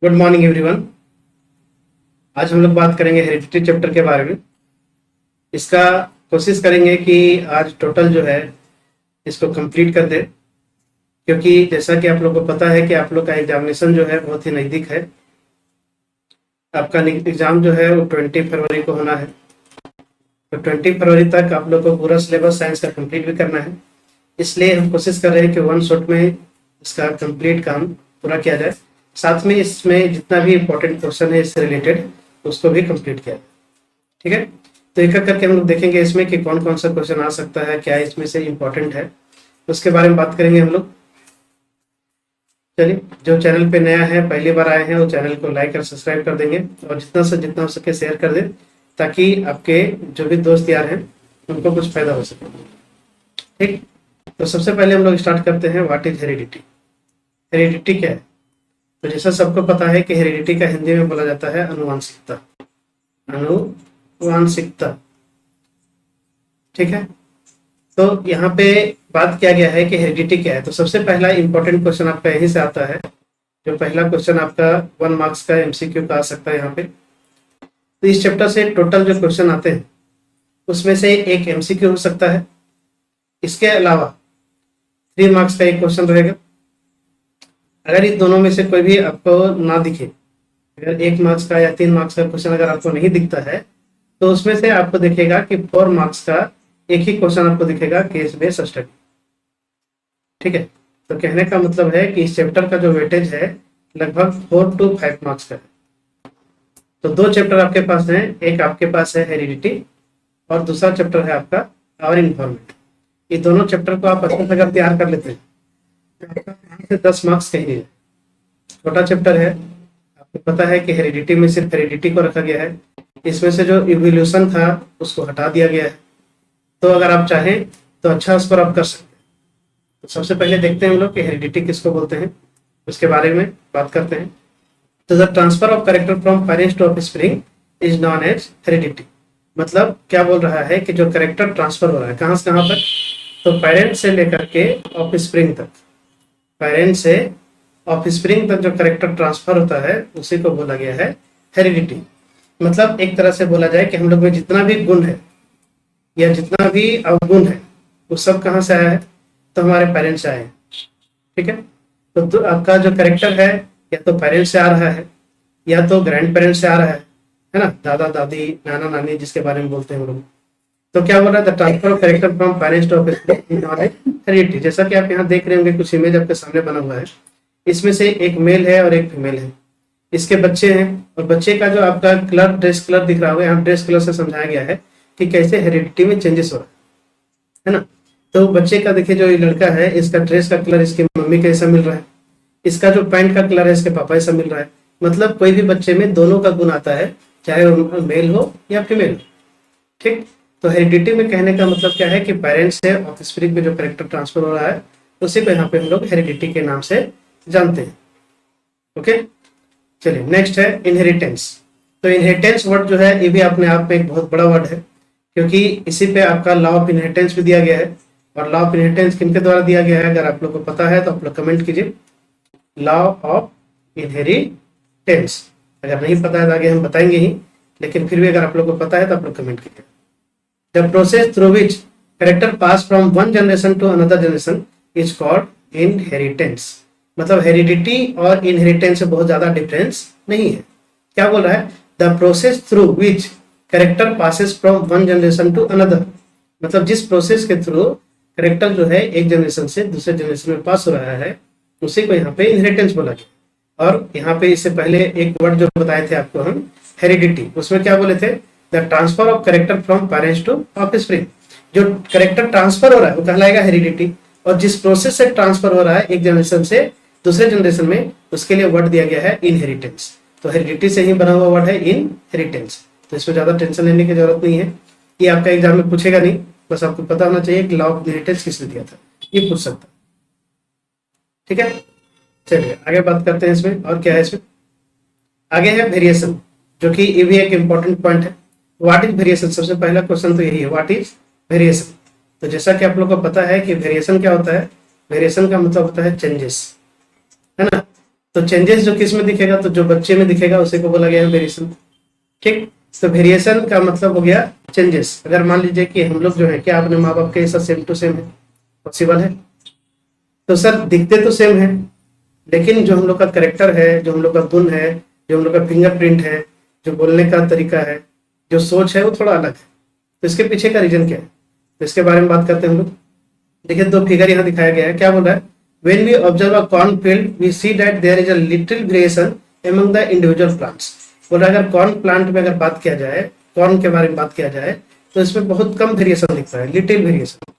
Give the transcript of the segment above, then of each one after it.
Good morning everyone. आज हम लोग बात करेंगे हेरिडिटी चैप्टर के बारे में। इसका कोशिश करेंगे कि आज टोटल जो है इसको कंप्लीट कर दे, क्योंकि जैसा कि आप लोग को पता है कि आप लोग का एग्जामिनेशन जो है बहुत ही नज़दीक है। आपका एग्ज़ाम जो है वो 20 फरवरी को होना है, तो 20 फरवरी तक आप लोग को पूरा सिलेबस साइंस का कंप्लीट भी करना है। इसलिए हम कोशिश कर रहे हैं कि वन शॉट में इसका कंप्लीट काम पूरा किया जाए। साथ में इसमें जितना भी इम्पोर्टेंट क्वेश्चन है इससे रिलेटेड उसको भी कंप्लीट किया जाए। ठीक है, तो एक एक करके हम लोग देखेंगे इसमें कि कौन कौन सा क्वेश्चन आ सकता है, क्या इसमें से इम्पोर्टेंट है, उसके बारे में बात करेंगे हम लोग। चलिए, जो चैनल पे नया है, पहली बार आए हैं, वो चैनल को लाइक और सब्सक्राइब कर देंगे और जितना से जितना हो सके शेयर कर दें, ताकि आपके जो भी दोस्त यार हैं उनको कुछ फायदा हो सके। ठीक, तो सबसे पहले हम लोग स्टार्ट करते हैं। What is heredity? हेरिडिटी क्या है? तो जैसा सबको पता है कि हेरिडिटी का हिंदी में बोला जाता है अनुवांशिकता। अनुवांशिकता, ठीक है। तो यहाँ पे बात किया गया है कि हेरिडिटी क्या है। तो सबसे पहला इंपॉर्टेंट क्वेश्चन आपका यहीं से आता है। जो पहला क्वेश्चन आपका 1 मार्क्स का एमसीक्यू का आ सकता है यहाँ पे। तो इस चैप्टर से टोटल जो क्वेश्चन आते हैं उसमें से एक एमसीक्यू हो सकता है। इसके अलावा 3 मार्क्स का एक क्वेश्चन रहेगा। अगर इन दोनों में से कोई भी आपको ना दिखे, अगर 1 मार्क्स का या 3 मार्क्स का क्वेश्चन अगर आपको नहीं दिखता है, तो उसमें से आपको दिखेगा कि 4 मार्क्स का एक ही क्वेश्चन आपको दिखेगा, केस बेस्ड स्टडी। ठीक है, तो कहने का मतलब है कि इस चैप्टर का जो वेटेज है लगभग 4 to 5 मार्क्स का है। तो 2 चैप्टर आपके पास हैं, एक आपके पास है हेरिडिटी और दूसरा चैप्टर है आपका आवर इन्वायरमेंट। ये दोनों चैप्टर को आप अच्छे से अगर तैयार कर लेते हैं तो आपका 5 से 10 मार्क्स कहीं नहीं है। छोटा चैप्टर है, आपको पता है कि हेरिडिटी में सिर्फ हेरिडिटी को रखा गया है। इसमें से जो इवोल्यूशन था उसको हटा दिया गया है। तो अगर आप चाहें तो अच्छा उस पर आप कर सकते हैं। तो सबसे पहले देखते हैं हम लोग कि हेरिडिटी किसको बोलते हैं, उसके बारे में बात करते हैं। तो the transfer of character from parents to offspring is known as heredity. मतलब क्या बोल रहा है कि जो कैरेक्टर ट्रांसफर हो रहा है कहाँ से कहाँ तक, तो पेरेंट्स से लेकर के ऑफस्प्रिंग तक, पेरेंट्स से ऑफस्प्रिंग तक जो कैरेक्टर ट्रांसफर होता है उसी को बोला गया है हेरिडिटी। मतलब एक तरह से बोला जाए कि हम लोग में जितना भी गुण है या जितना भी अवगुण है वो सब कहाँ से आया है, तो हमारे पेरेंट्स से आए हैं। ठीक है, तो आपका जो कैरेक्टर है या तो पेरेंट्स से आ रहा है या तो ग्रैंड पेरेंट्स से आ रहा है ना, दादा दादी नाना नानी जिसके बारे में बोलते हैं हम लोग। तो क्या बोल रहा है, the transfer of character from parents to heredity. जैसा कि आप यहाँ देख रहे होंगे, कुछ इमेज आपके सामने बना हुआ है। इसमें से एक मेल है और एक फीमेल है। इसके बच्चे हैं और बच्चे का जो आपका कलर, ड्रेस कलर दिख रहा होगा, यहाँ ड्रेस कलर से समझाया गया है कि कैसे हेरिडिटी में चेंजेस हो रहा है ना। तो बच्चे का देखिए, जो ये लड़का है इसका ड्रेस का कलर इसके मम्मी का ऐसा मिल रहा है, इसका जो पैंट का कलर है इसके पापा ऐसा मिल रहा है। मतलब कोई भी बच्चे में दोनों का गुण आता है, चाहे वो मेल हो या फीमेल हो। ठीक, तो हेरिडिटी में कहने का मतलब क्या है कि पेरेंट्स से ऑफस्प्रिंग में जो कैरेक्टर ट्रांसफर हो रहा है उसी को यहाँ पे हम लोग हेरिडिटी के नाम से जानते हैं। ओके, चलिए नेक्स्ट है इनहेरिटेंस। तो इनहेरिटेंस वर्ड जो है ये भी अपने आप में एक बहुत बड़ा वर्ड है, क्योंकि इसी पे आपका लॉ ऑफ इनहेरिटेंस भी दिया गया है। और लॉ ऑफ इनहेरिटेंस किनके द्वारा दिया गया है, अगर आप लोग को पता है तो आप लोग कमेंट कीजिए। लॉ ऑफ इनहेरिटेंस, अगर नहीं पता है तो आगे हम बताएंगे ही, लेकिन फिर भी अगर आप लोग को पता है तो आप लोग कमेंट कीजिए। The process through which character pass from one generation to another generation is called inheritance. मतलब हेरिडिटी और इनहेरिटेंस से बहुत ज्यादा डिफरेंस नहीं है। क्या बोल रहा है, the process through which character passes from one generation to another. मतलब जिस प्रोसेस के थ्रू कैरेक्टर जो है एक जनरेशन से दूसरे जनरेशन में पास हो रहा है उसी को यहाँ पे इनहेरिटेंस बोला गया। और यहाँ पे इससे पहले एक वर्ड जो बताए थे आपको हम, हेरिडिटी, उसमें क्या बोले थे, the transfer of character from parents to offspring. जो कैरेक्टर ट्रांसफर हो रहा है वो कहलाएगा हेरिडिटी, और जिस प्रोसेस से ट्रांसफर हो रहा है एक जनरेशन से दूसरे जनरेशन में उसके लिए वर्ड दिया गया है इनहेरिटेंस। तो हेरिडिटी से ही बना हुआ वर्ड है इनहेरिटेंस। तो इसमें ज्यादा टेंशन लेने की जरूरत नहीं है, ये आपका एग्जाम में पूछेगा नहीं, बस आपको पता होना चाहिए कि लॉ ऑफ इनहेरिटेंस किसने दिया था, ये पूछ सकता है। ठीक है, चलिए आगे बात करते हैं इसमें और क्या है इसमें। आगे है वेरिएशन, जो कि ये भी एक इंपॉर्टेंट पॉइंट है। व्हाट इज वेरिएशन, सबसे पहला क्वेश्चन तो यही है, व्हाट इज वेरिएशन। तो जैसा कि आप लोग को पता है कि वेरिएशन क्या होता है, वेरिएशन का मतलब होता है चेंजेस, है ना। तो चेंजेस जो किस में दिखेगा, तो जो बच्चे में दिखेगा उसी को बोला गया है वेरिएशन। ठीक, तो वेरिएशन का मतलब हो गया चेंजेस। अगर मान लीजिए कि हम लोग जो है क्या अपने माँ बाप के साथ सेम टू सेम है, पॉसिबल है? तो सर दिखते तो सेम है, लेकिन जो हम लोग का करेक्टर है, जो हम लोग का गुण है, जो हम लोग का फिंगरप्रिंट है, जो बोलने का तरीका है, जो सोच है, वो थोड़ा अलग है। तो इसके पीछे का रीजन क्या है, तो इसके बारे में बात करते हैं हम लोग। देखिए दो फिगर यहाँ दिखाया गया है, क्या बोल रहा है, when we observe a cornfield we see that there is a little variation among the individual plants। बोल रहा है अगर कॉर्न प्लांट में अगर बात किया जाए, कॉर्न के बारे में बात किया जाए, तो इसमें बहुत कम वेरिएशन दिखता है, लिटिल वेरिएशन।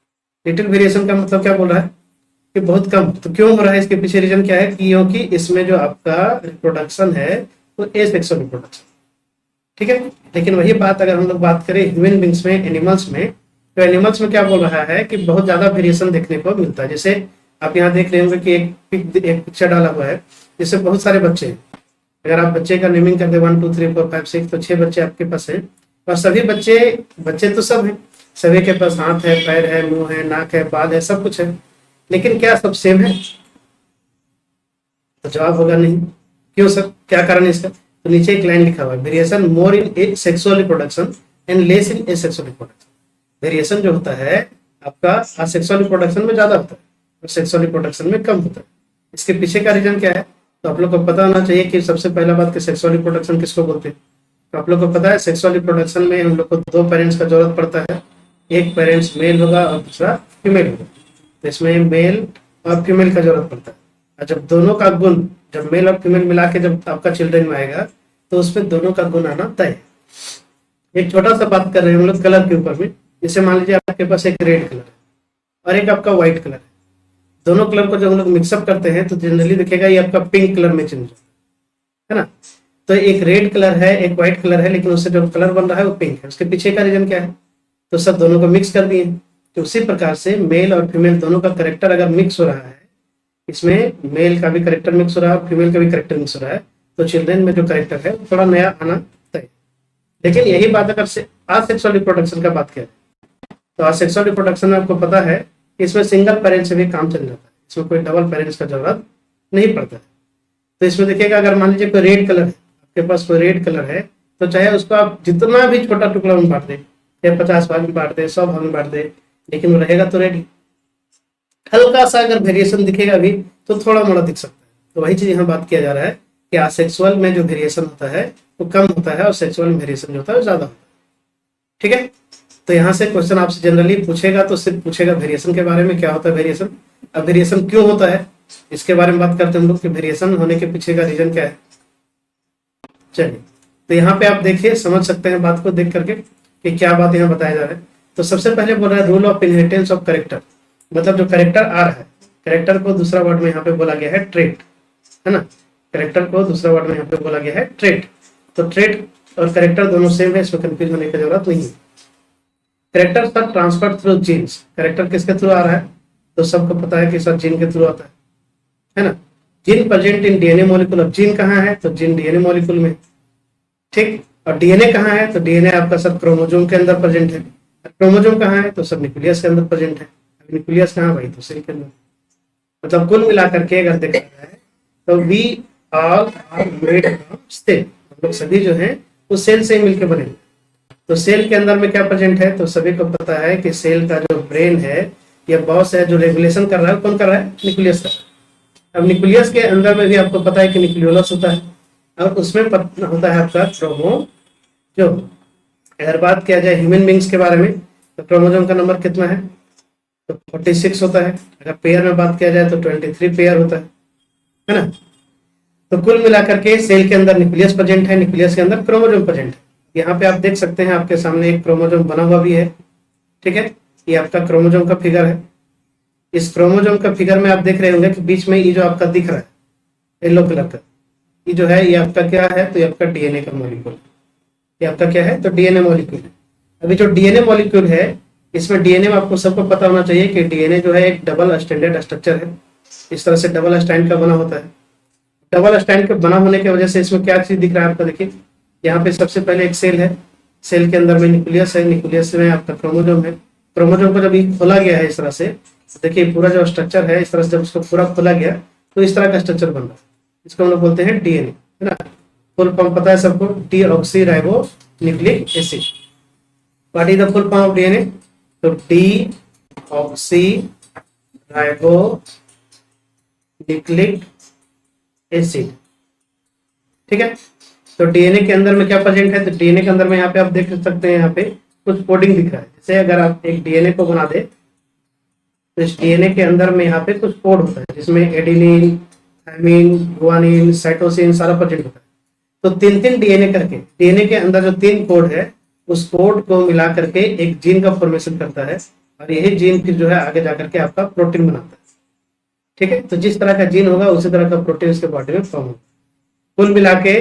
लिटिल वेरिएशन का मतलब क्या बोल रहा है कि बहुत कम। तो क्यों हो रहा है, इसके पीछे रीजन क्या है, क्योंकि इसमें जो आपका रिप्रोडक्शन है वो एसेक्सुअल रिप्रोडक्शन। ठीक है, लेकिन वही बात अगर हम लोग बात करें ह्यूमन बींग्स में, एनिमल्स में, तो एनिमल्स में क्या बोल रहा है कि बहुत ज्यादा वेरिएशन देखने को मिलता है। जैसे आप यहाँ देख रहे होंगे कि एक पिक्चर डाला हुआ है जिससे बहुत सारे बच्चे हैं। अगर आप बच्चे का नेमिंग कर दे 1 2 3 4 5 6, तो 6 बच्चे आपके पास हैं, और सभी बच्चे, बच्चे तो सब हैं, सभी के पास हाथ है, पैर है, मुंह है, नाक है, बाल है, सब कुछ है, लेकिन क्या सब सेम है? तो जवाब होगा नहीं। क्यों सर, क्या कारण है इसका? तो नीचे एक लाइन लिखा हुआ है, variation more in sexual reproduction and less in asexual reproduction. Variation जो होता है आपका असेक्सुअल रिप्रोडक्शन में ज्यादा होता है और सेक्सुअल रिप्रोडक्शन में कम होता है। इसके पीछे का रीजन क्या है, तो आप लोग को पता होना चाहिए कि सबसे पहला बात कि सेक्सुअल रिप्रोडक्शन किसको बोलते हैं। तो आप लोग को पता है सेक्सुअल रिप्रोडक्शन में हम लोग को दो पेरेंट्स का जरूरत पड़ता है, एक पेरेंट्स मेल होगा और दूसरा फीमेल होगा। तो इसमें मेल और फीमेल का जरूरत पड़ता है, और जब दोनों का गुण, जब मेल और फीमेल मिला के जब आपका चिल्ड्रन में आएगा, तो उसमें दोनों का गुण आना तय है। एक छोटा सा बात कर रहे हैं हम लोग कलर के ऊपर में। जैसे मान लीजिए आपके पास एक रेड कलर है और एक आपका व्हाइट कलर है, दोनों कलर को जब हम लोग मिक्सअप करते हैं तो जनरली दिखेगा ये आपका पिंक कलर में चेंज होता है ना। तो एक रेड कलर है, एक व्हाइट कलर है, लेकिन उससे जो कलर बन रहा है वो पिंक है। उसके पीछे का रीजन क्या है, तो सब दोनों को मिक्स कर दिए। तो उसी प्रकार से मेल और फीमेल दोनों का करेक्टर अगर मिक्स हो रहा है, इसमें मेल का भी करेक्टर मिक्स हो रहा है और फीमेल का भी करेक्टर मिक्स हो रहा है, तो चिल्ड्रन में जो करेक्टर है थोड़ा नया आना तय। लेकिन यही बात अगर असेक्सुअल रिप्रोडक्शन का बात करें, तो असेक्सुअल रिप्रोडक्शन में आपको पता है कि इसमें सिंगल पेरेंट से भी काम चल जाता है, इसमें कोई डबल पेरेंट्स का जरूरत नहीं पड़ता है। तो इसमें देखिएगा अगर मान लीजिए कोई रेड कलर है, आपके पास कोई रेड कलर है, तो चाहे उसको आप जितना भी छोटा टुकड़ा में बांट दे, चाहे 50 भाग में बांट दे, 100 भाग में बांट दे, लेकिन वो रहेगा तो रेड ही। हल्का सा अगर वेरिएशन दिखेगा भी तो थोड़ा मोड़ा दिख सकता है। तो वही चीज यहाँ बात किया जा रहा है कि असेक्सुअल में जो वेरिएशन होता है वो कम होता है और सेक्सुअल में वेरिएशन जो होता है वो ज्यादा होता है। ठीक है, तो यहाँ से क्वेश्चन आपसे जनरली पूछेगा तो सिर्फ पूछेगा वेरिएशन के बारे में, क्या होता है वेरिएशन। अब वेरिएशन क्यों होता है इसके बारे में बात करते हैं हम लोग कि वेरिएशन होने के पीछे का रीजन क्या है। चलिए, तो यहाँ पे आप देखिए, समझ सकते हैं बात को देख करके कि क्या बात यहाँ बताया जा रहा है। तो सबसे पहले बोल रहा है rule of inheritance of character, मतलब जो करेक्टर आ रहा है, करेक्टर को दूसरा वर्ड में यहाँ पे बोला गया है ट्रेट, है ना। करेक्टर को दूसरा वर्ड में यहाँ पे बोला गया है ट्रेट। तो ट्रेट और करेक्टर दोनों सेम है, इसमें कंफ्यूज होने की जरूरत नहीं है। Character sir transfer through genes, character किसके थ्रू आ रहा है, तो सबको पता है कि सर जीन के थ्रू आता है ना। Gene present in DNA molecule. अब जीन कहाँ है, तो जीन डीएनए मॉलिक्यूल में, ठीक। और डीएनए कहाँ है, तो डीएनए आपका सब क्रोमोजोम के अंदर प्रेजेंट है। क्रोमोजोम कहाँ है, तो सब न्यूक्लियस के अंदर प्रेजेंट है। न्यूक्लियस कहाँ भाई, तो सेल के अंदर। मतलब कुल मिला करके अगर देखा जाए तो we all are made of cell, हम लोग सभी जो है वो सेल से मिलकर बने। तो सेल के अंदर में क्या प्रेजेंट है, तो सभी को पता है कि सेल का जो ब्रेन है या बॉस है जो रेगुलेशन कर रहा है, कौन कर रहा है, न्यूक्लियस का। अब न्यूक्लियस के अंदर में भी आपको पता है कि न्यूक्लियोलस होता है और उसमें होता है आपका क्रोमोजोम। अगर बात किया जाए ह्यूमन बींग्स के बारे में, तो क्रोमोजोम का नंबर कितना है, तो 46 होता है। अगर पेयर में बात किया जाए तो 23 पेयर होता है ना। तो कुल मिलाकर के सेल के अंदर न्यूक्लियस प्रेजेंट है, न्यूक्लियस के अंदर क्रोमोजोम प्रेजेंट है। यहाँ पे आप देख सकते हैं आपके सामने एक क्रोमोजोम बना हुआ भी है, ठीक है। ये आपका क्रोमोजोम का फिगर है। इस क्रोमोजोम का फिगर में आप देख रहे होंगे कि बीच में ये जो आपका दिख रहा है येलो कलर का, ये जो है ये आपका क्या है, तो ये आपका डीएनए का मॉलिक्यूल, ये आपका क्या है, तो डीएनए मॉलिक्यूल है। अभी जो डीएनए मॉलिक्यूल है, इसमें डीएनए में आपको सबको पता होना चाहिए कि डीएनए जो है एक डबल स्टैंडर्ड स्ट्रक्चर है। इस तरह से डबल स्टैंड का बना होता है। डबल स्टैंड के बना होने की वजह से इसमें क्या चीज दिख रहा है आपका, देखिए यहाँ पे सबसे पहले एक सेल है, सेल के अंदर में न्यूक्लियस है, न्यूक्लियस में आपका क्रोमोजोम है। क्रोमोजोम को जब ये खोला गया है इस तरह से, देखिए पूरा जो स्ट्रक्चर है इस तरह से जब उसको पूरा खोला गया तो इस तरह का स्ट्रक्चर बन रहा है। इसको हम लोग बोलते हैं डीएनए, है ना। फुल फॉर्म पता है सबको, deoxy ribo nucleic acid. What is the full form of DNA? तो डीऑक्सी राइबो न्यूक्लिक एसिड, ठीक है। तो डीएनए के अंदर में क्या प्रेजेंट है? तो डीएनए के अंदर में यहाँ पे आप देख सकते हैं, यहाँ पे कुछ कोडिंग दिख रहा है। जैसे अगर आप एक डीएनए को बना दे तो इस डीएनए के अंदर में यहाँ पे कुछ कोड होता है, जिसमें एडिनिन, थाइमिन, गुआनिन, साइटोसिन सारा प्रेजेंट होता है। तो तीन तीन डीएनए करके, डीएनए के अंदर जो 3 कोड है उस कोड को मिला करके एक जीन का फॉर्मेशन करता है, और यही जीन फिर जो है आगे जाकर के आपका प्रोटीन बनाता है, ठीक है। तो जिस तरह का जीन होगा उसी तरह का प्रोटीन उसके बॉडी में फॉर्म होगा। कुल मिला के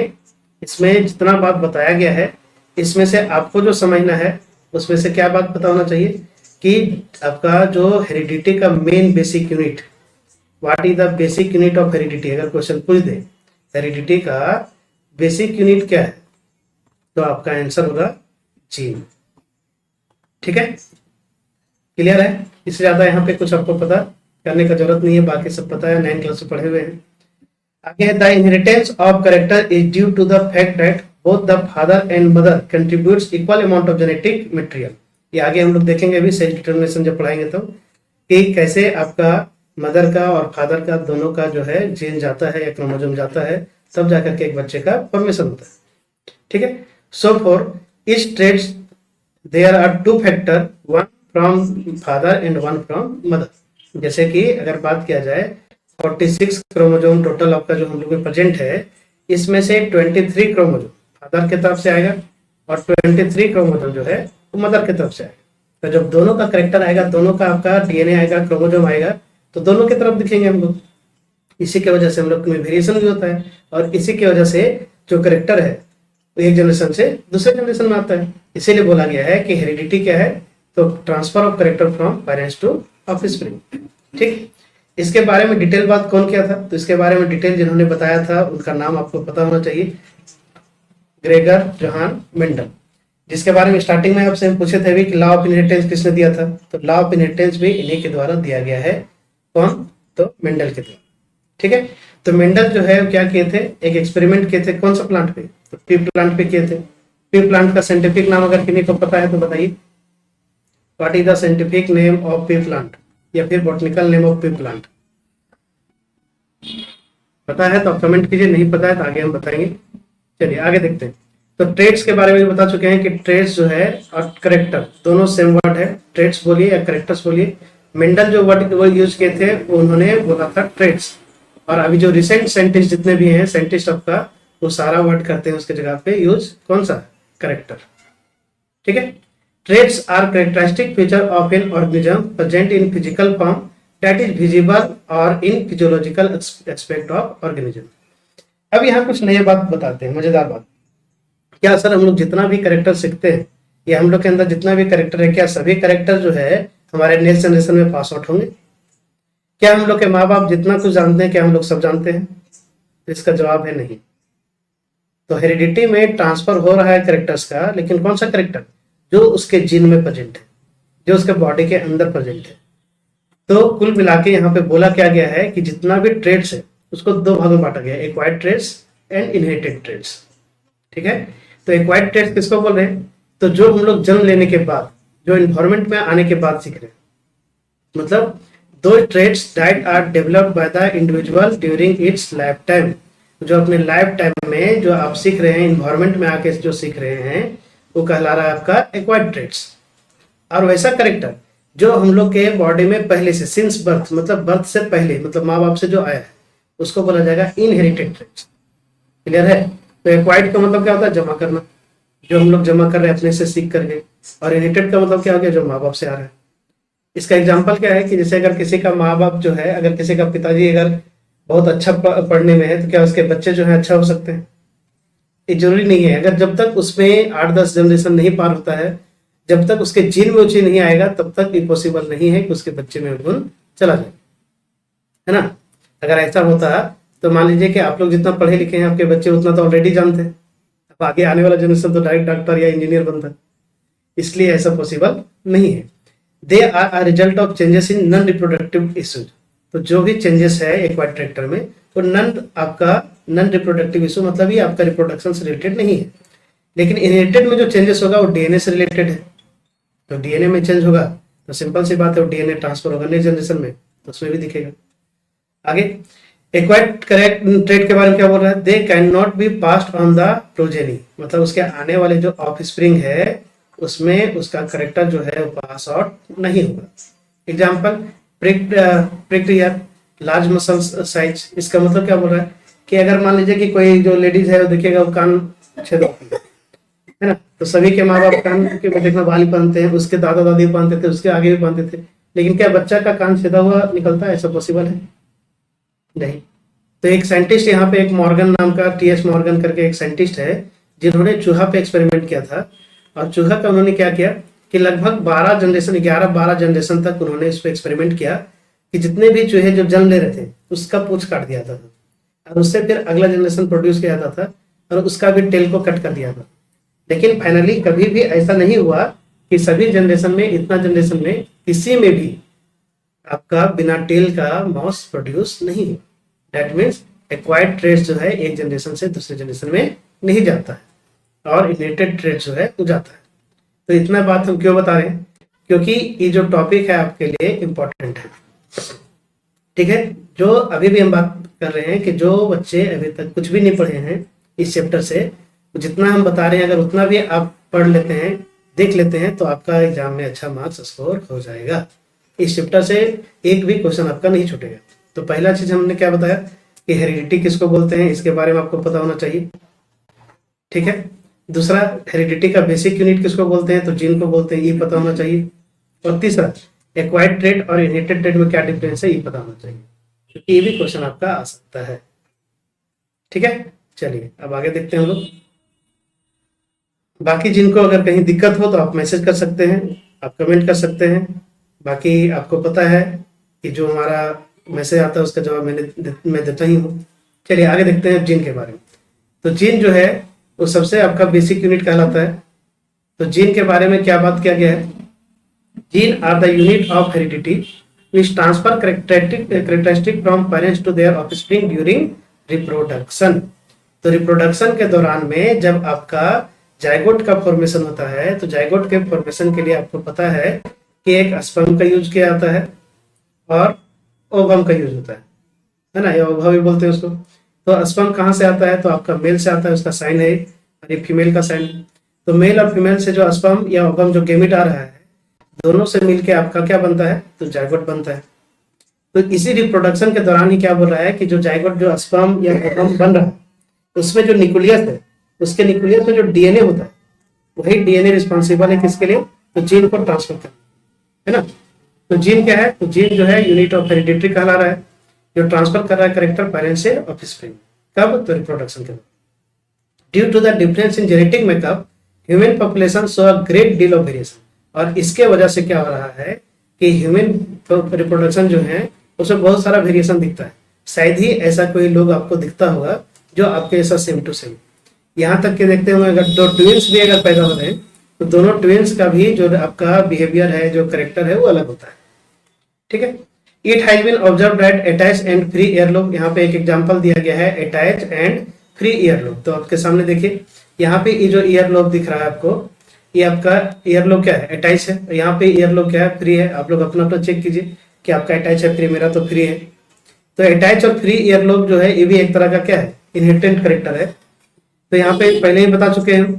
इसमें जितना बात बताया गया है, इसमें से आपको जो समझना है उसमें से क्या बात पता होना चाहिए कि आपका जो हेरिडिटी का main basic unit, what is the basic unit of heredity, अगर क्वेश्चन पूछ दे हेरिडिटी का बेसिक यूनिट क्या है, तो आपका आंसर होगा जीन, ठीक है। क्लियर है? इससे ज्यादा यहाँ पे कुछ आपको पता करने का जरूरत नहीं है, बाकी सब पता है, 9th क्लास से पढ़े हुए हैं। आगे, the inheritance of character is due to the fact that both the father and mother contributes equal amount of genetic material. ये आगे हम लोग देखेंगे अभी सेक्स डिटरमिनेशन जब पढ़ाएंगे तो, कि कैसे आपका मदर का और फादर का दोनों का जो है जीन जाता है या क्रोमोसोम जाता है, तब जाकर के एक बच्चे का फॉर्मेशन होता है, ठीक है। So for each traits there are 2 factor, one from father and one from mother. जैसे कि अगर बात किया जाए 46 क्रोमोसोम टोटल आपका जो हम लोग में प्रेजेंट है, इसमें से 23 क्रोमोसोम फादर की तरफ से आएगा और 23 क्रोमोसोम जो है वो मदर की तरफ से आएगा। तो जब दोनों का करेक्टर आएगा, दोनों का आपका डीएनए आएगा, क्रोमोसोम आएगा, तो दोनों की तरफ दिखेंगे हम लोग। इसी की वजह से हम लोग में वेरिएशन भी होता है, और इसी की वजह से जो करेक्टर है वो एक जनरेशन से दूसरे जनरेशन में आता है। इसीलिए बोला गया है कि हेरिडिटी क्या है, तो transfer of character from parents to offspring, ठीक। इसके बारे में डिटेल बात कौन किया था? तो इसके बारे में डिटेल जिन्होंने बताया था उनका नाम आपको पता होना चाहिए, ग्रेगर जोहान मेंडल, जिसके बारे में स्टार्टिंग में आपसे पूछे थे भी कि लॉ ऑफ इनहेरिटेंस किसने दिया था, तो लॉ ऑफ इनहेरिटेंस भी इन्हीं के द्वारा दिया गया है। कौन? तो मेंडल के द्वारा, ठीक है। तो मेंडल जो है क्या किए थे, एक एक्सपेरिमेंट किए थे, कौन सा प्लांट पे? तो पी प्लांट पे किए थे। पी प्लांट का साइंटिफिक नाम अगर किन्हीं को पता है तो बताइए, what is the scientific name of P plant, या फिर botanical name of P plant? पता है तो आप कमेंट कीजिए, नहीं पता है तो आगे हम बताएंगे। चलिए आगे देखते हैं। तो ट्रेड्स के बारे में बता चुके हैं कि ट्रेड्स जो है और करेक्टर दोनों सेम वर्ड है, ट्रेड्स बोलिए या करेक्टर्स बोलिए। मेंडल जो वर्ड वो यूज किए थे उन्होंने बोला था ट्रेड्स, और अभी जो रिसेंट साइंटिस्ट जितने भी हैं साइंटिस्ट आपका, वो सारा वर्ड करते हैं उसके जगह पे यूज कौन सा? करेक्टर, ठीक है। Traits are characteristic feature of an organism present in physical form that is visible और in physiological aspect of organism. अब यहाँ कुछ नई बात बताते हैं, मजेदार बात। क्या सर हम लोग जितना भी करेक्टर सीखते हैं या हम लोग के अंदर जितना भी करेक्टर है, क्या सभी करेक्टर जो है हमारे नेक्स्ट जनरेशन में पास आउट होंगे? क्या हम लोग के माँ बाप जितना कुछ जानते हैं क्या हम लोग सब जानते हैं? तो इसका जवाब है नहीं। तो हेरिडिटी में ट्रांसफर हो रहा है करेक्टर्स का, लेकिन कौन सा करेक्टर? जो उसके जीन में प्रेजेंट है, जो उसके बॉडी के अंदर प्रेजेंट है। तो कुल मिला के यहाँ पे बोला क्या गया है कि जितना भी ट्रेड्स है उसको 2 भागों में बांटा गया है, acquired traits and inherited traits, ठीक है। तो एक्वायर्ड ट्रेड्स किसको बोल रहे हैं? तो जो हम लोग जन्म लेने के बाद, जो इन्वायरमेंट में आने के बाद सीख रहे हैं, मतलब दो traits that are developed by the individual during its life time. जो अपने लाइफ टाइम में जो आप सीख रहे हैं, इन्वायरमेंट में आके जो सीख रहे हैं, वो कहला रहा है आपका एक्वायर्ड ट्रेड्स। और वैसा करेक्टर जो हम लोग के बॉडी में पहले से सिंस बर्थ, मतलब बर्थ से पहले, मतलब माँ बाप से जो आया है, उसको बोला जाएगा इनहेरिटेड ट्रेड्स। क्लियर है? तो एक्वायर्ड का मतलब क्या होता है? जमा करना, जो हम लोग जमा कर रहे हैं अपने से सीख करके। और इनहेरिटेड का मतलब क्या हो गया? जो माँ बाप से आ रहा है। इसका एग्जाम्पल क्या है कि जैसे अगर किसी का माँ बाप जो है, अगर किसी का पिताजी अगर बहुत अच्छा पढ़ने में है, तो क्या उसके बच्चे जो है अच्छा हो सकते हैं? ये जरूरी नहीं है। अगर जब तक उसमें 8-10 जनरेशन नहीं पार होता है, जब तक उसके जीन में वो चीज नहीं आएगा, तब तक ये पॉसिबल नहीं है कि उसके बच्चे में गुण चला जाए, है ना। अगर ऐसा होता तो मान लीजिए कि आप लोग जितना पढ़े लिखे हैं, आपके बच्चे उतना तो ऑलरेडी जानते हैं, अब आगे आने वाला जनरेशन तो डायरेक्ट डॉक्टर या इंजीनियर बनता है, इसलिए ऐसा पॉसिबल नहीं है। They are a result of changes in non reproductive issues. तो जो भी चेंजेस है एक्वायर्ड ट्रैक्टर में, वो नॉन आपका नॉन रिप्रोडक्टिव इशू मतलब ये आपका रिप्रोडक्शन से रिलेटेड नहीं है। लेकिन इनहेरिटेड में जो चेंजेस होगा वो डीएनए से रिलेटेड है, तो डीएनए में चेंज होगा तो सिंपल सी बात है वो डीएनए ट्रांसफर होगा नेक्स्ट जनरेशन में, तो उसमें भी दिखेगा। आगे एक्वायर्ड करेक्ट ट्रेट के बारे में क्या बोल रहा है, they can not be passed on the progeny, मतलब उसके आने वाले जो ऑफ स्प्रिंग है उसमें उसका करेक्टर जो है वो पास आउट नहीं होगा। Example pricked ear, large muscle size, इसका मतलब क्या बोल रहा है कि अगर मान लीजिए कि कोई जो लेडीज है वो देखेगा वो कान छेद है ना, तो सभी के माँ बाप कान के देखना बाली पहनते हैं, उसके दादा दादी पहनते थे, उसके आगे भी पहनते थे, लेकिन क्या बच्चा का कान छेदा हुआ निकलता है, ऐसा पॉसिबल है नहीं। तो एक साइंटिस्ट यहाँ पे, एक मॉर्गन नाम का, टीएस मॉर्गन करके एक साइंटिस्ट है जिन्होंने चूहा पे एक्सपेरिमेंट किया था, और चूहा का उन्होंने क्या किया कि लगभग 12 जनरेशन 11-12 जनरेशन तक उन्होंने इस पर एक्सपेरिमेंट किया कि जितने भी चूहे जो जन्म ले रहे थे उसका पूंछ काट दिया था और उससे फिर अगला जनरेशन प्रोड्यूस किया जाता था और उसका भी टेल को कट कर दिया था। लेकिन फाइनली कभी भी ऐसा नहीं हुआ कि सभी जनरेशन में, इतना जनरेशन में किसी में भी आपका बिना टेल का माउस प्रोड्यूस नहीं हुआ। दैट मीन्स एक्वायर्ड ट्रेट जो है एक जनरेशन से दूसरे जनरेशन में नहीं जाता है और इनहेरिटेड ट्रेट जो है वो जाता है। तो इतना बात हम क्यों बता रहे हैं, क्योंकि ये जो टॉपिक है आपके लिए इम्पोर्टेंट है। ठीक है, जो अभी भी हम बात कर रहे हैं कि जो बच्चे अभी तक कुछ भी नहीं पढ़े हैं इस चैप्टर से, जितना हम बता रहे हैं अगर उतना भी आप पढ़ लेते हैं, देख लेते हैं, तो आपका एग्जाम में अच्छा मार्क्स स्कोर हो जाएगा। इस चैप्टर से एक भी क्वेश्चन आपका नहीं छूटेगा। तो पहला चीज हमने क्या बताया कि हेरिडिटी किसको बोलते हैं, इसके बारे में आपको पता होना चाहिए। ठीक है, दूसरा हेरिडिटी का बेसिक यूनिट किसको बोलते हैं, तो जीन को बोलते हैं, ये पता होना चाहिए। और तीसरा एक्वायर्ड ट्रेट और इनहेरिटेड ट्रेट में क्या डिफरेंस है ये पता होना चाहिए, क्योंकि ये भी क्वेश्चन आपका आ सकता है। ठीक है, चलिए अब आगे देखते हैं हम लोग। बाकी जिनको अगर कहीं दिक्कत हो तो आप मैसेज कर सकते हैं, आप कमेंट कर सकते हैं। बाकी आपको पता है कि जो हमारा मैसेज आता है उसका जवाब मैं देता ही हूँ। चलिए आगे देखते हैं जीन के बारे में। तो जीन जो है वो सबसे आपका बेसिक यूनिट कहलाता है। तो जीन के बारे में क्या बात किया गया है, gene are the unit of heredity which transfer characteristic from parents to their offspring during reproduction. तो रिप्रोडक्शन के दौरान में जब आपका जाइगोट का फॉर्मेशन होता है, तो जाइगोट के फॉर्मेशन के लिए आपको पता है कि एक स्पर्म का यूज किया जाता है और ओवम का यूज होता है ना, या ओवा भी बोलते हैं उसको। तो स्पर्म कहाँ से आता है, तो आपका मेल से आता है, उसका साइन है, और ये फीमेल का साइन है। तो मेल और फीमेल से जो स्पर्म या ओवम जो गेमिट आ रहा है, दोनों से मिलके आपका क्या बनता है, तो जाइगोट बनता है। तो इसी रिप्रोडक्शन के दौरान ही क्या बोल रहा है कि जो जाइगोट जो स्पर्म या ओवम बन रहा है उसमें जो न्यूक्लियस है, उसके न्यूक्लियस में जो डीएनए होता है, वही डीएनए रिस्पॉन्सिबल है किसके लिए, तो जीन को ट्रांसफर करना है ना। तो जीन क्या है, तो जीन जो है यूनिट ऑफ हेरिडिटी कहला रहा है, जो ट्रांसफर कर रहा है करेक्टर पेरेंट्स से ऑफस्प्रिंग। कब, तो रिप्रोडक्शन के बाद। Due to the difference in genetic makeup human population show a great deal of variation. और इसके वजह से क्या हो रहा है कि ह्यूमन रिप्रोडक्शन जो है उसमें बहुत सारा वेरिएशन दिखता है। शायद ही ऐसा कोई लोग आपको दिखता होगा जो आपके ऐसा सेम टू सेम। यहाँ तक के देखते होंगे अगर दो ट्विंस भी अगर पैदा हो रहे हैं तो दोनों ट्विंस का भी जो आपका बिहेवियर है, जो करेक्टर है, वो अलग होता है। ठीक है, it has been observe that attach and free earlobe, यहाँ पे एक एग्जांपल दिया गया है अटैच एंड फ्री ईयरलोब। तो आपके सामने देखिए, यहाँ पे ये जो ईयरलोब दिख रहा है आपको, ये आपका ईयरलोब क्या है, अटैच है। यहाँ पे ईयरलोब क्या है, फ्री है। आप लोग अपना अपना चेक कीजिए कि आपका अटैच है, फ्री, मेरा तो फ्री है। तो अटैच और फ्री ईयरलोब जो है ये भी एक तरह का क्या है, इनहेरिटेंट करेक्टर है। तो यहाँ पे पहले ही बता चुके हैं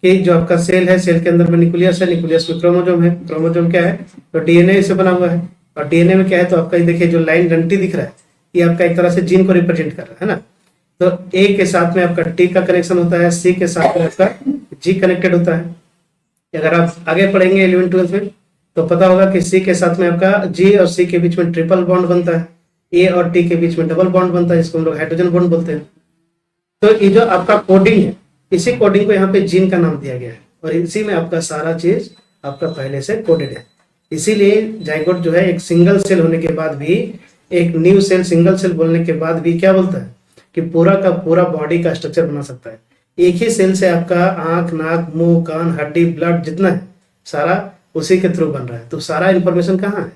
कि जो आपका सेल है, सेल के अंदर में न्यूक्लियस है, न्यूक्लियस में क्रोमोसोम है, क्रोमोसोम क्या है, तो डीएनए से बना हुआ है। और डीएनए में क्या है, तो आपका ये देखिए जो लाइन डंटी दिख रहा है, ये आपका एक तरह से जीन को रिप्रेजेंट कर रहा है ना। तो ए के साथ में आपका टी का कनेक्शन होता है, सी के साथ में आपका जी कनेक्टेड होता है। अगर आप आगे पढ़ेंगे 11th-12th में तो पता होगा कि सी के साथ में आपका जी और सी के बीच में ट्रिपल बॉन्ड बनता है, ए और टी के बीच में डबल बॉन्ड बनता है, जिसको हम लोग हाइड्रोजन बॉन्ड बोलते हैं। तो ये जो आपका कोडिंग है, इसी कोडिंग को यहाँ पे जीन का नाम दिया गया है और इसी में आपका सारा चीज आपका पहले से कोडेड है। इसीलिए जाइगोट जो है एक सिंगल सेल होने के बाद भी, एक न्यू सेल सिंगल सेल बोलने के बाद भी क्या बोलता है कि पूरा का पूरा बॉडी का स्ट्रक्चर बना सकता है। एक ही सेल से आपका आंख, नाक, मुंह, कान, हड्डी, ब्लड जितना है सारा उसी के थ्रू बन रहा है। तो सारा इंफॉर्मेशन कहाँ है,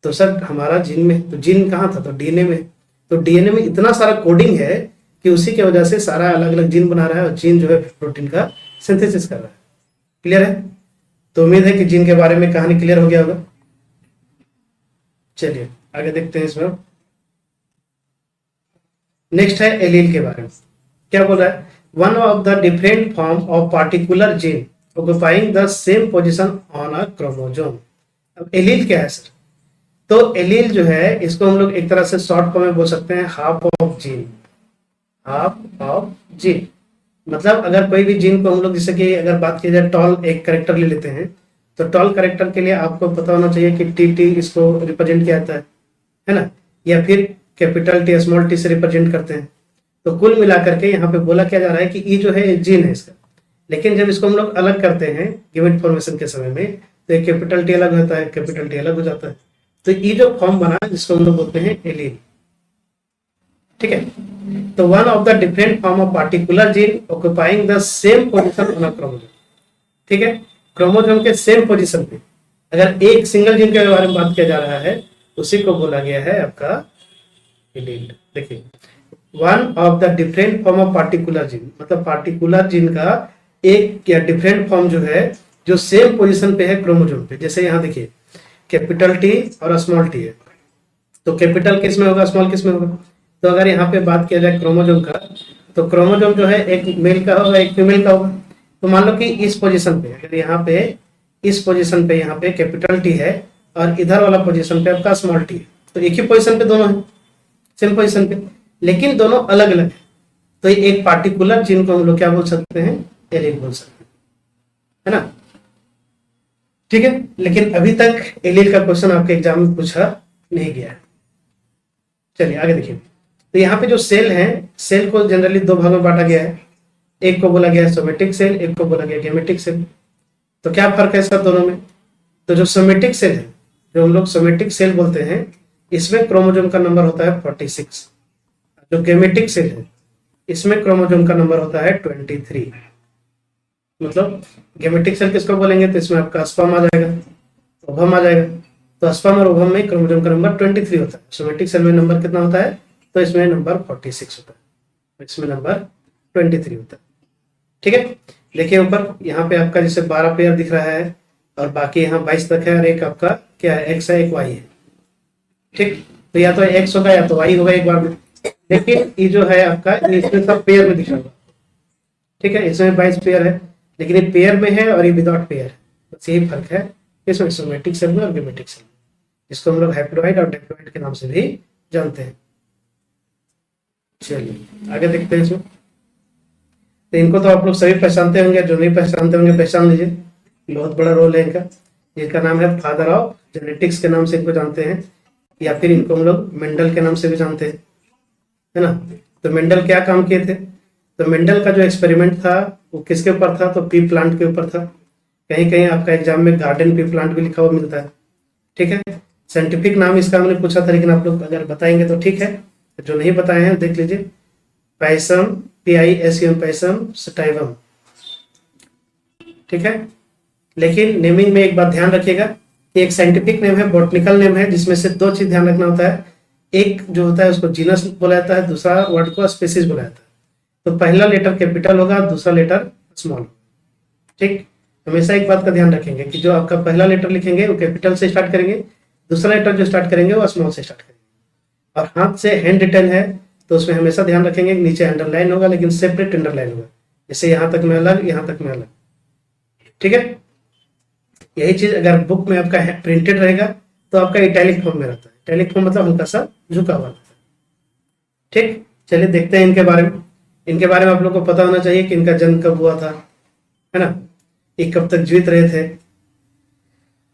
तो सर हमारा जीन में। तो जीन कहाँ था, तो डीएनए में। तो डीएनए में इतना सारा कोडिंग है कि उसी की वजह से सारा अलग अलग जीन बना रहा है और जीन जो है प्रोटीन का सिंथेसिस कर रहा है। क्लियर है? तो उम्मीद है कि जीन के बारे में कहानी क्लियर हो गया होगा। चलिए आगे देखते हैं इसमें। नेक्स्ट है एलील के बारे में। क्या बोल रहा है? One of the different form of particular gene occupying the same position on a chromosome. अब एलील क्या है सर? तो एलील जो है इसको हम लोग एक तरह से शॉर्ट फॉर्म में बोल सकते हैं half of gene. Half of gene मतलब अगर कोई भी जीन को हम लोग, जैसे कि अगर बात की जाए टॉल एक कैरेक्टर ले लेते हैं, तो टॉल कैरेक्टर के लिए आपको पता होना चाहिए कि टी इसको रिप्रेजेंट किया जाता है ना, या फिर कैपिटल टी स्मॉल टी से रिप्रेजेंट करते हैं। तो कुल मिलाकर के यहाँ पे बोला क्या जा रहा है कि ई जो है जीन है इसका, लेकिन जब इसको हम लोग अलग करते हैं गिवन फॉर्मेशन के समय में, तो एक कैपिटल टी अलग होता है, कैपिटल टी अलग हो जाता है। तो ई जो फॉर्म बना जिसको हम लोग बोलते हैं एलील। ठीक है? तो one of the different form of particular gene occupying the same position on a chromosome. ठीक है? क्रोमोसोम के सेम पोजीशन पे अगर एक सिंगल जीन के बारे में बात किया जा रहा है, उसी को बोला गया है आपका एलील। देखिए, one of the different form of particular gene मतलब पार्टिकुलर जीन का एक या डिफरेंट फॉर्म जो है जो सेम पोजीशन पे है क्रोमोसोम पे। जैसे यहाँ देखिए कैपिटल टी और स्मॉल टी है, तो कैपिटल किस में होगा, स्मॉल किस में होगा? तो अगर यहाँ पे बात किया जाए क्रोमोसोम का, तो क्रोमोसोम जो है एक मेल का होगा एक फीमेल का होगा। तो मान लो कि इस पोजीशन पे, अगर यहाँ पे इस पोजीशन पे यहाँ पे कैपिटल टी है और इधर वाला पोजीशन पे आपका स्मॉल टी है, तो एक ही पोजीशन पे दोनों है, सेम पोजीशन पे, लेकिन दोनों अलग अलग है। तो एक पार्टिकुलर जीन को हम लोग क्या बोल सकते हैं? एलील बोल सकते हैं, है ना? ठीक है, लेकिन अभी तक एलील का क्वेश्चन आपके एग्जाम में पूछा नहीं गया है। चलिए आगे देखिए। तो यहाँ पे जो सेल है, सेल को जनरली दो भागों में बांटा गया है। एक को बोला गया है सोमेटिक सेल, एक को बोला गया गेमेटिक सेल। तो क्या फर्क है सब दोनों में? तो जो सोमेटिक सेल है, जो हम लोग सोमेटिक सेल बोलते हैं, इसमें क्रोमोसोम का नंबर होता है 46। जो गेमेटिक सेल है, इसमें क्रोमोसोम का नंबर होता है 23। मतलब गेमेटिक सेल किसको बोलेंगे? तो इसमें आपका स्पर्म आ जाएगा, ओवम आ जाएगा। तो स्पर्म और ओवम में क्रोमोसोम का नंबर 23 होता है। सोमेटिक सेल में नंबर कितना होता है? तो इसमें नंबर 46 होता है, इसमें नंबर 23 होता है। ठीक है? देखिए ऊपर यहाँ पे आपका जैसे 12 पेयर दिख रहा है और बाकी यहाँ 22 तक है, और एक आपका क्या है? एक्स है, एक वाई है। ठीक? तो या तो एक्स होगा या तो वाई होगा एक बार में, लेकिन ये जो है आपका इसमें सब पेयर में दिख रहा होगा। ठीक है? इसमें 22 पेयर है, लेकिन ये पेयर में है और ये विदाउट पेयर है। बस यही फर्क है इसमें सोमेटिक सेल में और गेमेटिक सेल में, जिसको हम लोग हैप्लॉइड और डिप्लॉइड के नाम से भी जानते हैं। चलिए आगे देखते हैं इसमें। तो इनको तो आप लोग सभी पहचानते होंगे, जो नहीं पहचानते होंगे पहचान लीजिए, बहुत बड़ा रोल है इनका। इनका नाम है फादर ऑफ जेनेटिक्स के नाम से इनको जानते हैं, या फिर इनको हम लोग मेंडल के नाम से भी जानते हैं, है ना? तो मेंडल क्या काम किए थे? तो मेंडल का जो एक्सपेरिमेंट था वो किसके ऊपर था? तो पी प्लांट के ऊपर था। कहीं कहीं आपका एग्जाम में गार्डन पी प्लांट भी लिखा हुआ मिलता है। ठीक है? साइंटिफिक नाम इसका हमने पूछा था, लेकिन आप लोग अगर बताएंगे तो ठीक है, जो नहीं बताए हैं देख लीजिए। पैसम, PISUM, पैसम स्टाइवम। ठीक है? लेकिन नेमिंग में एक बात ध्यान रखिएगा कि एक साइंटिफिक नेम है, बॉटनिकल नेम है, जिसमें से दो चीज ध्यान रखना होता है। एक जो होता है उसको जीनस बोला जाता है, दूसरा वर्ड को स्पीसीज बोला जाता है। तो पहला लेटर कैपिटल होगा, दूसरा लेटर स्मॉल। ठीक? हमेशा एक बात का ध्यान रखेंगे कि जो आपका पहला लेटर लिखेंगे वो कैपिटल से स्टार्ट करेंगे, दूसरा लेटर जो स्टार्ट करेंगे वो स्मॉल से स्टार्ट करेंगे। और हाथ से हैंड रिटन है तो उसमें हमेशा ध्यान रखेंगे कि नीचे अंडरलाइन होगा, लेकिन सेपरेट अंडरलाइन होगा, जैसे यहाँ तक में अलग, यहाँ तक में अलग। ठीक है? यही चीज अगर बुक में आपका प्रिंटेड रहेगा तो आपका इटैलिक फॉर्म में रहता है। इटैलिक फॉर्म मतलब हल्का सा झुका हुआ रहता है। ठीक? चलिए देखते हैं इनके बारे में। इनके बारे में आप लोग को पता होना चाहिए कि इनका जन्म कब हुआ था, है ना? ये कब तक जीवित रहे थे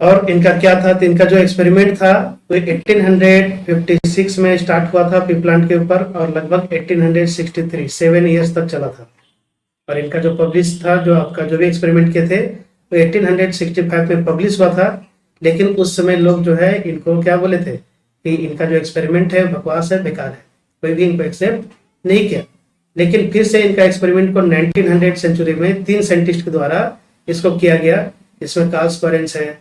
और इनका क्या था। तो इनका जो एक्सपेरिमेंट था वो 1856 में स्टार्ट हुआ था पी प्लांट के ऊपर, और लगभग 1863 7 ईयर्स तक चला था। और इनका जो पब्लिश था, जो आपका जो भी एक्सपेरिमेंट किए थे, वो 1865 में पब्लिश हुआ था। लेकिन उस समय लोग जो है इनको क्या बोले थे कि इनका जो एक्सपेरिमेंट है बकवास है, बेकार है, कोई भी इनको एक्सेप्ट नहीं किया। लेकिन फिर से इनका एक्सपेरिमेंट को 1900 सेंचुरी में 3 साइंटिस्ट के द्वारा इसको किया गया। इसमें कार्ल स्परेंस है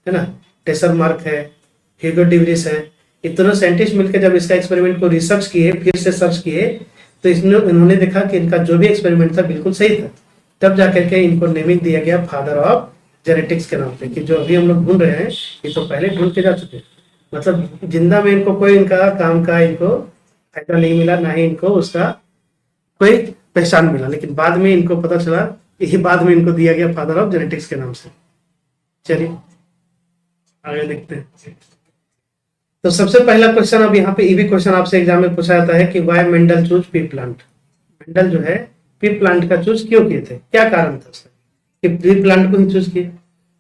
ना, टेसर मार्क है, ह्यूगो डिवरिस है। ये दोनों साइंटिस्ट मिलकर जब इसका एक्सपेरिमेंट को रिसर्च किए, फिर से सर्च किए, तो इसने इन्होंने देखा कि इनका जो भी एक्सपेरिमेंट था बिल्कुल सही था, तब जाकर के इनको नेमिंग दिया गया फादर ऑफ जेनेटिक्स के नाम पे, कि जो अभी हम लोग ढूंढ रहे हैं ये तो पहले ढूंढ के जा चुके हैं। मतलब जिंदा में इनको कोई इनका काम का इनको फायदा नहीं मिला, ना ही इनको उसका कोई पहचान मिला, लेकिन बाद में इनको पता चला, यही बाद में इनको दिया गया फादर ऑफ जेनेटिक्स के नाम से। चलिए आगे देखते हैं। तो सबसे पहला क्वेश्चन, अब यहाँ पे ये भी क्वेश्चन आपसे एग्जाम में पूछा जाता है कि why Mendel choose pea plant. Mendel जो है पी प्लांट का चूज क्यों किए थे, क्या कारण था उसका कि पी प्लांट को ही चूज किए।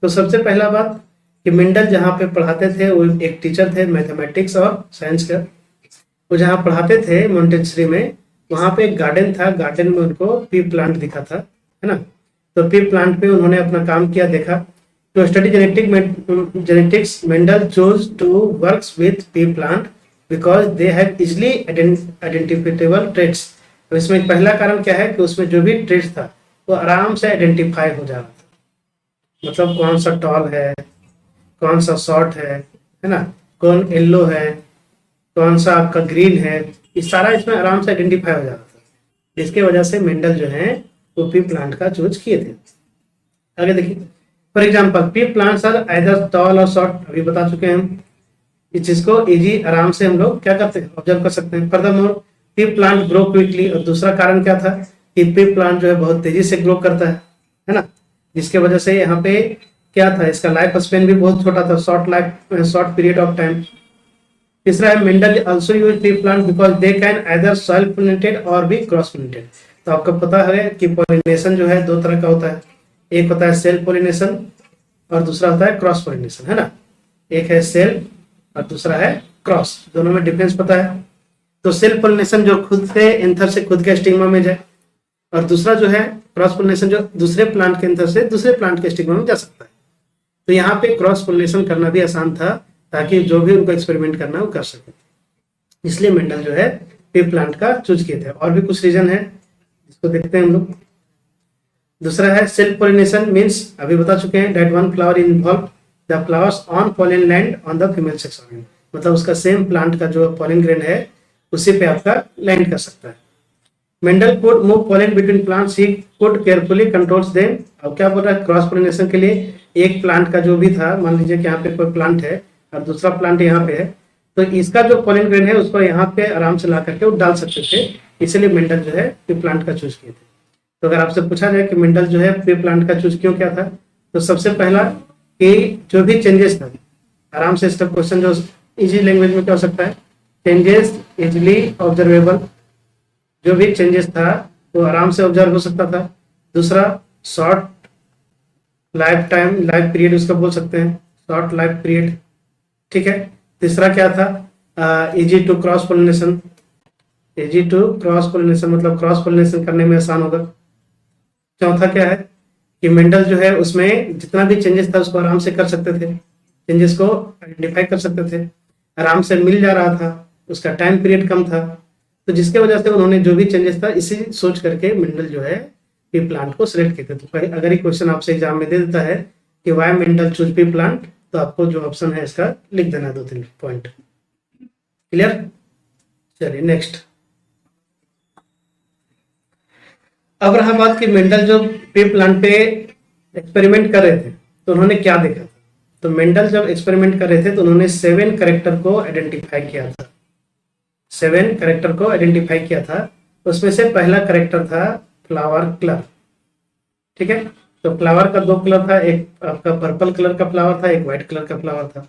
तो सबसे पहला बात कि मेंडल जहाँ पे पढ़ाते थे वो एक टीचर थे मैथमेटिक्स और साइंस का, वो जहाँ पढ़ाते थे मॉन्टेसरी में, वहाँ पे एक गार्डन था, गार्डन में उनको पी प्लांट दिखा था, है ना। तो पी प्लांट पे उन्होंने अपना काम किया, देखा। तो study genetics Mendel chose to works with pea plant because they have easily identifiable traits. तो इसमें पहला कारण क्या है कि उसमें जो भी ट्रेट्स था वो आराम से आइडेंटिफाई हो जा रहा था। मतलब कौन सा टॉल है, कौन सा शॉर्ट है ना, कौन येलो है, कौन सा आपका ग्रीन है, ये सारा इसमें आराम से आइडेंटिफाई हो जा रहा था, जिसके वजह से मेंडल जो है वो पी प्लांट का चूज किए थे। आगे देखिए, for example pea plants are either tall और शॉर्ट, अभी बता चुके हैं हम। इस चीज को इजी आराम से हम लोग क्या करते हैं, ऑब्जर्व कर सकते हैं। Furthermore P plant grow quickly, और दूसरा कारण क्या था कि पी प्लांट जो है बहुत तेजी से ग्रो करता है ना, जिसके वजह से यहाँ पे क्या था, इसका लाइफ स्पेन भी बहुत छोटा था, शॉर्ट पीरियड ऑफ टाइम। तीसरा है Mendel also use P plant because they can either soil pollinated और भी क्रॉस पोलिनेटेड। तो आपको पता है कि पोलिनेशन जो है दो तरह का होता है, एक होता है सेल्फ पोलिनेशन और दूसरा होता है क्रॉस पोलिनेशन, है ना। एक है सेल्फ और दूसरा है क्रॉस, दोनों में डिफरेंस पता है। तो सेल्फ पोलिनेशन जो खुद से एंथर से खुद के स्टिग्मा में जाए, और दूसरा जो है क्रॉस पोलिनेशन जो दूसरे प्लांट के एंथर से दूसरे प्लांट के स्टिग्मा में जा सकता है। तो यहाँ पे क्रॉस पोलिनेशन करना भी आसान था, ताकि जो भी उनको एक्सपेरिमेंट करना है वो कर सके, इसलिए मेंडल जो है पी प्लांट का चूज किए थे। और भी कुछ रीजन है जिसको देखते हैं हम लोग। दूसरा है सेल्फ पोलिनेशन मीन्स, अभी बता चुके हैं, that one flower involve the flowers on pollen land on the female sex organ. मतलब उसका सेम प्लांट का जो पॉलन ग्रेन है उसी पे आपका लैंड कर सकता है। Mendel could move pollen between plants, he could carefully controls them। अब क्या बोल रहा है, क्रॉस पोलिनेशन के लिए एक प्लांट का जो भी था, मान लीजिए कि यहाँ पे कोई प्लांट है और दूसरा प्लांट यहाँ पे है, तो इसका जो पॉलन ग्रेन है उसको यहाँ पे आराम से ला करके वो डाल सकते थे, इसलिए मेंडल जो है पी प्लांट का चूज किए थे। तो अगर आपसे पूछा जाए कि मेंडल जो है पी प्लांट का चूज क्यों किया था, तो सबसे पहला कि जो भी चेंजेस था, आराम से इसका क्वेश्चन जो इजी लैंग्वेज में क्या हो सकता है, चेंजेस इजिली ऑब्जर्वेबल, जो भी चेंजेस था वो आराम से ऑब्जर्व हो सकता था। दूसरा short life time, life period उसका बोल सकते हैं, शॉर्ट लाइफ पीरियड, ठीक है। तीसरा क्या था, easy to cross pollination, easy to cross pollination मतलब क्रॉस पोलिनेशन करने में आसान होगा। चौथा क्या है कि मेंडल जो है उसमें जितना भी चेंजेस था उसको आराम से कर सकते थे, चेंजेस को आइडेंटिफाई कर सकते थे, आराम से मिल जा रहा था, उसका टाइम पीरियड कम था, तो जिसके वजह से उन्होंने जो भी चेंजेस था इसी सोच करके मेंडल जो है पी प्लांट को सिलेक्ट किए थे। तो अगर ये क्वेश्चन आपसे एग्जाम में दे देता है कि why Mendel choose pea plant, तो आपको जो ऑप्शन है इसका लिख देना 2-3 पॉइंट। क्लियर, चलिए नेक्स्ट। अब रहा बात कि मेंडल जो पी प्लांट पे एक्सपेरिमेंट कर रहे थे तो उन्होंने क्या देखा था। तो मेंडल जब एक्सपेरिमेंट कर रहे थे तो उन्होंने 7 कैरेक्टर को आइडेंटिफाई किया था, 7 कैरेक्टर को आइडेंटिफाई किया था। उसमें से पहला कैरेक्टर था फ्लावर कलर, ठीक है। तो फ्लावर का 2 कलर था, एक आपका पर्पल कलर का फ्लावर था, एक व्हाइट कलर का फ्लावर था।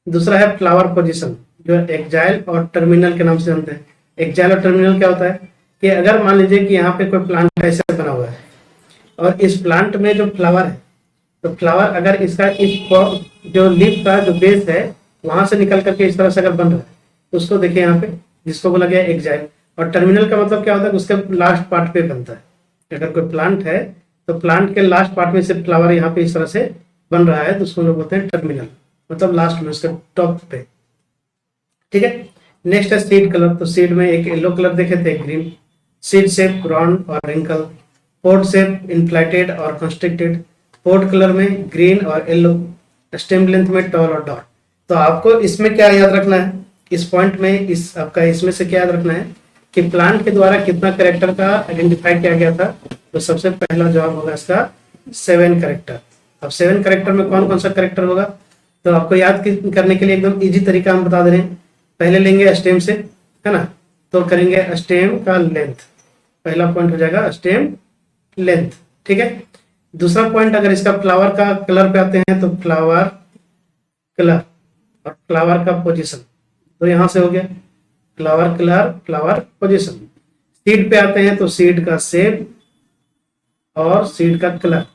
दूसरा है फ्लावर पोजीशन, जो एक्जाइल और टर्मिनल के नाम से जानते हैं। एक्जाइल और टर्मिनल क्या होता है कि अगर मान लीजिए कि यहाँ पे कोई प्लांट ऐसे बना हुआ है और इस प्लांट में जो फ्लावर है, तो फ्लावर अगर इसका इस जो लीफ का जो बेस है वहां से निकल करके इस तरह से अगर बन रहा है तो उसको देखिए यहाँ पे, जिसको बोला गया एक्जाइल। और टर्मिनल का मतलब क्या होता है, उसके लास्ट पार्ट पे बनता है। अगर कोई प्लांट है तो प्लांट के लास्ट पार्ट में से फ्लावर यहाँ पे इस तरह से बन रहा है तो उसको लोग बोलते हैं टर्मिनल, मतलब लास्ट में उसके टॉप पे, ठीक है। नेक्स्ट है सीड कलर। तो सीड में एक येलो कलर देखे थे, एक ग्रीन। सीड शेप राउंड और रिंकल। पोड शेप इनफ्लेटेड और कंस्ट्रिक्टेड। पोड कलर में ग्रीन और येलो। स्टेम लेंथ में टॉल और डॉट। तो आपको इसमें क्या याद रखना है, इस पॉइंट में, इस आपका इसमें से क्या याद रखना है कि प्लांट के द्वारा कितना कैरेक्टर का आइडेंटिफाई किया गया था, तो सबसे पहला जवाब होगा इसका 7 कैरेक्टर। अब 7 कैरेक्टर में कौन कौन सा कैरेक्टर होगा, तो आपको याद करने के लिए एकदम इजी तरीका हम बता दे रहे हैं। पहले लेंगे स्टेम से, है ना, तो करेंगे स्टेम का लेंथ, पहला पॉइंट हो जाएगा स्टेम लेंथ, ठीक है। दूसरा पॉइंट अगर इसका फ्लावर का कलर पे आते हैं तो फ्लावर कलर और फ्लावर का पोजीशन, तो यहां से हो गया flower colour flower position. Seed पे आते हैं तो सीड का शेप और सीड का कलर,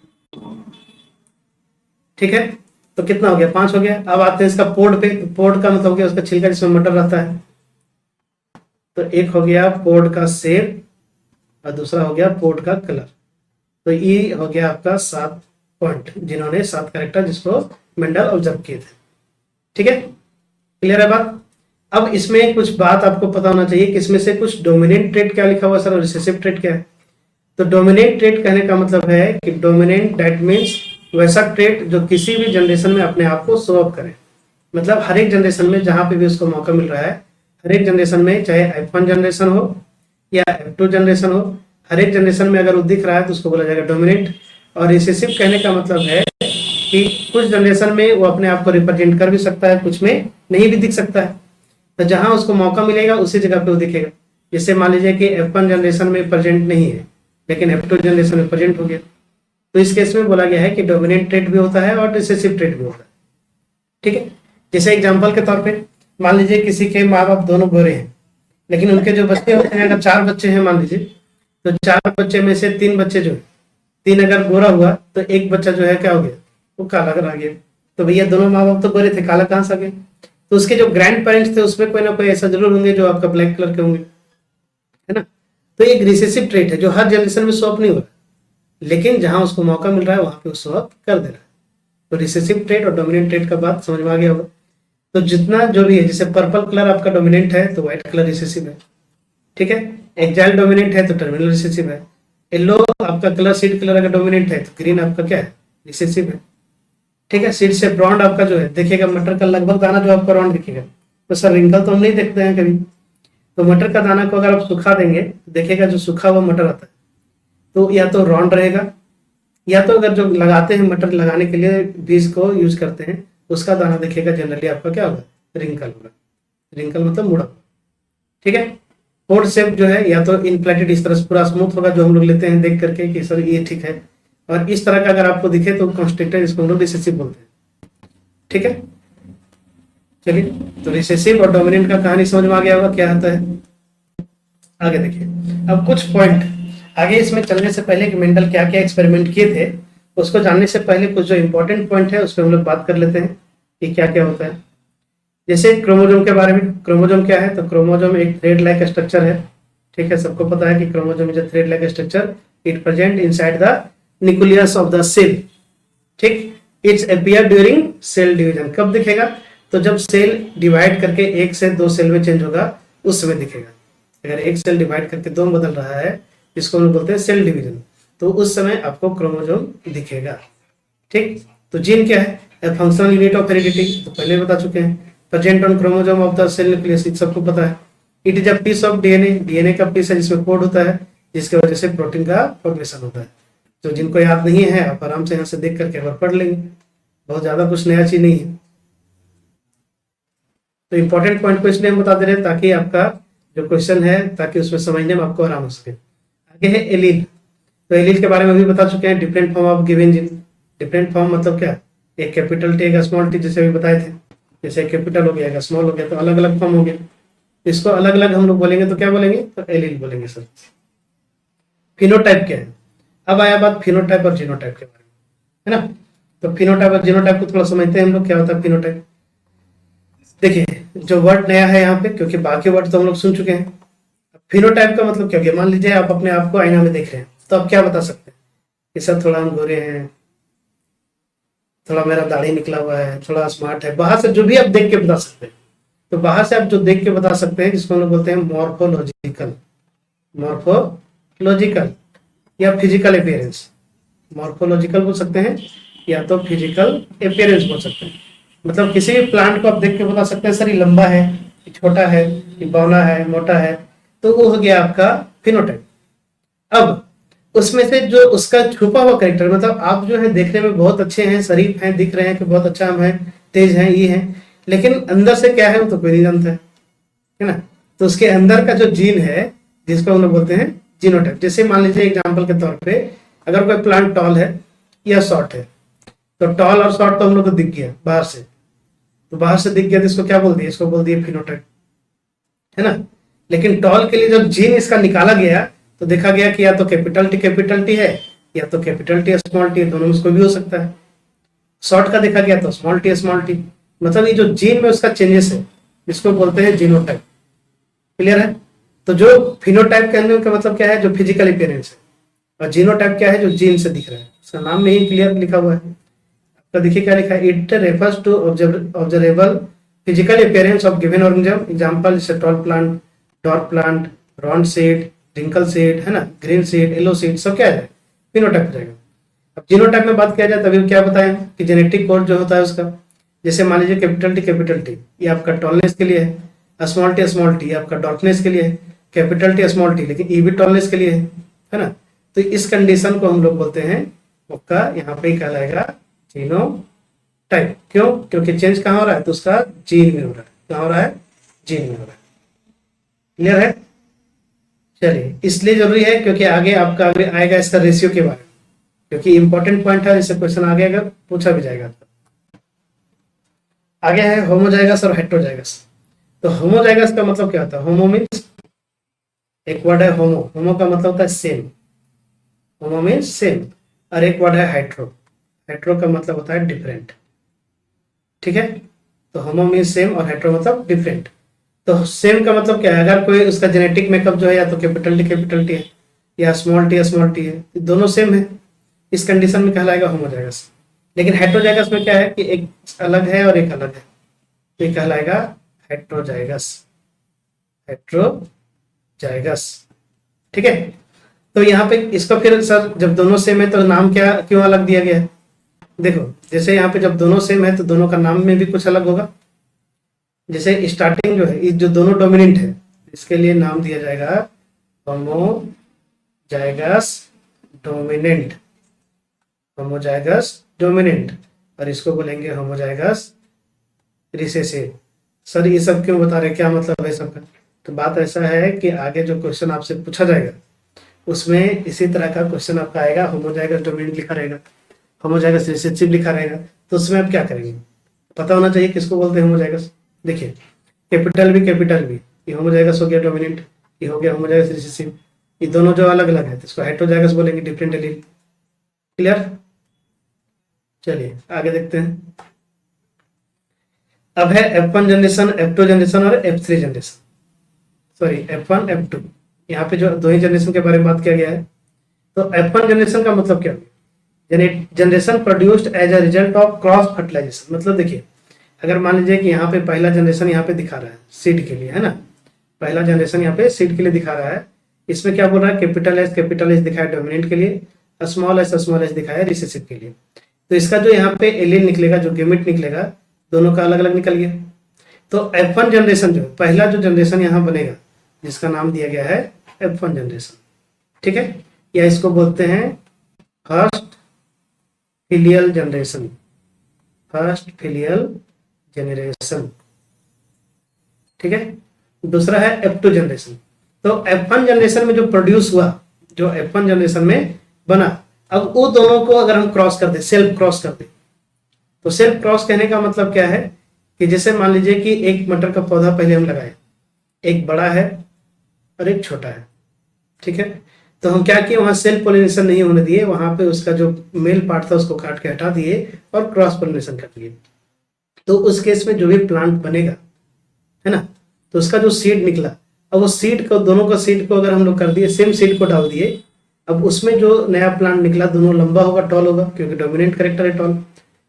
ठीक है। तो कितना हो गया, 5 हो गया। अब आते हैं इसका पोड पे, तो पोड का मतलब हो गया उसका छिलका जिसमें मटर रहता है, तो एक हो गया पोड का शेप और दूसरा हो गया पोड का कलर। तो ये हो गया आपका 7 पॉइंट, जिन्होंने 7 कैरेक्टर जिसको मेंडल ऑब्जर्व किए थे, ठीक है। क्लियर है बात। अब इसमें कुछ बात आपको पता होना चाहिए कि इसमें से कुछ डोमिनेंट ट्रेट क्या लिखा हुआ सर और रिसेसिव ट्रेट क्या है। तो डोमिनेंट ट्रेट कहने का मतलब है कि डोमिनेंट दैट मीन्स वैसा ट्रेट जो किसी भी जनरेशन में अपने आप को शो अप करे, मतलब हर एक जनरेशन में जहां पे भी उसको मौका मिल रहा है, हर एक जनरेशन में, चाहे F1 जनरेशन हो या F2 जनरेशन हो, हर एक जनरेशन में अगर वो दिख रहा है तो उसको बोला जाएगा डोमिनेंट। और रिसेसिव कहने का मतलब है कि कुछ जनरेशन में वो अपने आप को रिप्रेजेंट कर भी सकता है, कुछ में नहीं भी दिख सकता है, तो जहां उसको मौका मिलेगा उसी जगह पे वो दिखेगा। जैसे मान लीजिए कि F1 जनरेशन में प्रेजेंट नहीं है लेकिन F2 जनरेशन में प्रेजेंट हो गया, तो इस केस में बोला गया है कि डोमिनेंट ट्रेट भी होता है और रिसेसिव ट्रेट भी होता है, ठीक है। जैसे एग्जांपल के तौर पे मान लीजिए किसी के माँ बाप दोनों गोरे हैं, लेकिन उनके जो बच्चे होते हैं, अगर 4 बच्चे हैं मान लीजिए, तो 4 बच्चे में से 3 बच्चे जो है, 3 अगर गोरा हुआ तो एक बच्चा जो है क्या हो गया, वो काला आ गया। तो भैया दोनों माँ बाप तो गोरे थे, काला कहाँ से आ गया। तो उसके जो ग्रैंड पेरेंट्स थे उसमें कोई ना कोई ऐसा जरूर होंगे जो आपका ब्लैक कलर के होंगे, है ना। तो एक रिसेसिव ट्रेट है जो हर जनरेशन में शो अप नहीं हो रहा, लेकिन जहां उसको मौका मिल रहा है वहां पे वो शो अप कर दे रहा है। तो रिसेसिव ट्रेट और डोमिनेंट ट्रेट का बात समझ में आ गया होगा। तो जितना जो भी है, जैसे पर्पल कलर आपका डोमिनेंट है तो व्हाइट कलर रिसेसिव है, ठीक है। एक्जाइल डोमिनेंट है तो टर्मिनल रिसेसिव है। येलो आपका कलर, सीड कलर अगर डोमिनेंट है तो ग्रीन आपका क्या है, रिसेसिव है, ठीक है। सीड से ब्राउन आपका जो है देखिएगा, मटर का लगभग दाना जो आपका राउंड दिखेगा, तो सर रिंकल तो हम नहीं देखते हैं कभी। तो मटर का दाना को अगर आप सुखा देंगे तो देखिएगा जो सूखा हुआ मटर आता है तो या तो राउंड रहेगा, या तो अगर जो लगाते हैं मटर लगाने के लिए बीज को यूज करते हैं उसका दाना देखिएगा जनरली आपका क्या होगा, रिंकल होगा। रिंकल मतलब मुड़ा, ठीक है। पोड शेप जो है या तो इनफ्लेटेड इस तरह से पूरा स्मूथ होगा जो हम लोग लेते हैं देख करके कि सर ये ठीक है, और इस तरह का अगर आपको दिखे तो कंस्ट्रक्टर, इसको हम लोग रिसेसिव बोलते हैं, ठीक है। चलिए, तो रिसेसिव और डोमिनेंट का कहानी समझ में आ गया होगा क्या होता है। आगे देखिए, अब कुछ पॉइंट आगे इसमें चलने से पहले कि मेंडल क्या क्या एक्सपेरिमेंट किए थे उसको जानने से पहले कुछ जो इंपॉर्टेंट पॉइंट है उस पर हम लोग बात कर लेते हैं कि क्या क्या होता है। जैसे क्रोमोजोम के बारे में, क्रोमोजोम क्या है, तो क्रोमोजोम एक थ्रेड लाइक स्ट्रक्चर है, ठीक है। सबको पता है कि chromosome is a thread like structure, it present inside the nucleus of the cell, ठीक। It's appear during cell division, कब दिखेगा, तो जब सेल डिवाइड करके 1 से 2 सेल में चेंज होगा उस समय दिखेगा। अगर एक सेल डिवाइड करके 2 में बदल रहा है, जिसको हम बोलते हैं सेल डिवीजन, तो उस समय आपको क्रोमोजोम दिखेगा, ठीक। तो जीन क्या है, फंक्शनल यूनिट ऑफ हेरिडिटी, तो पहले बता चुके हैं। Present on chromosome of the cell nucleus, सबको पता है। It is a piece of DNA, DNA का पीस है जिसमें कोड होता है, जिसकी वजह से प्रोटीन का फॉर्मेशन होता है। तो जिनको याद नहीं है आप आराम से यहाँ से देख करके बार पढ़ लेंगे, बहुत ज्यादा कुछ नया चीज नहीं है। तो इंपॉर्टेंट पॉइंट को इसलिए हम बता दे रहे हैं ताकि आपका जो क्वेश्चन है ताकि उसमें समझने में आपको आराम हो सके। आगे है एलील, तो एलील के बारे में भी बता चुके हैं, different form of given gene. Different form मतलब क्या, एक कैपिटल टी एक स्मॉल टी, जैसे अभी बताए थे, जैसे कैपिटल हो गया एक स्मॉल हो गया, तो अलग अलग फॉर्म हो गया। इसको अलग अलग हम लोग बोलेंगे तो क्या बोलेंगे, तो एलील बोलेंगे सर। फिनोटाइप क्या है, अब आया बात फिनोटाइप और जीनोटाइप के बारे में, है ना। तो फिनोटाइप और जीनोटाइप को थोड़ा समझते हैं हम लोग, क्या होता है फिनोटाइप। देखिए, जो वर्ड नया है यहाँ पे, क्योंकि बाकी वर्ड तो हम लोग सुन चुके हैं। फिनोटाइप का मतलब क्या हो गया, मान लीजिए आप अपने आप को आईना में देख रहे हैं, तो आप क्या बता सकते हैं कि सर थोड़ा हम गोरे हैं, थोड़ा मेरा दाढ़ी निकला हुआ है, थोड़ा स्मार्ट है, बाहर से जो भी आप देख के बता सकते हैं। तो बाहर से आप जो देख के बता सकते हैं जिसको हम लोग बोलते हैं मॉर्फोलॉजिकल, मॉर्फोलॉजिकल या फिजिकल अपीयरेंस। मॉर्फोलॉजिकल बोल सकते हैं या तो फिजिकल अपीयरेंस बोल सकते हैं। मतलब किसी भी प्लांट को आप देख के बता सकते हैं सर ये लंबा है, ये छोटा है, ये बौना है, मोटा है, तो वो हो गया आपका फिनोटाइप। अब उसमें से जो उसका छुपा हुआ कैरेक्टर, मतलब आप जो है देखने में बहुत अच्छे हैं, शरीफ हैं, दिख रहे हैं कि बहुत अच्छा हम हैं, तेज हैं, ये हैं, लेकिन अंदर से क्या है वो तो कोई नहीं जानता है ना। तो उसके अंदर का जो जीन है जिसको हम लोग बोलते हैं जीनोटाइप। जैसे मान लीजिए एग्जाम्पल के तौर पे अगर कोई प्लांट टॉल है या शॉर्ट है, तो टॉल और शॉर्ट तो हम लोग को दिख गया बाहर से, तो बाहर से दिख गया तो इसको क्या बोल दिया, इसको बोल दिया फिनोटाइप, है ना। लेकिन टॉल के लिए जब जीन इसका निकाला गया तो देखा गया कि या तो कैपिटल टी है या तो कैपिटल टी स्मॉल टी, दोनों में उसको भी हो सकता है। शॉर्ट का देखा गया तो स्मॉल टी, मतलब ये जो जीन में उसका चेंजेस है जिसको बोलते हैं जीनोटाइप। क्लियर है। तो जो फिनोटाइप कहने का मतलब क्या है, जो फिजिकल अपीयरेंस है, और जीनोटाइप क्या है, जो जीन से दिख रहा है। उसका नाम में ही क्लियर लिखा हुआ है। आपका देखिए क्या लिखा है, it refers to observable physical appearance of given organism. Example जैसे tall plant, dwarf plant, round seed, wrinkle seed, है ना, ग्रीन सीड, येलो सीड, सब क्या है, फिनोटाइप हो जाएगा। अब जीनोटाइप में बात किया जाए तभी क्या बताएं कि जेनेटिक कोड जो होता है उसका, जैसे मान लीजिए कैपिटल टी ये आपका टॉलनेस के लिए है, स्मॉल टी आपका डार्कनेस के लिए है, कैपिटल टी स्मॉल टी लेकिन ये भी टॉलनेस के लिए है ना। तो इस कंडीशन को हम लोग बोलते हैं उसका यहाँ पे कहलाएगा जीनोटाइप। क्यों, क्योंकि चेंज कहाँ हो रहा है, तो उसका जीन में हो रहा है। कहाँ हो रहा है, जीन में हो रहा है। क्लियर है। चलिए, इसलिए जरूरी है क्योंकि आगे आपका आगे आएगा इसका रेशियो के बारे में, क्योंकि इंपॉर्टेंट पॉइंट है, इससे क्वेश्चन आगे अगर पूछा भी जाएगा। आगे है होमोजाइगस और हेटेरोजाइगस। तो होमोजाइगस का मतलब क्या होता है, होमो मीन्स एक वर्ड है होमो, होमो का मतलब होता है सेम, होमो मीन्स सेम, और एक वर्ड है हेट्रो, हेट्रो का मतलब होता है डिफरेंट। ठीक है। तो होमो मीन्स सेम और हेट्रो मतलब डिफरेंट। तो सेम का मतलब क्या है, अगर कोई उसका जेनेटिक मेकअप जो है या तो कैपिटल टी है या स्मॉल टी है, दोनों सेम है, इस कंडीशन में कहलाएगा होमोजाइगस। लेकिन हेटेरोजाइगस में क्या है कि एक अलग है और एक अलग है, तो ये कहलाएगा हेटेरोजाइगस, हेटेरोजाइगस। ठीक है। तो यहाँ पे इसका फिर सर जब दोनों सेम है तो नाम क्या क्यों अलग दिया गया है, देखो जैसे यहाँ पे जब दोनों सेम है तो दोनों का नाम में भी कुछ अलग होगा। जैसे स्टार्टिंग जो है जो दोनों डोमिनेंट है इसके लिए नाम दिया जाएगा होमोजाइगस डोमिनेंट, होमोजाइगस डोमिनेंट, और इसको बोलेंगे होमोजाइगस रिसेसिव। सर ये सब क्यों बता रहे, क्या मतलब है सबका, तो बात ऐसा है कि आगे जो क्वेश्चन आपसे पूछा जाएगा उसमें इसी तरह का क्वेश्चन आपका आएगा, होमोजाइगस डोमिनेंट लिखा रहेगा, होमोजाइगस रिसेसिव लिखा रहेगा, तो उसमें आप क्या करेंगे, पता होना चाहिए किसको बोलते हैं होमोजाइगस। देखिए कैपिटल भी ये होमोजाइगस हो गया डोमिनेंट, ये हो गया होमोजाइगस रिसेसिव, ये दोनों जो अलग अलग है तो इसको हेटेरोजाइगस बोलेंगे, डिफरेंट एलील। क्लियर। चलिए आगे देखते हैं। अब है F1 जनरेशन, F2 जनरेशन और F3 generation, sorry F1 F2, यहाँ पे जो दो ही जनरेशन के बारे में बात किया गया है। तो F1 जनरेशन का मतलब क्या है, generation produced as a result of cross fertilization. मतलब देखिए अगर मान लीजिए कि यहाँ पे पहला जनरेशन यहाँ पे दिखा रहा है सीड के लिए, है ना, पहला जनरेशन यहाँ पे सीड के लिए दिखा रहा है, इसमें क्या बोल रहा है, कैपिटल एस दिखाया डोमिनेंट के लिए, स्मॉल एस दिखाया रिसेसिव के लिए। तो इसका जो यहाँ पे एलील निकलेगा, जो गेमेट निकलेगा, दोनों का अलग अलग निकल गया। तो F1 जनरेशन जो पहला जो जनरेशन यहाँ बनेगा जिसका नाम दिया गया है F1 जनरेशन, ठीक है, या इसको बोलते हैं first filial generation, first filial generation. ठीक है। दूसरा है F2 जनरेशन। तो F1 जनरेशन में जो प्रोड्यूस हुआ, जो F1 जनरेशन में बना, अब वो दोनों को अगर हम क्रॉस कर दे, सेल्फ क्रॉस कर दे, तो सेल्फ क्रॉस कहने का मतलब क्या है कि जैसे मान लीजिए कि एक मटर का पौधा पहले हम लगाए, एक बड़ा है और एक छोटा है, ठीक है, तो हम क्या किए, वहां सेल्फ पोलिनेशन नहीं होने दिए, वहां पे उसका जो मेल पार्ट था उसको काट के हटा दिए और क्रॉस पोलिनेशन कर दिए। तो उस केस में जो भी प्लांट बनेगा, है ना, तो उसका जो सीड निकला, अब वो सीड को, दोनों का सीड को अगर हम लोग कर दिए, सेम सीड को डाल दिए, अब उसमें जो नया प्लांट निकला दोनों लंबा होगा, टॉल होगा, क्योंकि डोमिनेंट कैरेक्टर है टॉल।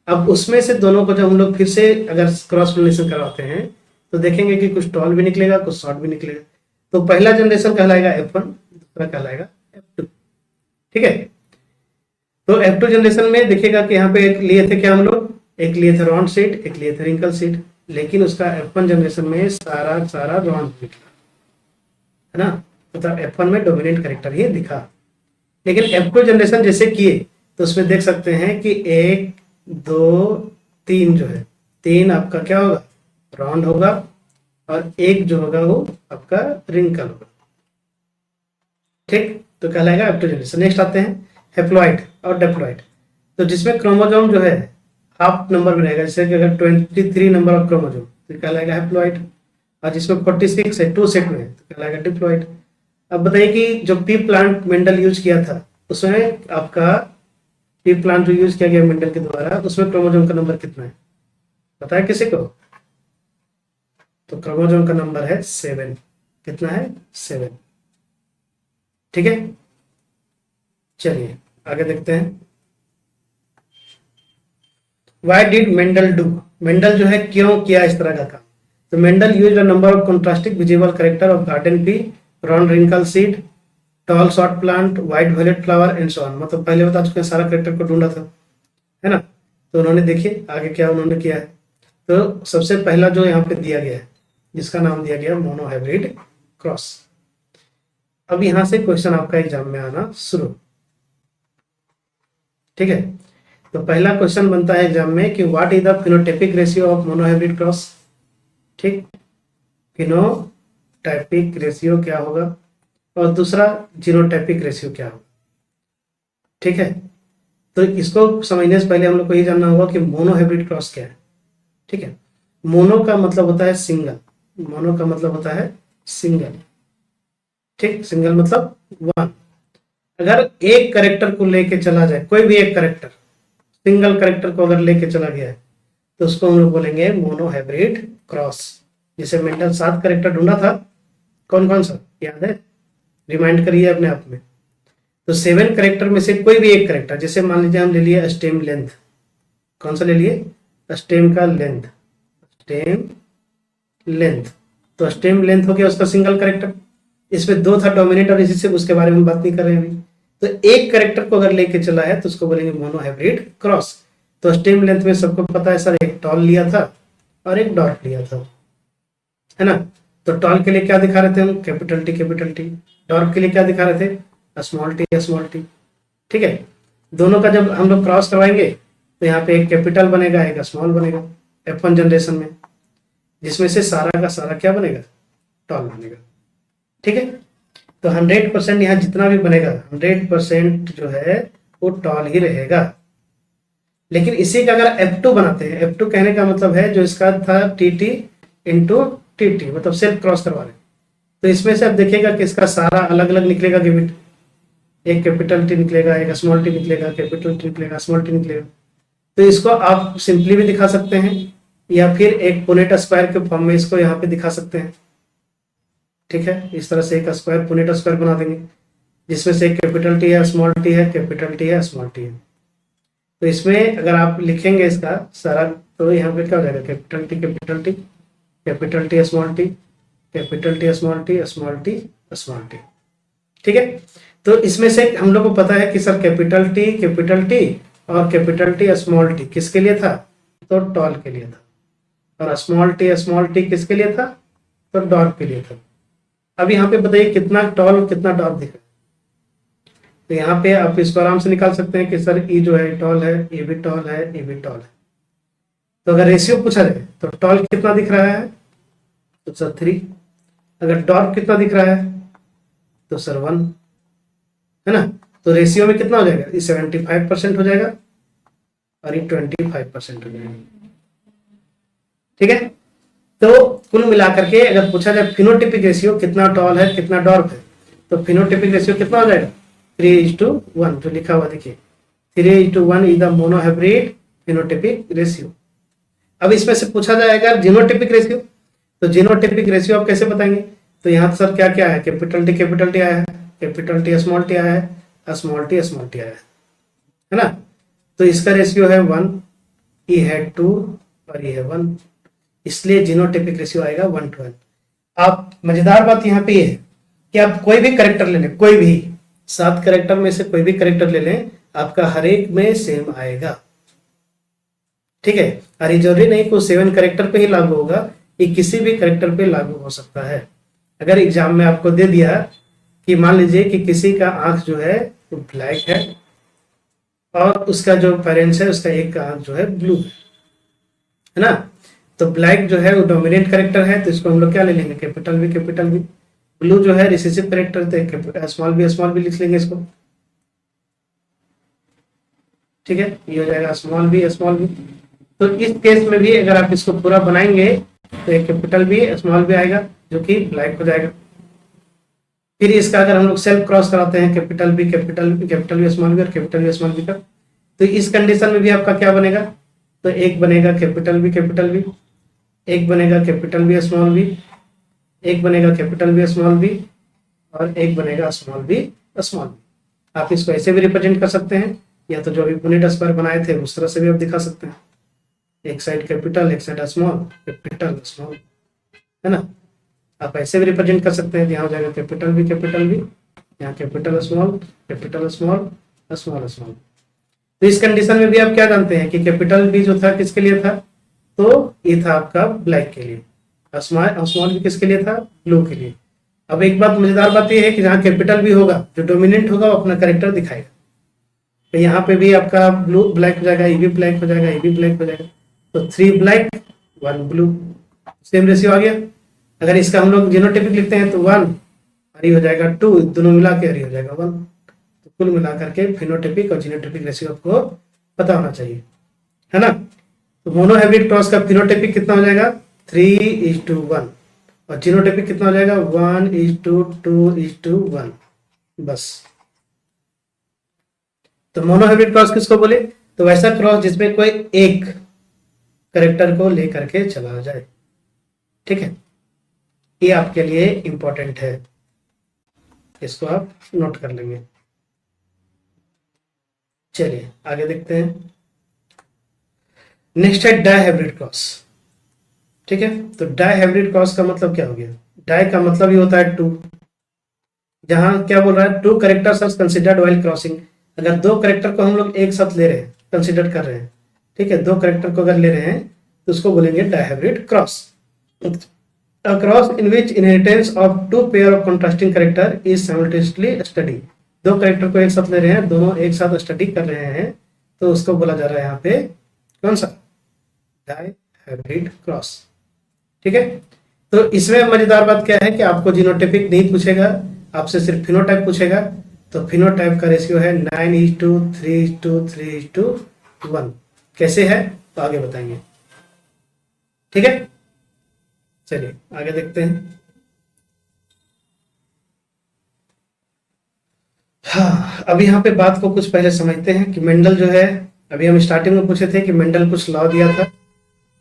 अब उसमें से दोनों को जब हम लोग फिर से अगर क्रॉस पोलिनेशन करवाते हैं तो देखेंगे कि कुछ टॉल भी निकलेगा, कुछ शॉर्ट भी निकलेगा। तो पहला जनरेशन कहलाएगा F1, दूसरा कहलाएगा F2। ठीक है। तो F2 जनरेशन में देखिएगा कि यहाँ पे एक लिए थे क्या हम लोग, एक लिए थे राउंड सीड, एक लिए थे रिंकल सीड, लेकिन उसका F1 जनरेशन में सारा राउंड निकला, है ना, मतलब F1 में डोमिनेंट कैरेक्टर ही दिखा। लेकिन F2 जनरेशन जैसे किए तो उसमें देख सकते हैं कि 1 2 3 जो है, 3 आपका क्या होगा, राउंड होगा, और 1 जो होगा वो आपका रिंकल होगा। ठीक, तो कहलाएगा F2 जनरेशन। नेक्स्ट आते हैं हैप्लॉइड और डिप्लॉइड। तो जिसमें क्रोमोसोम जो है हाफ नंबर में रहेगा, जैसे कि अगर 23 नंबर ऑफ क्रोमोसोम तो कहलाएगा हैप्लॉइड, और जिसमें 46 है 2 सेट में है तो कहलाएगा डिप्लॉइड। अब बताइए कि जो पी प्लांट मेंडल यूज किया था उसमें आपका पी प्लांट जो यूज किया गया मेंडल के द्वारा, उसमें क्रोमोसोम का नंबर कितना है पता है किसी को? तो क्रोमोसोम का नंबर है 7। कितना है? 7। ठीक है, चलिए आगे देखते हैं। Why did Mendel do, Mendel जो है क्यों किया इस तरह का काम? तो Mendel use a number of contrasting visible character of garden pea, round wrinkle seed, tall short plant, white violet flower and so on. मतलब पहले बता चुके हैं, सारा करेक्टर को ढूंढा था, है ना। तो उन्होंने देखिए आगे क्या उन्होंने किया है। तो सबसे पहला जो यहाँ पे दिया गया है जिसका नाम दिया गया मोनोहाइब्रिड क्रॉस। अब यहाँ से क्वेश्चन आपका एग्जाम में आना शुरू, ठीक है। तो पहला क्वेश्चन बनता है एग्जाम में कि what is the phenotypic ratio of monohybrid cross. ठीक, फिनोटाइपिक रेशियो क्या होगा, और दूसरा जीनोटाइपिक रेशियो क्या होगा। ठीक है, तो इसको समझने से पहले हम लोग को ये जानना होगा कि मोनोहाइब्रिड क्रॉस क्या है। ठीक है, मोनो का मतलब होता है सिंगल, मोनो का मतलब होता है सिंगल। ठीक, सिंगल मतलब वन। अगर एक करेक्टर को लेके चला जाए, कोई भी एक करेक्टर, सिंगल करेक्टर को अगर लेके चला गया है तो उसको हम लोग बोलेंगे मोनोहाइब्रिड क्रॉस। जिसे मेंडल 7 करेक्टर ढूंढा था, कौन कौन सा याद है? रिमाइंड करिए अपने आप में। तो 7 करेक्टर में से कोई भी एक करेक्टर, जैसे मान लीजिए हम ले लिए स्टेम लेंथ, कौन सा ले लिए? स्टेम का लेंथ, स्टेम लेंथ। तो स्टेम लेंथ हो गया उसका सिंगल करेक्टर। इसमें 2 था डोमिनेट और इसी से उसके बारे में बात नहीं कर रहे हैं अभी। तो एक करेक्टर को अगर लेके चला है तो उसको बोलेंगे मोनोहाइब्रिड क्रॉस। तो स्टेम लेंथ में सबको पता है सर, एक टॉल लिया था और एक डॉट लिया था, है ना। तो टॉल के लिए क्या दिखा रहे थे हम? Capital T capital T. Dot के लिए क्या दिखा रहे थे? Small T small T. ठीक है, दोनों का जब हम लोग क्रॉस करवाएंगे तो यहाँ पे एक कैपिटल बनेगा एक स्मॉल बनेगा F1 जनरेशन में, जिसमें से सारा का सारा क्या बनेगा? टॉल बनेगा। ठीक है, तो 100% यहाँ जितना भी बनेगा 100% जो है वो टॉल ही रहेगा। लेकिन इसी का अगर F2 बनाते हैं, F2 कहने का मतलब है जो इसका था TT इंटू TT, मतलब सेल्फ क्रॉस करवा रहे, तो इसमें से आप देखिएगा कि इसका सारा अलग अलग निकलेगा गिमिट। एक कैपिटल टी निकलेगा, एक स्मॉल टी निकलेगा, कैपिटल टी निकलेगा, स्मॉल टी निकलेगा। तो इसको आप सिंपली भी दिखा सकते हैं या फिर एक पुनेट स्क्वायर के फॉर्म में इसको यहाँ पे दिखा सकते हैं। ठीक है, इस तरह से एक स्क्वायर पुनेट स्क्वायर बना देंगे जिसमें से कैपिटल टी है, स्मॉल टी है, कैपिटल टी है, स्मॉल टी है। तो इसमें अगर आप लिखेंगे इसका सारा तो यहाँ पे क्या हो जाएगा? Capital T capital T, capital T small T, capital T small T, small T small T. ठीक है, तो इसमें से हम लोग को पता है कि सर कैपिटल टी और कैपिटल टी स्मॉल टी किसके लिए था? तो टॉल के लिए था। और स्मॉल टी किसके लिए था? तो डॉट के लिए था। अब यहाँ पे बताइए कितना टॉल और कितना डॉट दिख रहा है। तो यहाँ पे आप इसको आराम से निकाल सकते हैं कि सर ई जो है टॉल है, ये भी टॉल है, ये भी टॉल है। तो अगर रेशियो पूछा जाए तो टॉल कितना दिख रहा है? तो सर 3। अगर डॉट कितना दिख रहा है? तो सर 1, है ना। तो रेशियो में कितना हो जाएगा? ये 75% हो जाएगा और ये 25% हो जाएगा। ठीक है, तो कुल मिलाकर के अगर पूछा जाए फिनोटाइपिक रेशियो कितना टॉल है कितना डॉर्फ है, तो फिनोटाइपिक रेशियो कितना हो जाएगा? 3:1 जो लिखा हुआ देखिए, 3:1 is the monohybrid phenotypic ratio. अब इसमें से पूछा जाएगा जीनोटाइपिक रेशियो, तो जीनोटाइपिक रेशियो आप कैसे बताएंगे? तो यहाँ सर क्या क्या है? कैपिटल टी आया है, कैपिटल टी स्मॉल टी आया है, स्मॉल टी आया है ना। तो इसका रेशियो है 1, ये है 2 और ये है 1, इसलिए जीनोटाइपिक रेशियो आएगा 1:1। आप मजेदार बात यहाँ पे ये है कि आप कोई भी करेक्टर ले लें, कोई भी 7 करेक्टर में से कोई भी करेक्टर ले लें, आपका हर एक में सेम आएगा। ठीक है, और ये जरूरी नहीं कि 7 करेक्टर पे ही लागू होगा, ये किसी भी करेक्टर पे लागू हो सकता है। अगर एग्जाम में आपको दे दिया कि मान लीजिए कि किसी का आंख जो है वो ब्लैक है और उसका जो पेरेंट्स है उसका एक का आंख जो है ब्लू है ना, तो ब्लैक जो है वो डोमिनेंट कैरेक्टर है, तो इसको हम लोग क्या ले लेंगे, capital B capital B. Blue जो है रिसेसिव कैरेक्टर, तो स्मॉल बी लिख लेंगे इसको। ठीक है, ये हो जाएगा स्मॉल बी। तो इस केस में भी अगर आप इसको पूरा बनाएंगे तो एक कैपिटल बी स्मॉल बी आएगा जो कि ब्लैक हो जाएगा। फिर इसका अगर हम लोग सेल्फ क्रॉस कराते हैं कैपिटल बी स्मॉल बी और कैपिटल बी स्मॉल बी का, तो इस कंडीशन में भी आपका क्या बनेगा, तो एक बनेगा कैपिटल बी एक बनेगा कैपिटल बी स्मॉल बी, एक बनेगा कैपिटल बी स्मॉल बी और एक बनेगा स्मॉल बी। आप इसको ऐसे भी रिप्रेजेंट कर सकते हैं, या तो जो अभी पुनेट स्क्वायर बनाए थे उस तरह से भी आप दिखा सकते हैं, एक साइड कैपिटल एक साइड स्मॉल, कैपिटल स्मॉल, है ना। आप ऐसे भी रिप्रेजेंट कर सकते हैं, यहाँ हो जाएगा कैपिटल बी यहाँ कैपिटल स्मॉल स्मॉल। तो इस कंडीशन में भी आप क्या जानते हैं कि कैपिटल बी जो था किसके लिए था, तो ये था आपका ब्लैक के लिए, स्मॉल बी किसके लिए था, ब्लू के लिए। अब एक बात मजेदार बात ये है कि जहाँ कैपिटल बी होगा जो डोमिनेंट होगा वो अपना कैरेक्टर दिखाएगा, तो यहाँ पे भी आपका ब्लू ब्लैक हो जाएगा, ये भी ब्लैक हो जाएगा, ये भी ब्लैक हो जाएगा, तो 3 ब्लैक 1 ब्लू, सेम रेशियो आ गया। अगर इसका हम लोग जीनोटाइपिक लिखते हैं तो 1 और ये हो जाएगा 2, दोनों मिला के और ये हो जाएगा 1। तो कुल मिला करके फिनोटाइपिक और जीनोटाइपिक रेशियो आपको पता होना चाहिए, है ना। तो मोनोहाइब्रिड क्रॉस का फिनोटाइपिक कितना हो जाएगा 3:1 और जीनोटाइपिक कितना हो जाएगा 1:2:1 बस। तो मोनोहाइब्रिड क्रॉस किसको बोले, तो वैसा क्रॉस जिसमें कोई एक करेक्टर को लेकर के चला जाए। ठीक है, ये आपके लिए इंपॉर्टेंट है, इसको आप नोट कर लेंगे। चलिए आगे देखते हैं। नेक्स्ट है डायहाइब्रिड क्रॉस। ठीक है, तो डायहाइब्रिड क्रॉस का मतलब क्या हो गया, डाई का मतलब ही होता है 2, जहां क्या बोल रहा है 2 characters are considered while crossing. अगर 2 कैरेक्टर को हम लोग एक साथ ले रहे हैं, कंसिडर कर रहे हैं, ठीक है, 2 कैरेक्टर को अगर ले रहे हैं तो उसको बोलेंगे dihybrid cross. A cross in which inheritance of 2 pair of contrasting character is simultaneously studied। 2 character को एक साथ ले रहे हैं, दोनों एक साथ स्टडी कर रहे हैं, तो उसको बोला जा रहा है यहाँ पे कौन सा, डायहाइब्रिड क्रॉस। ठीक है, तो इसमें मजेदार बात क्या है कि आपको जीनोटाइपिक नहीं पूछेगा, आपसे सिर्फ फिनोटाइप पूछेगा। तो फिनोटाइप का रेशियो है 9:3:3:1। कैसे है तो आगे बताएंगे। ठीक है, चलिए आगे देखते हैं। हाँ, अब यहाँ पे बात को कुछ पहले समझते हैं कि मेंडल जो है, अभी हम स्टार्टिंग में पूछे थे कि मेंडल कुछ लॉ दिया था,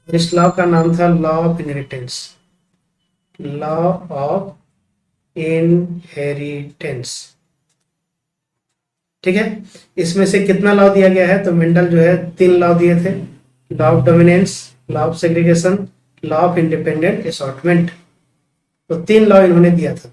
इस लॉ का नाम था law of inheritance. Law of inheritance, ठीक है। इसमें से कितना लॉ दिया गया है, तो मेंडल जो है 3 लॉ दिए थे, law of dominance, law of segregation, law of independent assortment. तो 3 लॉ इन्होंने दिया था।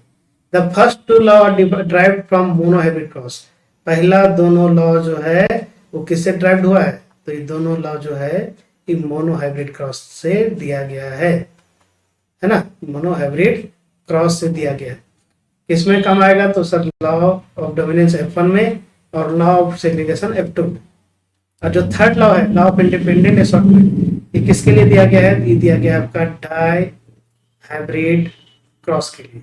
The first 2 law are derived from monohybrid cross. पहला दोनों लॉ जो है वो किससे ड्राइव्ड हुआ है, तो ये दोनों लॉ जो है ये मोनोहाइब्रिड क्रॉस से दिया गया है ना, मोनोहाइब्रिड क्रॉस से दिया गया है। किसमें काम आएगा, तो sir law of dominance F1 में और लॉ ऑफ सेग्रीगेशन F2 में। और जो थर्ड लॉ है लॉ ऑफ इंडिपेंडेंट असॉर्टमेंट, ये किसके लिए दिया गया है, ये दिया गया है आपका डायहाइब्रिड क्रॉस के लिए।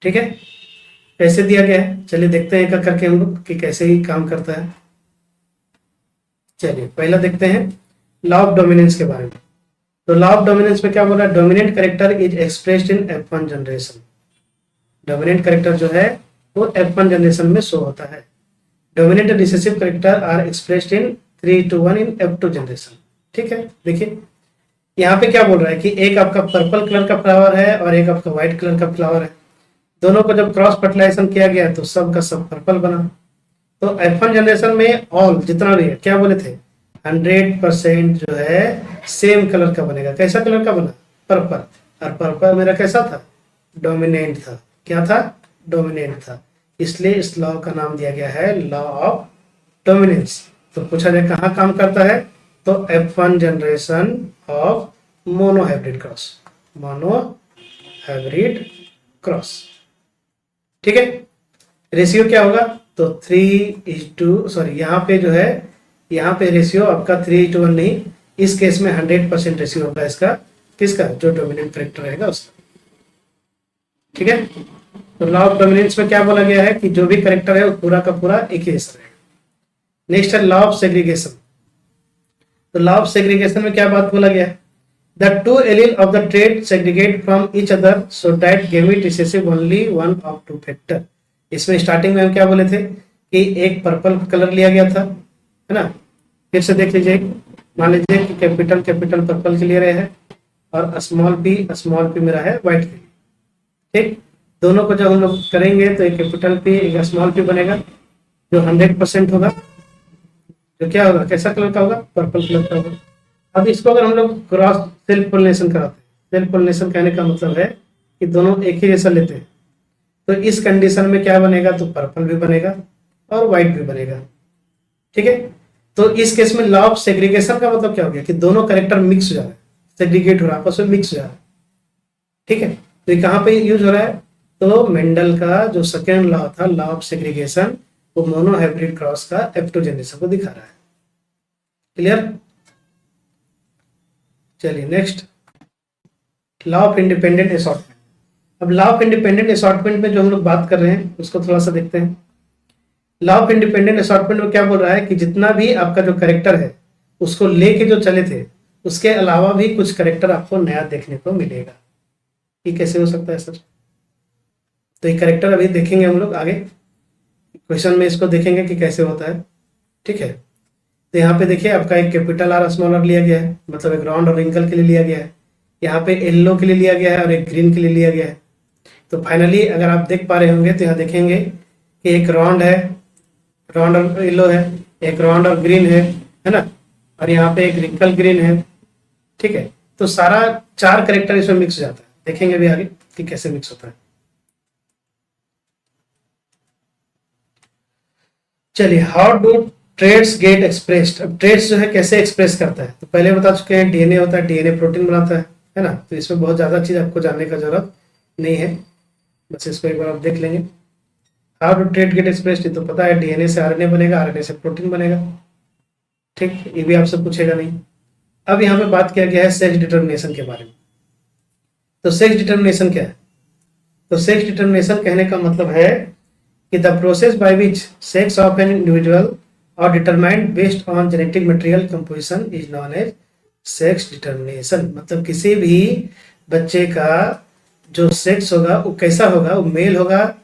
ठीक है, कैसे दिया गया है, चलिए देखते हैं एक करके हम लोग कि कैसे ही काम करता है। चलिए पहला देखते हैं लॉ ऑफ डोमिनेंस के बारे में। तो लॉ ऑफ डोमिनेंस में क्या बोल रहा है, dominant character is expressed in F1 generation. Dominant character जो है वो F1 जनरेशन में शो होता है। Dominant recessive character are expressed in 3:1 in F2 generation. ठीक है, देखिए यहाँ पे क्या बोल रहा है कि एक आपका पर्पल कलर का फ्लावर है और एक आपका व्हाइट कलर का फ्लावर है, दोनों को जब क्रॉस फर्टिलाइजेशन किया गया तो सब का सब पर्पल बना। तो F1 जनरेशन में ऑल जितना भी है क्या बोले थे 100% जो है सेम कलर का बनेगा। कैसा कलर का बना, पर्पल, और पर्पल मेरा कैसा था, डोमिनेंट था। क्या था, डोमिनेंट था, इसलिए इस लॉ का नाम दिया गया है लॉ ऑफ डोमिनेंस। तो पूछा जाए कहाँ काम करता है, तो F1 generation of monohybrid cross, monohybrid hybrid cross. ठीक है, रेशियो क्या होगा, तो 3:2, सॉरी यहाँ पे जो है, यहाँ पे रेशियो आपका 3:1 नहीं, इस केस में 100% रेशियो होगा इसका, किसका, जो डोमिनेंट करेक्टर रहेगा उसका। ठीक है, तो लॉ ऑफ डोमिनेंस में क्या बोला गया है कि जो भी करेक्टर है वो पूरा का पूरा एक ही जैसा रहेगा। नेक्स्ट है लॉ ऑफ सेग्रीगेशन। तो लॉ ऑफ सेग्रीगेशन में क्या बात बोला गया है, the two allele of the trait segregate from each other so that gamete recessive only one of two factor. इसमें स्टार्टिंग में हम क्या बोले थे कि एक पर्पल कलर लिया गया था, है ना, फिर से देख लीजिए, मान लीजिए कि कैपिटल पर्पल के लिए रहे हैं और स्मॉल पी मेरा है व्हाइट के लिए। ठीक, दोनों को जब हम लोग करेंगे तो एक कैपिटल पी एक स्मॉल पी बनेगा जो 100% होगा, जो क्या होगा, कैसा कलर का होगा, पर्पल कलर का होगा। अब इसको अगर हम लोग क्रॉस सेल्फ पोलिनेशन कराते हैं, सेल्फ पोलिनेशन कहने का मतलब है कि दोनों एक ही जैसा लेते हैं, तो इस कंडीशन में क्या बनेगा, तो पर्पल भी बनेगा और व्हाइट भी बनेगा। ठीक है, तो इस केस में लॉ ऑफ सेग्रीगेशन का मतलब क्या हो गया कि दोनों कैरेक्टर मिक्स हो जा रहा है, सेग्रीगेट हो रहा है, आपस में मिक्स हो जा रहा है। ठीक है, तो ये कहाँ पे यूज हो रहा है, तो मेंडल का जो सेकेंड लॉ था, लॉ ऑफ सेग्रीगेशन, वो मोनो हाइब्रिड क्रॉस का F2 जनरेशन को दिखा रहा है। क्लियर, चलिए next, law of independent assortment. अब लॉ ऑफ इंडिपेंडेंट असॉर्टमेंट में जो हम लोग बात कर रहे हैं उसको थोड़ा सा देखते हैं। लॉ ऑफ इंडिपेंडेंट असॉर्टमेंट में क्या बोल रहा है कि जितना भी आपका जो करेक्टर है उसको लेके जो चले थे, उसके अलावा भी कुछ करेक्टर आपको नया देखने को मिलेगा। ये कैसे हो सकता है सर, तो ये करेक्टर अभी देखेंगे हम लोग आगे क्वेश्चन में, इसको देखेंगे कि कैसे होता है। ठीक है, तो यहाँ पे देखिए आपका एक कैपिटल आर स्मॉल आर लिया गया है, मतलब एक राउंड और रिंकल के लिए लिया गया है, यहाँ पे येलो के लिए लिया गया है और एक ग्रीन के लिए लिया गया है। तो फाइनली अगर आप देख पा रहे होंगे तो यहाँ देखेंगे कि एक राउंड है, राउंड और येलो है, एक राउंड और ग्रीन है ना, और यहाँ पे एक रिंकल ग्रीन है। ठीक है, तो सारा 4 करेक्टर इसमें मिक्स हो जाता है, देखेंगे भी आगे कि कैसे मिक्स होता है। चलिए, how do traits get expressed. अब ट्रेड्स जो है कैसे एक्सप्रेस करता है, तो पहले बता चुके हैं डीएनए होता है, डीएनए प्रोटीन बनाता है ना, तो इसमें बहुत ज़्यादा चीज़ आपको जानने का जरूरत नहीं है, बस इसको एक बार आप देख लेंगे। How do trait get expressed, तो पता है डीएनए से आरएनए बनेगा, आरएनए से प्रोटीन बनेगा। ठीक, ये भी आपसे पूछेगा नहीं। अब यहाँ पे बात किया गया है सेक्स डिटर्मिनेशन के बारे में। तो सेक्स डिटर्मिनेशन क्या है, तो सेक्स डिटर्मिनेशन कहने का मतलब है कि the process by which sex of an individual और determined based on genetic material composition is known as sex determination. मतलब किसी भी बच्चे का जो सेक्स होगा वो कैसा होगा, वो मेल होगा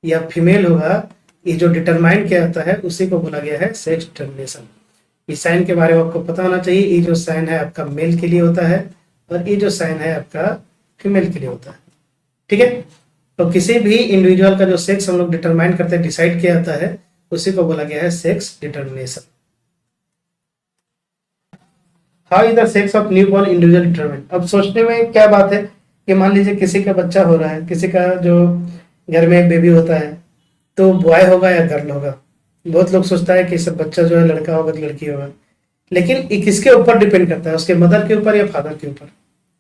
या फीमेल होगा, ये जो डिटरमाइन किया जाता है उसी को बोला गया है सेक्स डिटर्मिनेशन। इस साइन के बारे में आपको पता होना चाहिए, ये जो साइन है आपका मेल के लिए होता है और ये जो साइन है आपका फीमेल के लिए होता है। ठीक है, तो किसी भी इंडिविजुअल का जो सेक्स हम लोग डिटरमाइन करते हैं, डिसाइड किया जाता है, उसी को बोला गया है sex determination. How is the sex of newborn individual determine. अब सोचने में क्या बात है कि मान लीजिए किसी का बच्चा हो रहा है, किसी का जो घर में बेबी होता है, तो बॉय होगा या गर्ल होगा। बहुत लोग सोचता है कि सब बच्चा जो है लड़का होगा तो लड़की होगा, लेकिन ये किसके ऊपर डिपेंड करता है, उसके मदर के ऊपर या फादर के ऊपर।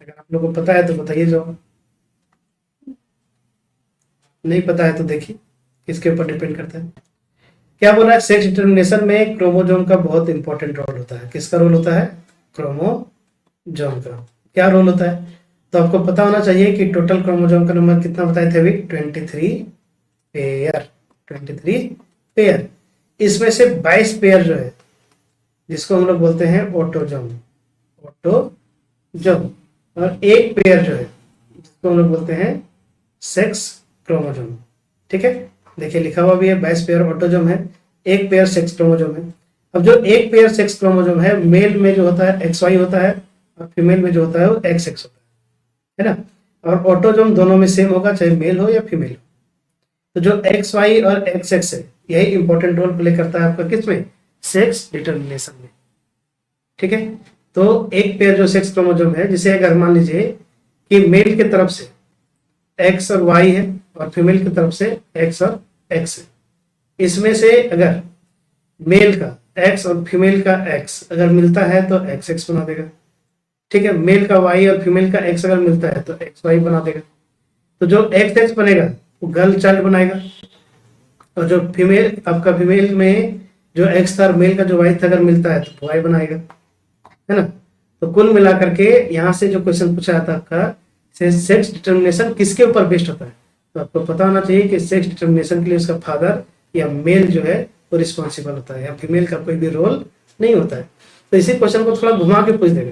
अगर आप लोगों को पता है तो बताइए, जो नहीं पता है तो देखिए किसके ऊपर डिपेंड करता है। क्या बोल रहा है, सेक्स डिटर्मिनेशन में क्रोमोजोम का बहुत इंपॉर्टेंट रोल होता है। किसका रोल होता है, क्रोमोजोम का। क्या रोल होता है, तो आपको पता होना चाहिए कि टोटल क्रोमोजोम का नंबर कितना बताए थे अभी, 23 पेयर, 23 पेयर। इसमें से 22 पेयर जो है जिसको हम लोग बोलते हैं ऑटोजोम, ऑटोजोम, और एक पेयर जो है जिसको हम लोग बोलते हैं सेक्स क्रोमोजोम। ठीक है, देखिए लिखा हुआ भी है 22 पेयर ऑटोजोम है, एक पेयर सेक्स क्रोमोजोम है। अब जो एक पेयर सेक्स क्रोमोजोम है, मेल में जो होता है XY होता है और फीमेल में जो होता है वो XX होता है ना, और ऑटोजोम दोनों में सेम होगा, चाहे मेल हो या फीमेल हो। तो जो XY और XX है यही इंपॉर्टेंट रोल प्ले करता है आपका किसमें, सेक्स डिटर्मिनेशन में। ठीक है, तो एक पेयर जो सेक्स क्रोमोजोम है, जिसे अगर मान लीजिए कि मेल की तरफ से X और Y है और फीमेल की तरफ से X और X है, इसमें से अगर मेल का X और फीमेल का X अगर मिलता है तो XX बना देगा। ठीक है, मेल का Y और फीमेल का X अगर मिलता है तो XY बना देगा। तो जो एक्स एक्स बनेगा वो गर्ल चाइल्ड बनाएगा, और जो फीमेल आपका फीमेल में जो एक्स था और मेल का जो वाई था अगर मिलता है तो वाई बनाएगा, है ना। तो कुल मिलाकर के यहाँ से जो क्वेश्चन पूछा था आपका, सेक्स डिटर्मिनेशन किसके ऊपर बेस्ड होता है, तो आपको पता होना चाहिए कि सेक्स डिटर्मिनेशन के लिए उसका फादर या मेल जो है वो रिस्पॉन्सिबल होता है, या फीमेल का कोई भी रोल नहीं होता है। तो इसी क्वेश्चन को थोड़ा घुमा के पूछ देगा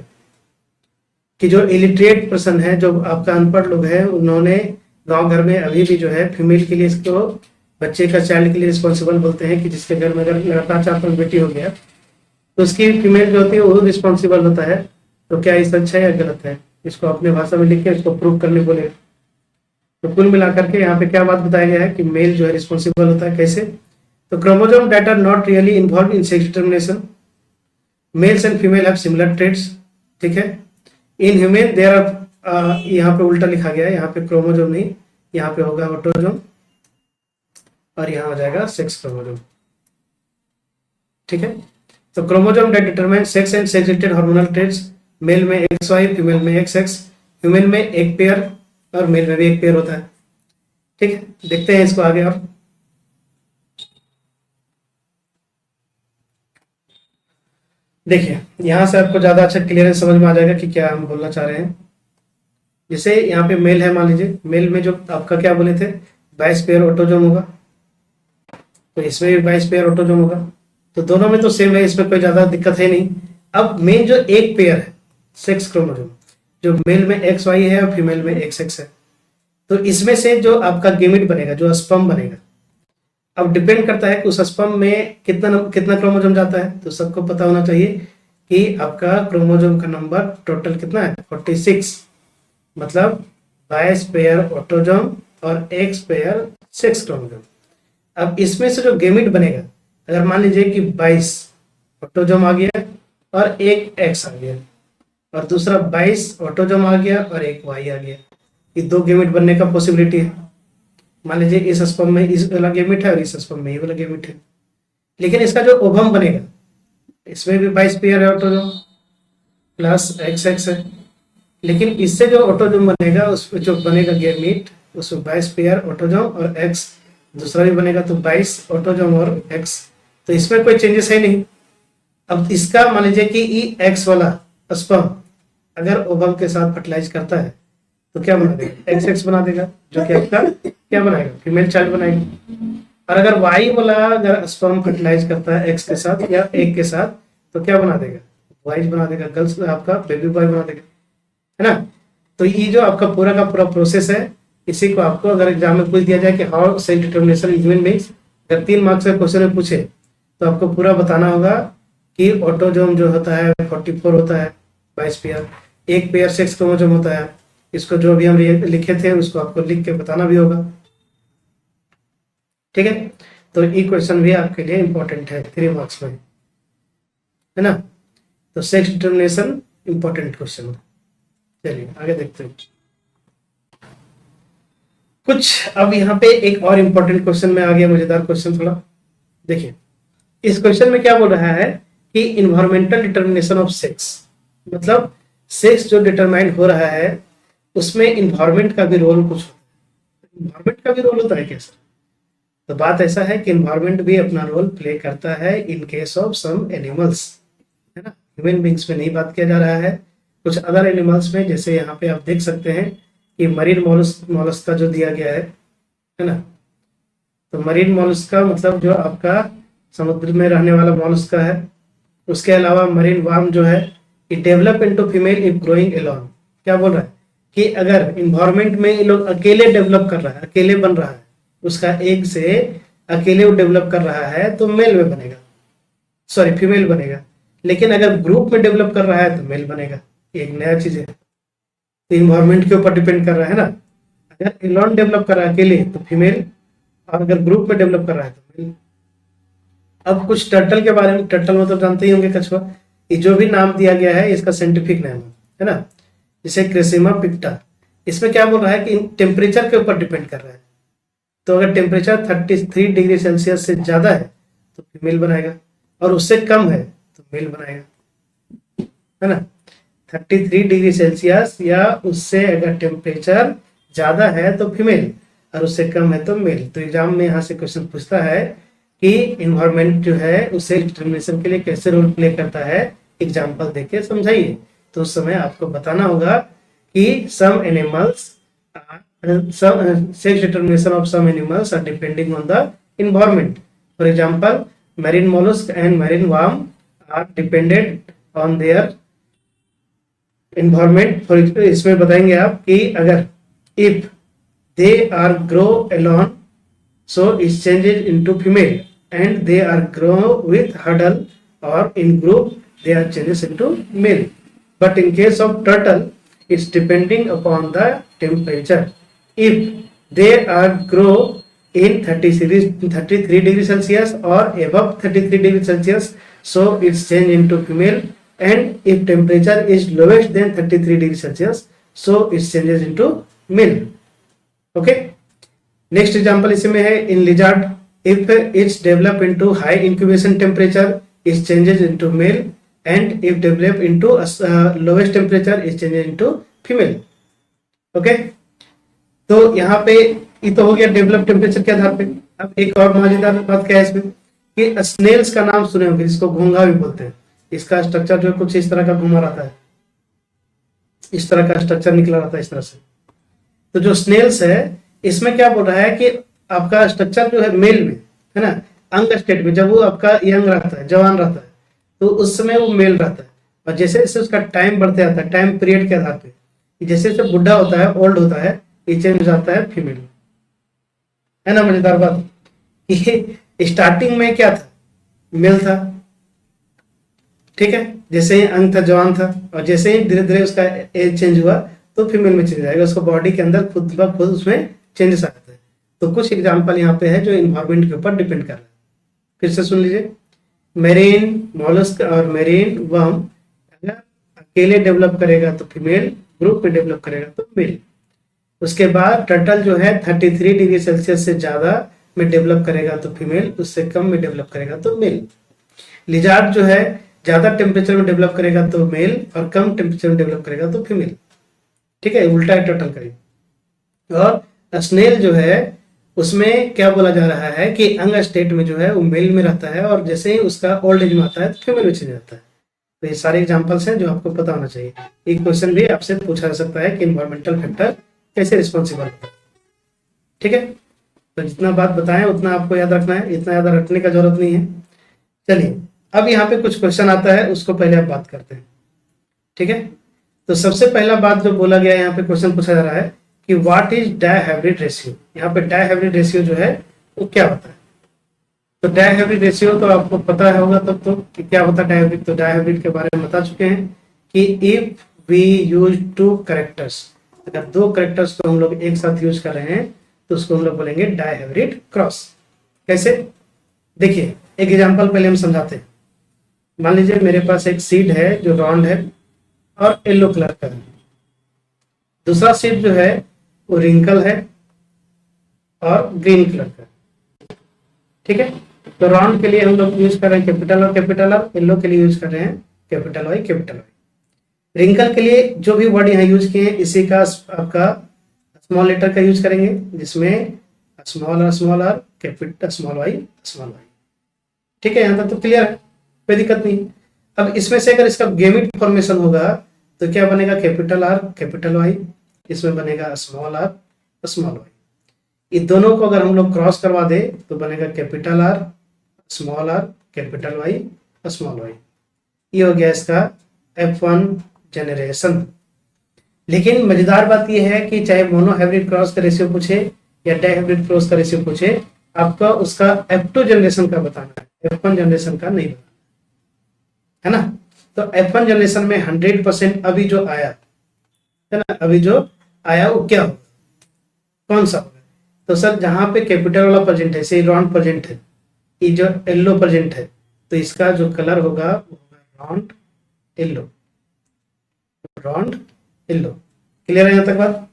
कि जो इलिटरेट पर्सन है, जो आपका अनपढ़ लोग हैं, उन्होंने गांव घर में अभी भी जो है फीमेल के लिए इसको बच्चे का चाइल्ड के लिए रिस्पॉन्सिबल बोलते हैं कि जिसके घर में अगर लगातार 4-5 बेटी हो गया तो उसकी फीमेल जो होती है वो रिस्पॉन्सिबल होता है। तो क्या ये सच है या गलत है, इसको अपने भाषा में लिख के इसको प्रूव करने बोले। तो कुल मिलाकर के यहाँ पे क्या बात बताया गया है कि मेल जो है रिस्पॉन्सिबल होता है। कैसे, तो chromosome that are not really involve in sex determination, males and female have similar traits, ठीक है। इन ह्यूमन देयर आर, यहाँ पे उल्टा लिखा गया है, यहाँ पे क्रोमोसोम नहीं, यहाँ पे होगा ऑटोसोम और यहाँ हो जाएगा सेक्स क्रोमोसोम, ठीक है। तो chromosome that determine sex and sex related hormonal traits, male में XY, फीमेल में XX, ह्यूमन में एक पेयर और मेल में भी एक पेयर होता है, ठीक है। देखते हैं इसको आगे। और देखिए यहाँ से आपको ज्यादा अच्छा क्लियरेंस समझ में आ जाएगा कि क्या हम बोलना चाह रहे हैं। जैसे यहाँ पे मेल है, मान लीजिए मेल में जो आपका क्या बोले थे 22 पेयर ऑटोजोम होगा, तो इसमें भी 22 पेयर ऑटोजोम होगा, तो दोनों में तो सेम है, इसमें कोई ज्यादा दिक्कत है नहीं। अब मेन जो एक पेयर है सेक्स क्रोमोसोम, जो मेल में XY है और फीमेल में XX है, तो इसमें से जो आपका गेमिट बनेगा, जो स्पर्म बनेगा, अब डिपेंड करता है कि उस स्पर्म में कितना कितना क्रोमोसोम जाता है। तो सबको पता होना चाहिए कि आपका क्रोमोसोम का नंबर टोटल कितना है 46, मतलब 22 पेयर ऑटोसोम और X पेयर सेक्स क्रोमोसोम। अब इसमें से जो गेमिट बनेगा, अगर मान लीजिए कि 22 ऑटोसोम आ गया और एक X आ गया, और दूसरा 22 ऑटोसोम आ गया और एक Y आ गया, ये दो गेमिट बनने का पॉसिबिलिटी है। मान लीजिए इस स्पर्म में इस वाला गेमिट है और इस स्पर्म में ये वाला गेमिट है, लेकिन इसका जो ओवम बनेगा इसमें भी 22 पेयर है ऑटोसोम प्लस XX है, लेकिन इससे जो ऑटोसोम बनेगा उसमें जो बनेगा गेमिट उसमें 22 पेयर ऑटोसोम और X दूसरा भी बनेगा, तो 22 ऑटोसोम और X, तो इसमें कोई चेंजेस है नहीं। अब इसका मान लीजिए कि X वाला स्पर्म अगर ओवम के साथ फर्टिलाइज करता है तो क्या बना देगा XX बना देगा, जो कि आपका क्या बनाएगा फीमेल चाइल्ड बनाएगा। और अगर Y वाला अगर स्पर्म फर्टिलाइज करता है X के साथ या एक के साथ तो क्या बना देगा Y बना देगा, गर्ल्स आपका बेबी बॉय बना देगा, है ना। तो ये जो आपका पूरा का पूरा प्रोसेस है, इसी को आपको अगर एग्जाम में पूछ दिया जाए कि how sex determination in human beings, अगर 3 मार्क्स का क्वेश्चन में पूछे तो आपको पूरा बताना होगा कि ऑटोसोम जो होता है 44 होता है 22 पेयर, एक पेयर सेक्स क्रोमोसोम होता है, इसको जो भी हम लिखे थे उसको आपको लिख के बताना भी होगा, ठीक है। तो ये क्वेश्चन भी आपके लिए इंपॉर्टेंट है 3 मार्क्स में, है ना। तो सेक्स डिटर्मिनेशन इंपॉर्टेंट क्वेश्चन है। चलिए आगे देखते हैं कुछ। अब यहाँ पे एक और इंपॉर्टेंट क्वेश्चन में आ गया, मजेदार क्वेश्चन थोड़ा। देखिए इस क्वेश्चन में क्या बोल रहा है कि इन्वायरमेंटल डिटर्मिनेशन ऑफ सेक्स, मतलब सेक्स जो डिटरमाइन हो रहा है उसमें इन्वायरमेंट का भी रोल कुछ होता है। इन्वायरमेंट का भी रोल होता है क्या सर? तो बात ऐसा है कि इन्वायरमेंट भी अपना रोल प्ले करता है in case of some animals, है ना। ह्यूमन बींग्स में नहीं बात किया जा रहा है, कुछ अदर एनिमल्स में, जैसे यहाँ पे आप देख सकते हैं कि मरीन मॉलस्क का जो दिया गया है ना। तो मरीन मॉलस्क का मतलब जो आपका समुद्र में रहने वाला मॉलस्क का है। उसके अलावा मरीन वार्म जो है it develop into female if growing alone. क्या बोल रहा है कि अगर इन्वायरमेंट में ये लोग अकेले डेवलप कर रहा है, अकेले बन रहा है, उसका एग से अकेले वो डेवलप कर रहा है तो मेल में बनेगा, सॉरी फीमेल बनेगा। लेकिन अगर ग्रुप में डेवलप कर रहा है तो मेल बनेगा, एक नया चीज है। तो इन्वायरमेंट के ऊपर डिपेंड कर रहा है ना। अगर एलोन डेवलप कर रहा है अकेले तो फीमेल, और अगर ग्रुप में डेवलप कर रहा है तो मेल। अब कुछ टर्टल के बारे में, टर्टल मतलब जानते ही होंगे कछुआ, ये जो भी नाम दिया गया है इसका साइंटिफिक नाम है ना, जैसे क्रेसिमा पिक्टा। इसमें क्या बोल रहा है कि टेम्परेचर के ऊपर डिपेंड कर रहा है। तो अगर टेम्परेचर 33 डिग्री सेल्सियस से ज्यादा है तो फीमेल बनाएगा, और उससे कम है तो मेल बनाएगा, है ना। 33 डिग्री सेल्सियस या उससे अगर टेम्परेचर ज्यादा है तो फीमेल और उससे कम है तो मेल। तो एग्जाम में यहाँ से क्वेश्चन पूछता है कि इन्वायरमेंट जो है उसे डिटर्मिनेशन के लिए कैसे रोल प्ले करता है, एग्जाम्पल देके समझाइए। तो उस समय आपको बताना होगा कि some animals sex determination of some animals are depending on the environment. For example, marine mollusk and marine worm are dependent on their environment. For इसमें बताएंगे आप कि अगर if they are grow alone, so it changes into female, and they are grow with huddle or in group, they are changes into male. But in case of turtle, it's depending upon the temperature. If they are grow in 33 degrees Celsius or above 33 degrees Celsius, so it's change into female. And if temperature is lowest than 33 degrees Celsius, so it changes into male. Okay. Next example इसमें है in lizard, if it's develop into high incubation temperature it changes into male, and if develop into lowest temperature it changes into female. Okay, तो यहाँ पे ये तो हो गया develop temperature के आधार पे। अब एक और मजेदार बात क्या है इसमें कि स्नेल्स का नाम सुने होंगे, जिसको घोंघा भी बोलते हैं। इसका स्ट्रक्चर जो कुछ इस तरह का घुमा रहता है, इस तरह का स्ट्रक्चर निकला रहता है इस तरह से। तो जो स्नेल्स है इसमें क्या बोल रहा है कि आपका स्ट्रक्चर जो है मेल में है ना, अंग स्टेट में, जब वो आपका यंग रहता है, जवान रहता है, तो उस समय वो मेल रहता है। और जैसे जैसे उसका टाइम बढ़ते जाता है, टाइम पीरियड के आधार पे, जैसे जैसे बुढ़ा होता है, ओल्ड होता है, ये चेंज हो जाता है फीमेल। है ना मजेदार बात, ये स्टार्टिंग में क्या था, मेल था, ठीक है, जैसे ही अंग था, जवान था, और जैसे ही धीरे धीरे उसका एज चेंज हुआ तो फीमेल में चेंज आएगा, उसको बॉडी के अंदर खुद ब खुद उसमें चेंजेस आ जाते हैं। तो कुछ एग्जांपल यहाँ पे है जो इन्वायरमेंट के ऊपर डिपेंड कर रहा है। फिर से सुन लीजिए, मेरीन मॉलस्क और मेरीन वर्म अगर अकेले डेवलप करेगा तो फीमेल, ग्रुप में डेवलप करेगा तो मेल। उसके बाद टर्टल जो है 33 डिग्री सेल्सियस से ज्यादा में डेवलप करेगा तो फीमेल, उससे कम में डेवलप करेगा तो मेल। लिजार्ड जो है ज्यादा टेम्परेचर में डेवलप करेगा तो मेल, और कम टेम्परेचर में डेवलप करेगा तो फीमेल। ठीक है, उल्टा है टर्टल का। और स्नेल जो है उसमें क्या बोला जा रहा है कि अंग स्टेट में जो है वो मेल में रहता है, और जैसे ही उसका ओल्ड एज में आता है तो फीमेल में चेंज जाता है। तो ये सारे एग्जांपल्स हैं जो आपको पता होना चाहिए। एक क्वेश्चन भी आपसे पूछा जा सकता है कि इन्वायरमेंटल फैक्टर कैसे रिस्पॉन्सिबल होता है। ठीक है, तो जितना बात बताएं उतना आपको याद रखना है, इतना याद रखने का जरूरत नहीं है। चलिए, अब यहाँ पे कुछ क्वेश्चन आता है, उसको पहले आप बात करते हैं। ठीक है, तो सबसे पहला बात जो बोला गया है, यहाँ पे क्वेश्चन पूछा जा रहा है कि व्हाट इज डायहाइब्रिड रेशियो। यहाँ पे डायहाइब्रिड रेशियो जो है वो क्या होता है। तो डायहाइब्रिड रेशियो तो आपको पता होगा तब तो कि क्या होता है डायहाइब्रिड। तो डायहाइब्रिड के बारे में बता चुके हैं कि if we use two characters, अगर दो कैरेक्टर्स को हम लोग एक साथ यूज कर रहे हैं तो उसको हम लोग बोलेंगे डायहाइब्रिड क्रॉस। कैसे, देखिए एक एग्जांपल पहले हम समझाते हैं। मान लीजिए मेरे पास एक सीड है जो राउंड है और येलो कलर का है, दूसरा सीड जो है वो रिंकल है और ग्रीन कलर का। ठीक है, तो राउंड के लिए हम लोग यूज कर रहे हैं कैपिटल और कैपिटल आर, येलो के लिए यूज कर रहे हैं capital Y capital Y. Wrinkle के लिए जो भी वर्ड यहाँ यूज किए हैं इसी का आपका स्मॉल लेटर का यूज करेंगे, जिसमें small R capital small Y. ठीक है, यहाँ तक तो क्लियर है, कोई दिक्कत नहीं। अब इसमें से अगर इसका गेमिट फॉर्मेशन होगा तो क्या बनेगा, कैपिटल आर कैपिटल वाई, इसमें बनेगा स्मॉल आर स्मॉल वाई। इन दोनों को अगर हम लोग क्रॉस करवा दे तो बनेगा capital R capital Y small Y. ये हो गया इसका F1 जनरेशन। लेकिन मजेदार बात यह है कि चाहे मोनोहाइब्रिड क्रॉस का रेशियो पूछे या डायहाइब्रिड क्रॉस का रेशियो पूछे, आपका उसका F2 जनरेशन का बताना है, F1 जनरेशन का नहीं बताना है ना। तो F1 जनरेशन में 100% अभी जो आया है ना, अभी जो आया वो क्या होगा, कौन सा होगा। तो सर जहां पे कैपिटल वाला प्रेजेंट है, से राउंड प्रेजेंट है, ये जो येलो प्रेजेंट है, तो इसका जो कलर होगा वो होगा राउंड येलो। क्लियर है यहाँ तक बात।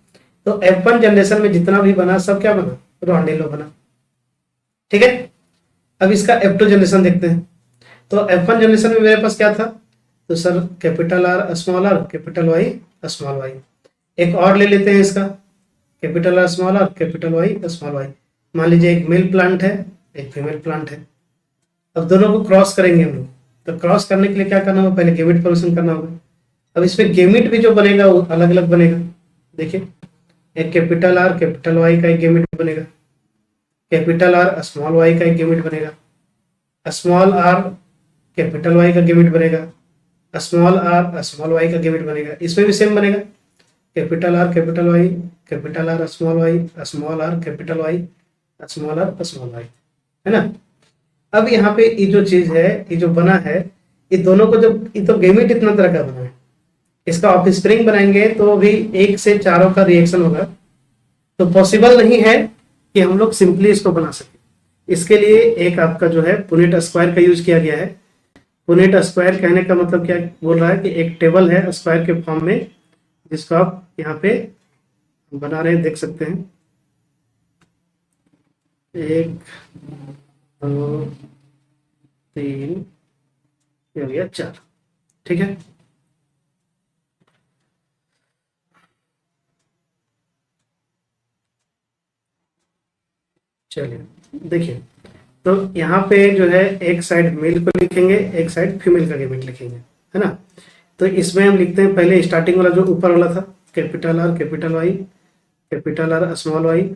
तो F1 जनरेशन में जितना भी बना सब क्या बना, राउंड येलो बना। ठीक है, अब इसका F2 जनरेशन देखते हैं। तो F1 जनरेशन में मेरे पास क्या था, तो sir capital R capital Y small Y. एक और ले लेते हैं इसका capital R small R, capital Y small Y. मान लीजिए एक मेल प्लांट है, एक फीमेल प्लांट है। अब दोनों को क्रॉस करेंगे हम लोग, तो क्रॉस करने के लिए क्या करना होगा, पहले गेमिट फॉर्मेशन करना होगा। अब इसमें गेमिट भी जो बनेगा वो अलग अलग बनेगा। देखिए, एक कैपिटल आर कैपिटल वाई का एक गेमिट बनेगा, कैपिटल आर स्मॉल वाई का एक गेमिट बनेगा, स्मॉल आर कैपिटल वाई का गेमिट बनेगा, स्मॉल आर स्मॉल वाई का गेमिट बनेगा। इसमें भी सेम बनेगा, capital R capital Y, capital R small Y, small R capital Y, small R small Y, है ना। अब यहाँ पे ये जो चीज है, ये जो बना है, ये दोनों को जब, ये तो गेमिट इतना तरह का बना है, इसका ऑफ स्प्रिंग बनाएंगे तो भी एक से चारों का रिएक्शन होगा, तो पॉसिबल नहीं है कि हम लोग सिंपली इसको बना सके। इसके लिए एक आपका जो है पुनेट स्क्वायर का यूज किया गया है। पुनेट स्क्वायर कहने का मतलब क्या बोल रहा है कि एक टेबल है स्क्वायर के फॉर्म में, जिसको आप यहाँ पे बना रहे हैं, देख सकते हैं। 1 2 3 ये हो गया 4, ठीक है। चलिए देखिए, तो यहाँ पे जो है एक साइड मेल को लिखेंगे, एक साइड फीमेल का गेमिट लिखेंगे, है ना। तो इसमें हम लिखते हैं पहले स्टार्टिंग वाला जो ऊपर वाला था, capital R capital Y, capital R small Y,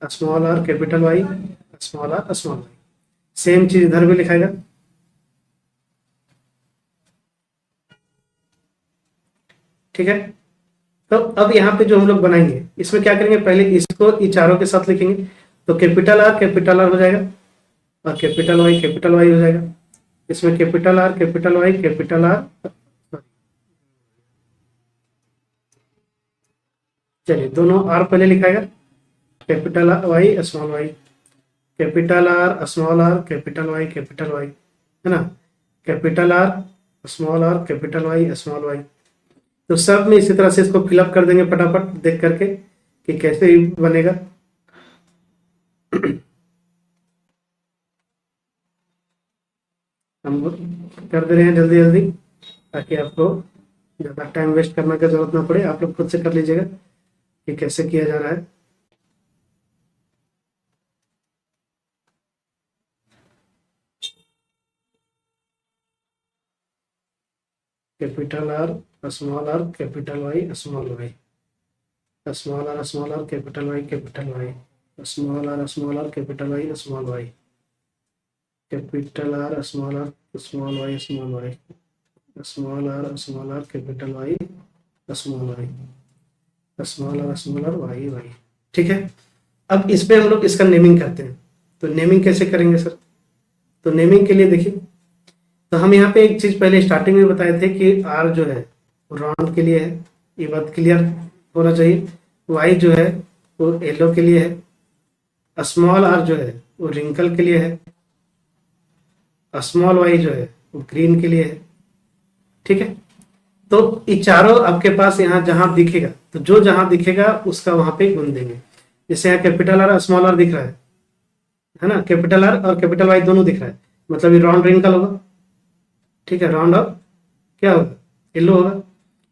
small R capital Y, small R small Y. Same चीज इधर भी लिखाएगा, ठीक है। तो अब यहाँ पे जो हम लोग बनाएंगे, इसमें क्या करेंगे, पहले इसको ये चारों के साथ लिखेंगे। तो कैपिटल आर हो जाएगा, और कैपिटल वाई हो जाएगा। इसमें capital R capital Y capital R, चलिए दोनों आर पहले लिखाएगा, capital Y small Y, capital R small R capital Y, है ना। Capital R small R capital Y small Y. तो सब में इसी तरह से इसको फिलअप कर देंगे फटाफट, देख करके कि कैसे बनेगा। हम कर दे रहे हैं जल्दी जल्दी, ताकि आपको ज़्यादा टाइम वेस्ट करने की जरूरत ना पड़े, आप लोग खुद से कर लीजिएगा कि कैसे किया जा रहा है। Capital R small R capital Y small Y, small R capital Y small R capital Y small Y, capital R small Y small Y, small R capital Y small Y, small R Y Y, ठीक है। अब इस पे हम लोग इसका naming करते हैं। तो नेमिंग कैसे करेंगे सर? तो नेमिंग के लिए देखिए, तो हम यहाँ पे एक चीज पहले स्टार्टिंग में बताए थे कि आर जो है वो राउंड के लिए है, ये बात क्लियर होना चाहिए। वाई जो है वो येलो के लिए है, स्मॉल आर जो है वो रिंकल के लिए है, स्मॉल वाई जो है वो ग्रीन के लिए है, ठीक है। तो ये चारों आपके पास यहाँ जहां दिखेगा, तो जो जहां दिखेगा उसका वहां पे गुण देंगे। जैसे यहाँ कैपिटल आर स्मॉल आर दिख रहा है ना, कैपिटल आर और कैपिटल वाई दोनों दिख रहा है, मतलब ये राउंड रिंकल होगा, ठीक है। राउंड और क्या होगा, येलो होगा।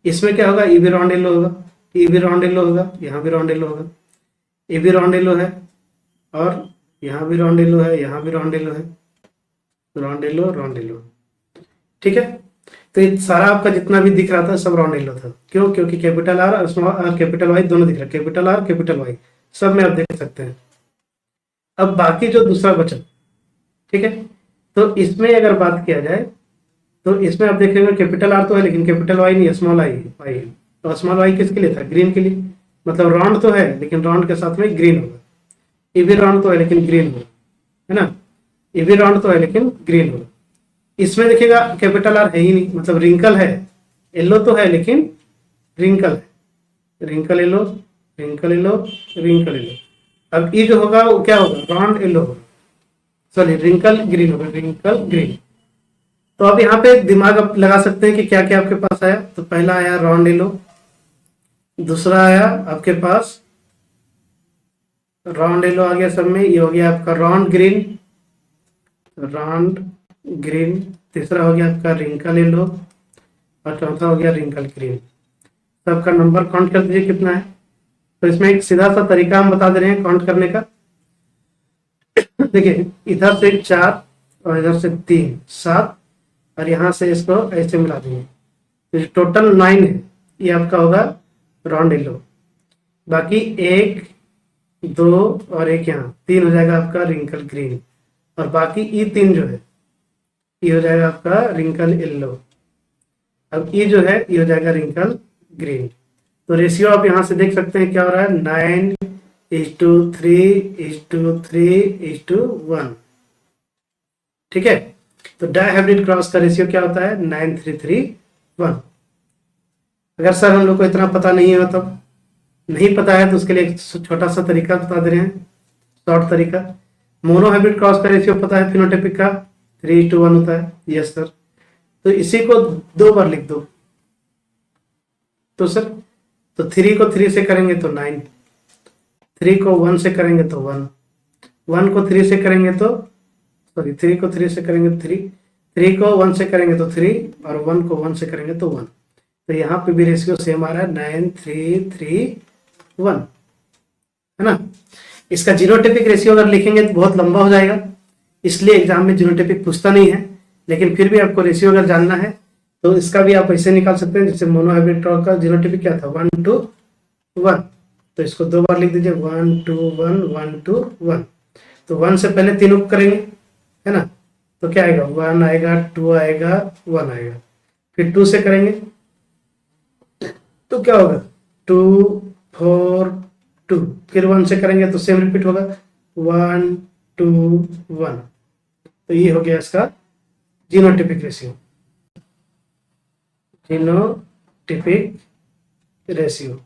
इसमें क्या होगा, ये भी राउंड येलो होगा, ये भी राउंड येलो होगा, यहाँ भी राउंड येलो होगा, ये भी राउंड येलो है, और यहाँ भी राउंड येलो है, यहाँ भी राउंड येलो है, राउंड येलो, ठीक है। तो ये सारा आपका जितना भी दिख रहा था सब राउंड येलो था। क्यों? क्योंकि कैपिटल आर और स्मॉल आर कैपिटल वाई दोनों दिख रहा है, कैपिटल आर कैपिटल वाई सब में आप देख सकते हैं। अब बाकी जो दूसरा बचा, ठीक है, तो इसमें अगर बात किया जाए तो इसमें आप देखेंगे कैपिटल आर तो है लेकिन कैपिटल वाई नहीं है, स्मॉल वाई है। तो स्मॉल वाई किसके लिए था? ग्रीन के लिए। मतलब राउंड तो है लेकिन राउंड के साथ में ग्रीन होगा। ये भी राउंड तो है लेकिन ग्रीन होगा, है ना। ये भी राउंड तो है लेकिन ग्रीन होगा। इसमें देखिएगा कैपिटल आर है ही नहीं, मतलब रिंकल है, येलो तो है लेकिन रिंकल है, wrinkle yellow, wrinkle yellow, wrinkle yellow. अब ये जो होगा वो क्या होगा? राउंड येलो होगा, सॉरी रिंकल ग्रीन होगा, रिंकल ग्रीन। तो अब यहाँ पे दिमाग आप लगा सकते हैं कि क्या क्या आपके पास आया। तो पहला आया राउंड येलो, दूसरा आया आपके पास राउंड येलो आ गया सब में, ये हो गया आपका राउंड ग्रीन, राउंड ग्रीन। तीसरा हो गया आपका रिंकल येलो, और चौथा हो गया रिंकल ग्रीन। सबका नंबर काउंट कर दीजिए कितना है। तो इसमें एक सीधा सा तरीका हम बता दे रहे हैं काउंट करने का। देखिए इधर से 4 और इधर से 3, 7 और यहाँ से इसको ऐसे मिला देंगे तो टोटल 9 है, ये आपका होगा राउंड येलो। बाकी 1, 2 और 1 यहाँ 3 हो जाएगा आपका रिंकल ग्रीन, और बाकी ये 3 जो है ये हो जाएगा आपका रिंकल येलो। अब ये जो है ये हो जाएगा रिंकल ग्रीन। तो रेशियो आप यहाँ से देख सकते हैं क्या हो रहा है, 9:3:3:1। ठीक है, तो डायहाइब्रिड क्रॉस का रेशियो क्या होता है, 9:3:3:1। अगर सर हम लोग को इतना पता नहीं है तब नहीं पता है तो उसके लिए एक छोटा सा तरीका बता दे रहे हैं, शॉर्ट तरीका। मोनोहाइब्रिड क्रॉस का रेशियो पता है फिनोटाइपिक का 3:1 होता है। यस सर, तो इसी को 2 बार लिख दो तो सर, तो 3 को 3 से करेंगे तो 9, 3 को 1 से करेंगे तो 1, 1 को 3 से करेंगे तो सॉरी 3 को 3 से करेंगे 3, 3 को 1 से करेंगे तो 3 और 1 को 1 से करेंगे तो 1। तो यहाँ पे भी रेशियो सेम आ रहा है 9:3:3:1, है ना। इसका जीनोटाइपिक रेशियो अगर लिखेंगे तो बहुत लंबा हो जाएगा, इसलिए एग्जाम में जीनोटाइपिक पूछता नहीं है। लेकिन फिर भी आपको रेशियो अगर जानना है तो इसका भी आप ऐसे निकाल सकते हैं, जैसे मोनोहाइब्रिड का जीनोटाइपिक क्या था 1:1, तो इसको 2 बार लिख दीजिए 1:1 1:1। तो 1 से पहले तीनों को करेंगे, है ना, तो क्या आएगा 1 आएगा, 2 आएगा, 1 आएगा। फिर 2 से करेंगे तो क्या होगा 2 4 2, फिर 1 से करेंगे तो सेम रिपीट होगा 1 2 1। तो ये हो गया इसका जीनोटाइपिक रेशियो, जीनोटाइपिक रेशियो।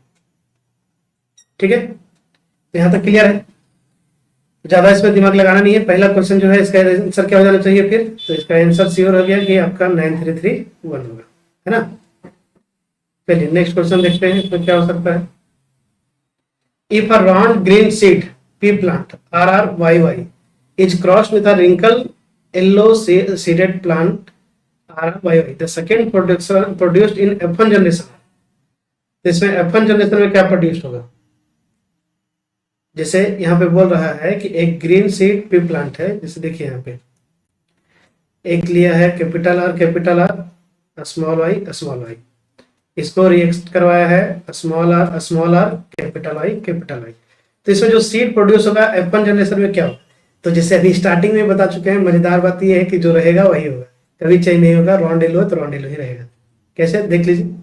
ठीक है, तो यहां तक क्लियर है, ज्यादा इसमें दिमाग लगाना नहीं है। पहला क्वेश्चन जो है इसका आंसर क्या हो जाना चाहिए फिर, तो इसका आंसर श्योर हो गया कि आपका 9:3:3:1 होगा, है ना। चलिए नेक्स्ट क्वेश्चन देखते हैं इसमें क्या हो सकता है। If a round green seed P plant RRYY is crossed with a wrinkle yellow seeded plant RRYY, the second produced in F1 generation, तो इसमें F1 जनरेशन में क्या प्रोड्यूस होगा। जैसे यहाँ पे बोल रहा है कि एक ग्रीन सीड पी प्लांट है, जैसे देखिए यहाँ पे एक लिया है कैपिटल R स्मॉल y, इसको रिएक्ट करवाया है स्मॉल r कैपिटल Y। तो इसमें जो सीड प्रोड्यूस होगा F1 जनरेशन में क्या होगा, तो जैसे अभी स्टार्टिंग में बता चुके हैं, मजेदार बात यह है कि जो रहेगा वही होगा, कभी चेंज नहीं होगा। राउंड येलो है तो राउंड येलो ही रहेगा। कैसे देख लीजिए,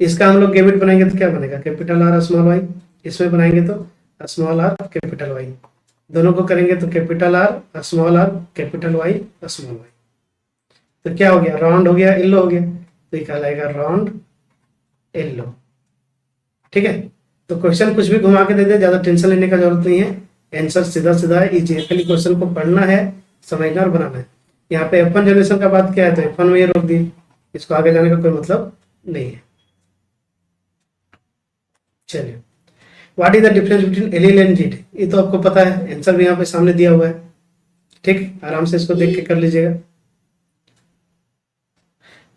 इसका हम लोग गेबिट बनाएंगे तो क्या बनेगा कैपिटल R स्मॉल y, इसमें बनाएंगे तो स्मॉल r कैपिटल Y, दोनों को करेंगे तो capital R small r capital Y small y। तो क्या हो गया, राउंड हो गया, येलो हो गया, तो ये कहलाएगा राउंड येलो। ठीक है, तो क्वेश्चन कुछ भी घुमा के दे दे, ज्यादा टेंशन लेने का जरूरत नहीं है, आंसर सीधा सीधा है। इजी है, खाली क्वेश्चन को पढ़ना है, समझना और बनाना है। यहाँ पे F1 जनरेशन का बात क्या है तो F1 में ये रोक दिए, इसको आगे जाने का कोई मतलब नहीं है। चलिए, what is the difference between allele and geed, ये तो आपको पता है, आंसर भी यहाँ पे सामने दिया हुआ है। ठीक, आराम से इसको देख के कर लीजिएगा।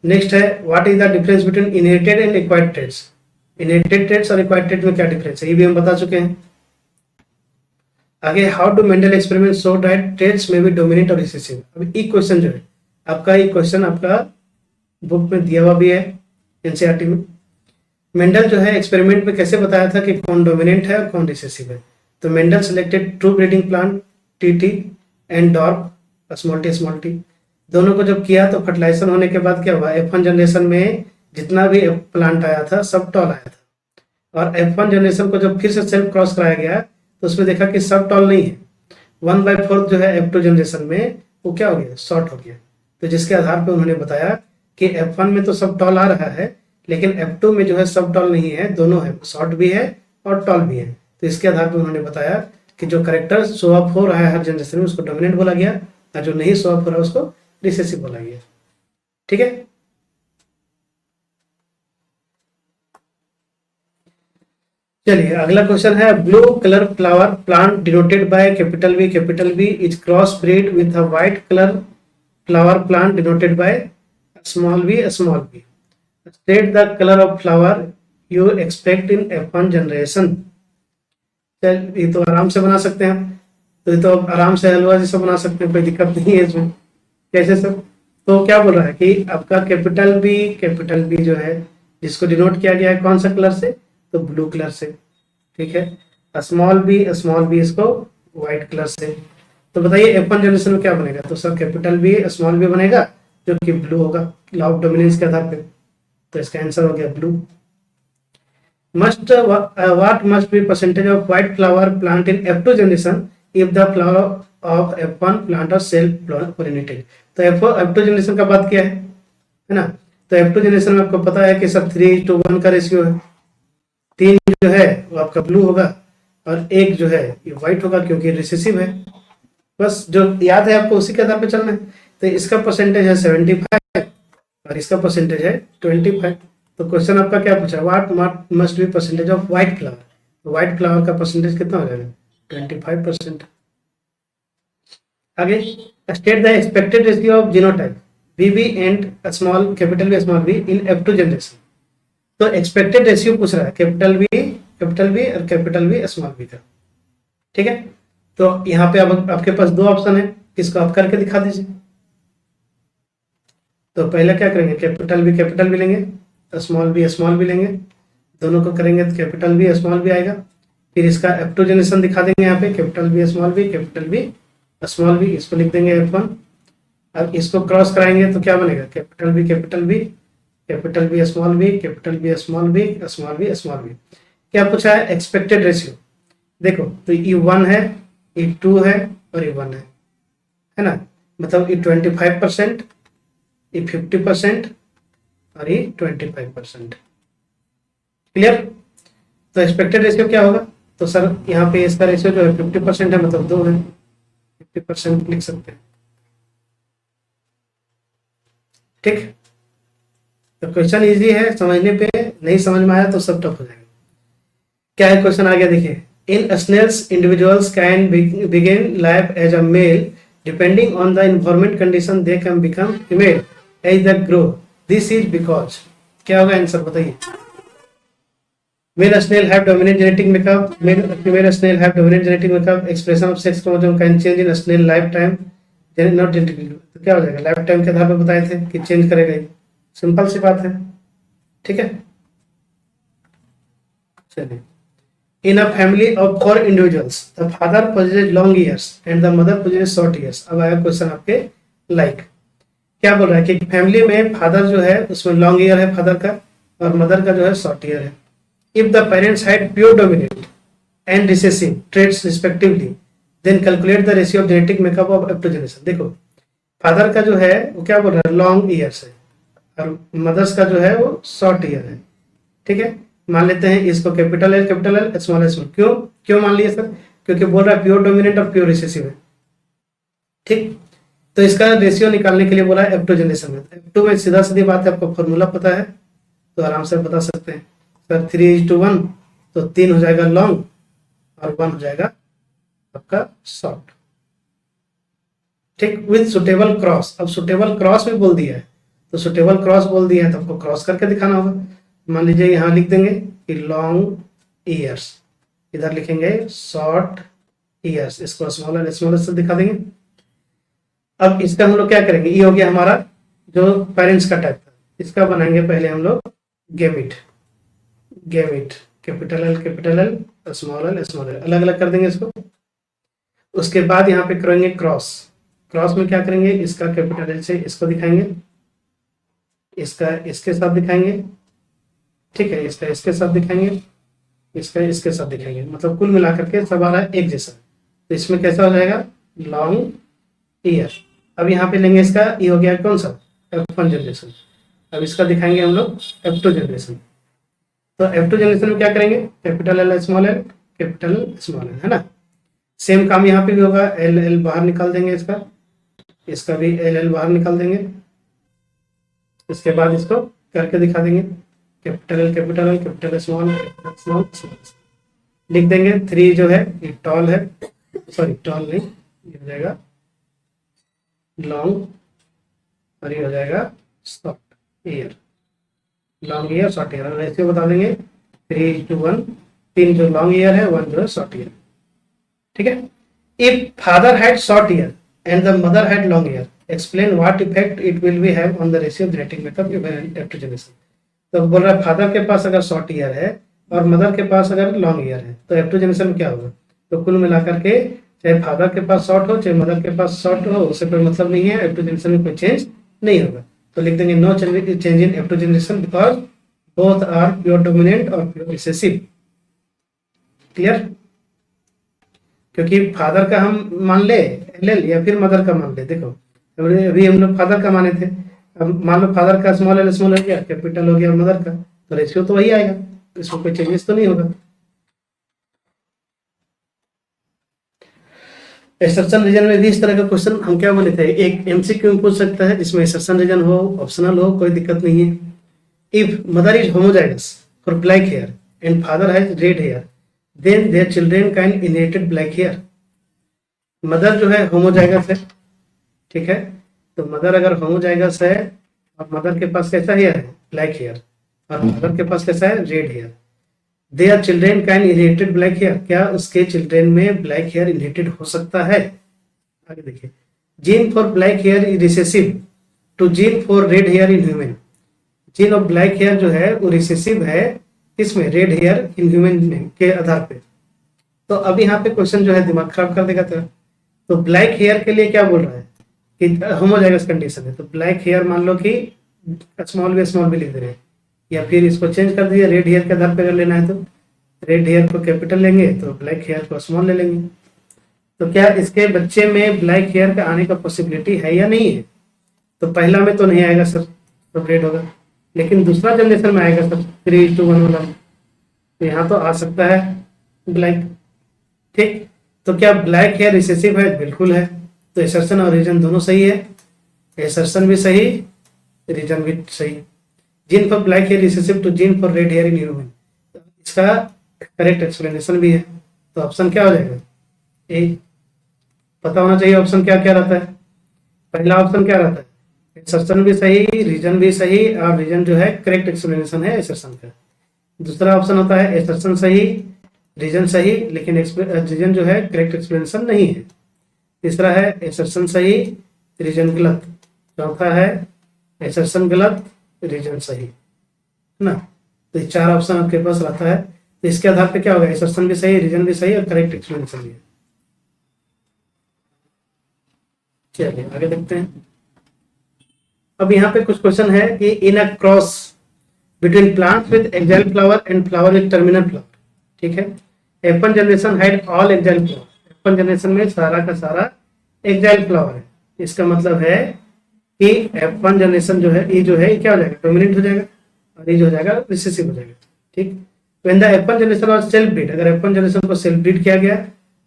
नेक्स्ट है what is the difference between inherited and acquired traits, inherited traits और एक्वायर्ड ट्रेड में क्या डिफरेंस है ये भी हम बता चुके हैं। आगे how do Mendel experiment show that traits may be dominant और रिसेसिव। अभी एक क्वेश्चन जो है आपका, ये क्वेश्चन आपका बुक में दिया हुआ भी है एनसीईआरटी में। मेंडल जो है एक्सपेरिमेंट में कैसे बताया था कि कौन डोमिनेंट है और कौन रिसेसिव है। तो Mendel selected true breeding plant TT and dwarf small T, दोनों को जब किया तो फर्टिलाइजेशन होने के बाद क्या हुआ, F1 जनरेशन में जितना भी प्लांट आया था सब टॉल आया था, और F1 जनरेशन को जब फिर से सेल्फ क्रॉस कराया गया तो उसमें देखा कि सब टॉल नहीं है, 1/4 जो है F2 जनरेशन में वो क्या हो गया, शॉर्ट हो गया। तो जिसके आधार पर उन्होंने बताया कि F1 में तो सब टॉल आ रहा है, लेकिन F2 में जो है सब टॉल नहीं है, दोनों है, शॉर्ट भी है और टॉल भी है। तो इसके आधार पर उन्होंने बताया कि जो करेक्टर शो अप हो रहा है हर जनरेशन में उसको डोमिनेंट बोला गया, और जो नहीं शो अप हो रहा है उसको रिसेसिव बोला गया। ठीक है, चलिए अगला क्वेश्चन है blue colour flower plant denoted by capital B is cross breed with a white colour flower plant denoted by small b। State the colour of flower you expect in F1 generation. चल ये तो आराम से बना सकते हैं, तो ये तो आराम से हलवा जैसा बना सकते हैं, कोई दिक्कत नहीं है इसमें। कैसे सर? तो क्या बोल रहा है कि आपका कैपिटल बी जो है जिसको डिनोट किया गया है कौन सा कलर से, तो ब्लू कलर से, ठीक है। स्मॉल बी इसको व्हाइट कलर से। तो बताइए F1 जनरेशन में क्या बनेगा, तो sir capital B small B बनेगा जो कि ब्लू होगा लॉ ऑफ डोमिनेंस के आधार पे, तो इसका आंसर हो गया blue. Must what must be percentage of white flower plant in F2 generation if the flower of F1 plant or self pollinated। तो F2 जनरेशन का बात किया है ना। तो F2 जनरेशन में आपको पता है कि सब 3:1 का रेशियो है, 3 जो है वो आपका ब्लू होगा और 1 जो है ये व्हाइट होगा क्योंकि रिसेसिव है। बस जो याद है आपको उसी के आधार पे चलना है। तो इसका परसेंटेज है 75 और इसका परसेंटेज है 25। तो क्वेश्चन आपका क्या पूछा, what must be percentage of white flower, तो व्हाइट फ्लावर का परसेंटेज कितना हो जाएगा, 25%। आगे, state the expected ratio of genotype BB and small capital B small B in F2 generation. तो एक्सपेक्टेड रेशियो पूछ रहा है कैपिटल बी और कैपिटल बी स्मॉल बी का, ठीक है। तो यहाँ पे अब आपके पास दो ऑप्शन है, इसको आप करके दिखा दीजिए। तो पहले क्या करेंगे, कैपिटल बी लेंगे, स्मॉल बी लेंगे, दोनों को करेंगे तो कैपिटल बी स्मॉल बी आएगा। फिर इसका F2 जनरेशन दिखा देंगे यहाँ पे, कैपिटल बी स्मॉल बी, इसको लिख देंगे F1। अब इसको क्रॉस कराएंगे तो क्या बनेगा, कैपिटल बी स्मॉल बी। क्या पूछा है, एक्सपेक्टेड रेशियो। देखो तो ये 1 है, ये 2 है और ये 1 है ना। मतलब ये 25%, ये 50% और ये 25%। क्लियर? तो एक्सपेक्टेड रेशियो क्या होगा, तो सर यहाँ पे इसका रेशियो जो है 50% है, मतलब 2 है, 50% लिख सकते हैं, ठीक। तो क्वेश्चन इजी है समझने पे, नहीं समझ में आया तो सब टफ हो जाएगा। क्या है क्वेश्चन आगे देखिए, in snails individuals can begin life as a male depending on the environment condition they can become female as the grow, this is because. क्या होगा आंसर बताइए। Male snail have dominant genetic makeup, female snail have dominant genetic makeup, expression of sex chromosome can change in snail life time, not genetic. तो क्या हो जाएगा, life time के आधार पर बताए थे कि चेंज करेगा, सिंपल सी बात है, ठीक है। चलिए, in a family of 4 individuals the father possesses long years and the mother possesses short years। अब आया क्वेश्चन आपके लाइक, क्या बोल रहा है कि फैमिली में फादर जो है उसमें लॉन्ग ईयर है फादर का और मदर का जो है शॉर्ट ईयर है। If the parents had pure dominant and recessive traits respectively then calculate the ratio of genetic makeup of F2 generation. देखो फादर का जो है वो क्या बोल रहा है, लॉन्ग ईयर्स है और मदर्स का जो है वो शॉर्ट ईयर है, ठीक है। मान लेते हैं इसको कैपिटल एल स्मॉल क्यों मान लिया सर, क्योंकि बोल रहा है प्योर डोमिनेंट और प्योर रिसेसिव है, ठीक। तो इसका रेशियो निकालने के लिए बोला है F2 जनरेशन में। F2 में सीधा सीधी बात है, आपको फॉर्मूला पता है तो आराम से बता सकते हैं सर, 3:1, तो 3 हो जाएगा लॉन्ग और 1 हो जाएगा आपका शॉर्ट, ठीक। विद सुटेबल क्रॉस, अब सुटेबल क्रॉस भी बोल दिया है, तो सुटेबल क्रॉस बोल दिया है तो आपको क्रॉस करके दिखाना होगा। मान लीजिए यहाँ लिख देंगे कि लॉन्ग ईयर्स, इधर लिखेंगे शॉर्ट ईयर्स, इसको स्मॉलर से दिखा देंगे। अब इसका हम लोग क्या करेंगे, ये हो गया हमारा जो पेरेंट्स का टाइप था, इसका बनाएंगे पहले हम लोग gamete, capital L small L अलग अलग कर देंगे इसको। उसके बाद यहाँ पे करेंगे क्रॉस में क्या करेंगे, इसका कैपिटल एल से इसको दिखाएंगे, इसका इसके साथ दिखाएंगे, ठीक है, इसका इसके साथ दिखाएंगे, इसका इसके साथ दिखाएंगे, मतलब कुल मिलाकर के सब आ रहा है एक जैसा। तो इसमें कैसा हो जाएगा, लॉन्ग ईयर। अब यहाँ पे लेंगे इसका, ये हो गया कौन सा, F1 जनरेशन। अब इसका दिखाएंगे हम लोग F2 जनरेशन। तो F2 जनरेशन में क्या करेंगे, कैपिटल एल स्मॉल एल है ना। सेम काम यहाँ पे भी होगा, एल बाहर निकाल देंगे, इसका भी एल बाहर निकाल देंगे। इसके बाद इसको करके दिखा देंगे, कैपिटल स्मॉल लिख देंगे। 3 जो है ये टॉल है, सॉरी टॉल नहीं, ये हो जाएगा लॉन्ग और ये हो जाएगा short year, long year short year. ऐसे बता देंगे 3:1 3 जो लॉन्ग ईयर है, 1 जो है शॉर्ट ईयर। ठीक है। If father had short year and the mother had long year, explain what effect it will be have on the ratio genetic makeup after generation. तो बोल रहा है फादर के पास अगर शॉर्ट ईयर है और मदर के पास अगर लॉन्ग ईयर है तो आफ्टर जनरेशन में क्या होगा। तो कुल मिलाकर के चाहे फादर के पास शॉर्ट हो चाहे मदर के पास शॉर्ट हो, उससे कोई मतलब नहीं है, आफ्टर जनरेशन में कोई चेंज नहीं होगा। तो लिख देंगे no change in after generation because both are pure dominant और प्योर रिसेसिव। क्लियर। क्योंकि फादर का हम मान ले एल या फिर मदर का मान ले, देखो अभी हम लोग फादर का माने थे, अब मान लो फादर का स्मॉल एल स्मॉल हो गया, कैपिटल हो गया मदर का, तो रेशियो तो वही आएगा, इसमें कोई चेंजेस तो नहीं होगा। एक्सेप्शन रीजन में भी इस तरह का क्वेश्चन हम क्या बोले थे, एक एमसीक्यू पूछ सकता है जिसमें एक्सेप्शन रीजन हो, ऑप्शनल हो, कोई दिक्कत नहीं है। If mother is homozygous for black hair and father has red hair then their children can inherited black hair. Mother जो है होमोजाइगस है, ठीक है, तो मदर अगर होमोजाइगस है और मदर के पास कैसा हेयर है, ब्लैक हेयर, और फादर के पास कैसा है, red hair, their children can inherited black hair, क्या उसके चिल्ड्रन में ब्लैक हेयर इनहेरिटेड हो सकता है। आगे देखिए, gene for black hair is recessive to gene for red hair in human. Gene of black hair जो है वो रिसेसिव है इसमें, रेड हेयर इन ह्यूमन के आधार पे। तो अब यहाँ पे क्वेश्चन जो है दिमाग खराब कर देगा। तो ब्लैक हेयर के लिए क्या बोल रहा है कि होमोजाइगस कंडीशन है, तो ब्लैक हेयर मान लो कि स्मॉल भी लिख दे रहे हैं, या फिर इसको चेंज कर दिए, रेड हेयर के आधार पर अगर लेना है तो रेड हेयर को कैपिटल लेंगे तो ब्लैक हेयर को स्मॉल ले लेंगे। तो क्या इसके बच्चे में ब्लैक हेयर का आने का पॉसिबिलिटी है या नहीं है। तो पहला में तो नहीं आएगा सर, तो रेड होगा, लेकिन दूसरा जनरेशन में आएगा सर 3:1 वाला, तो यहाँ तो आ सकता है ब्लैक। ठीक, तो क्या ब्लैक हेयर रिसेसिव है, बिल्कुल है। तो एसर्शन और रीजन दोनों सही है, एसर्शन भी सही, रीजन भी सही। Gene for black hair recessive to gene for red hair in human, इसका करेक्ट एक्सप्लेनेशन भी है। तो ऑप्शन क्या हो जाएगा, ए। पता होना चाहिए ऑप्शन क्या क्या रहता है। पहला ऑप्शन क्या रहता है, एसर्शन भी सही, रीजन भी सही, और रीजन जो है करेक्ट एक्सप्लेनेशन है एसर्शन का। दूसरा ऑप्शन होता है एसर्शन सही, रीजन सही, लेकिन रीजन जो है करेक्ट एक्सप्लेनेशन नहीं है। तीसरा है एसर्शन सही, रीजन गलत। चौथा है एसर्शन गलत, रीजन सही, है ना। तो ये 4 ऑप्शन आपके पास रहता है, तो इसके आधार पे क्या होगा, एसर्शन भी सही, रीजन भी सही, और करेक्ट एक्सप्लेनेशन भी है। चलिए आगे देखते हैं। अब यहाँ पे कुछ क्वेश्चन है कि in a cross between plant with axile flower and flower with terminal flower, ठीक है, F1 generation had all axile flower, F1 generation में सारा का सारा एक्साइल फ्लावर है। इसका मतलब है कि F1 जनरेशन जो है, ये जो है क्या हो जाएगा, डोमिनेंट हो जाएगा, और ये जो हो जाएगा रिसेसिव हो जाएगा। ठीक, when the F1 generation was self breed, अगर F1 जनरेशन को सेल्फ ब्रीड किया गया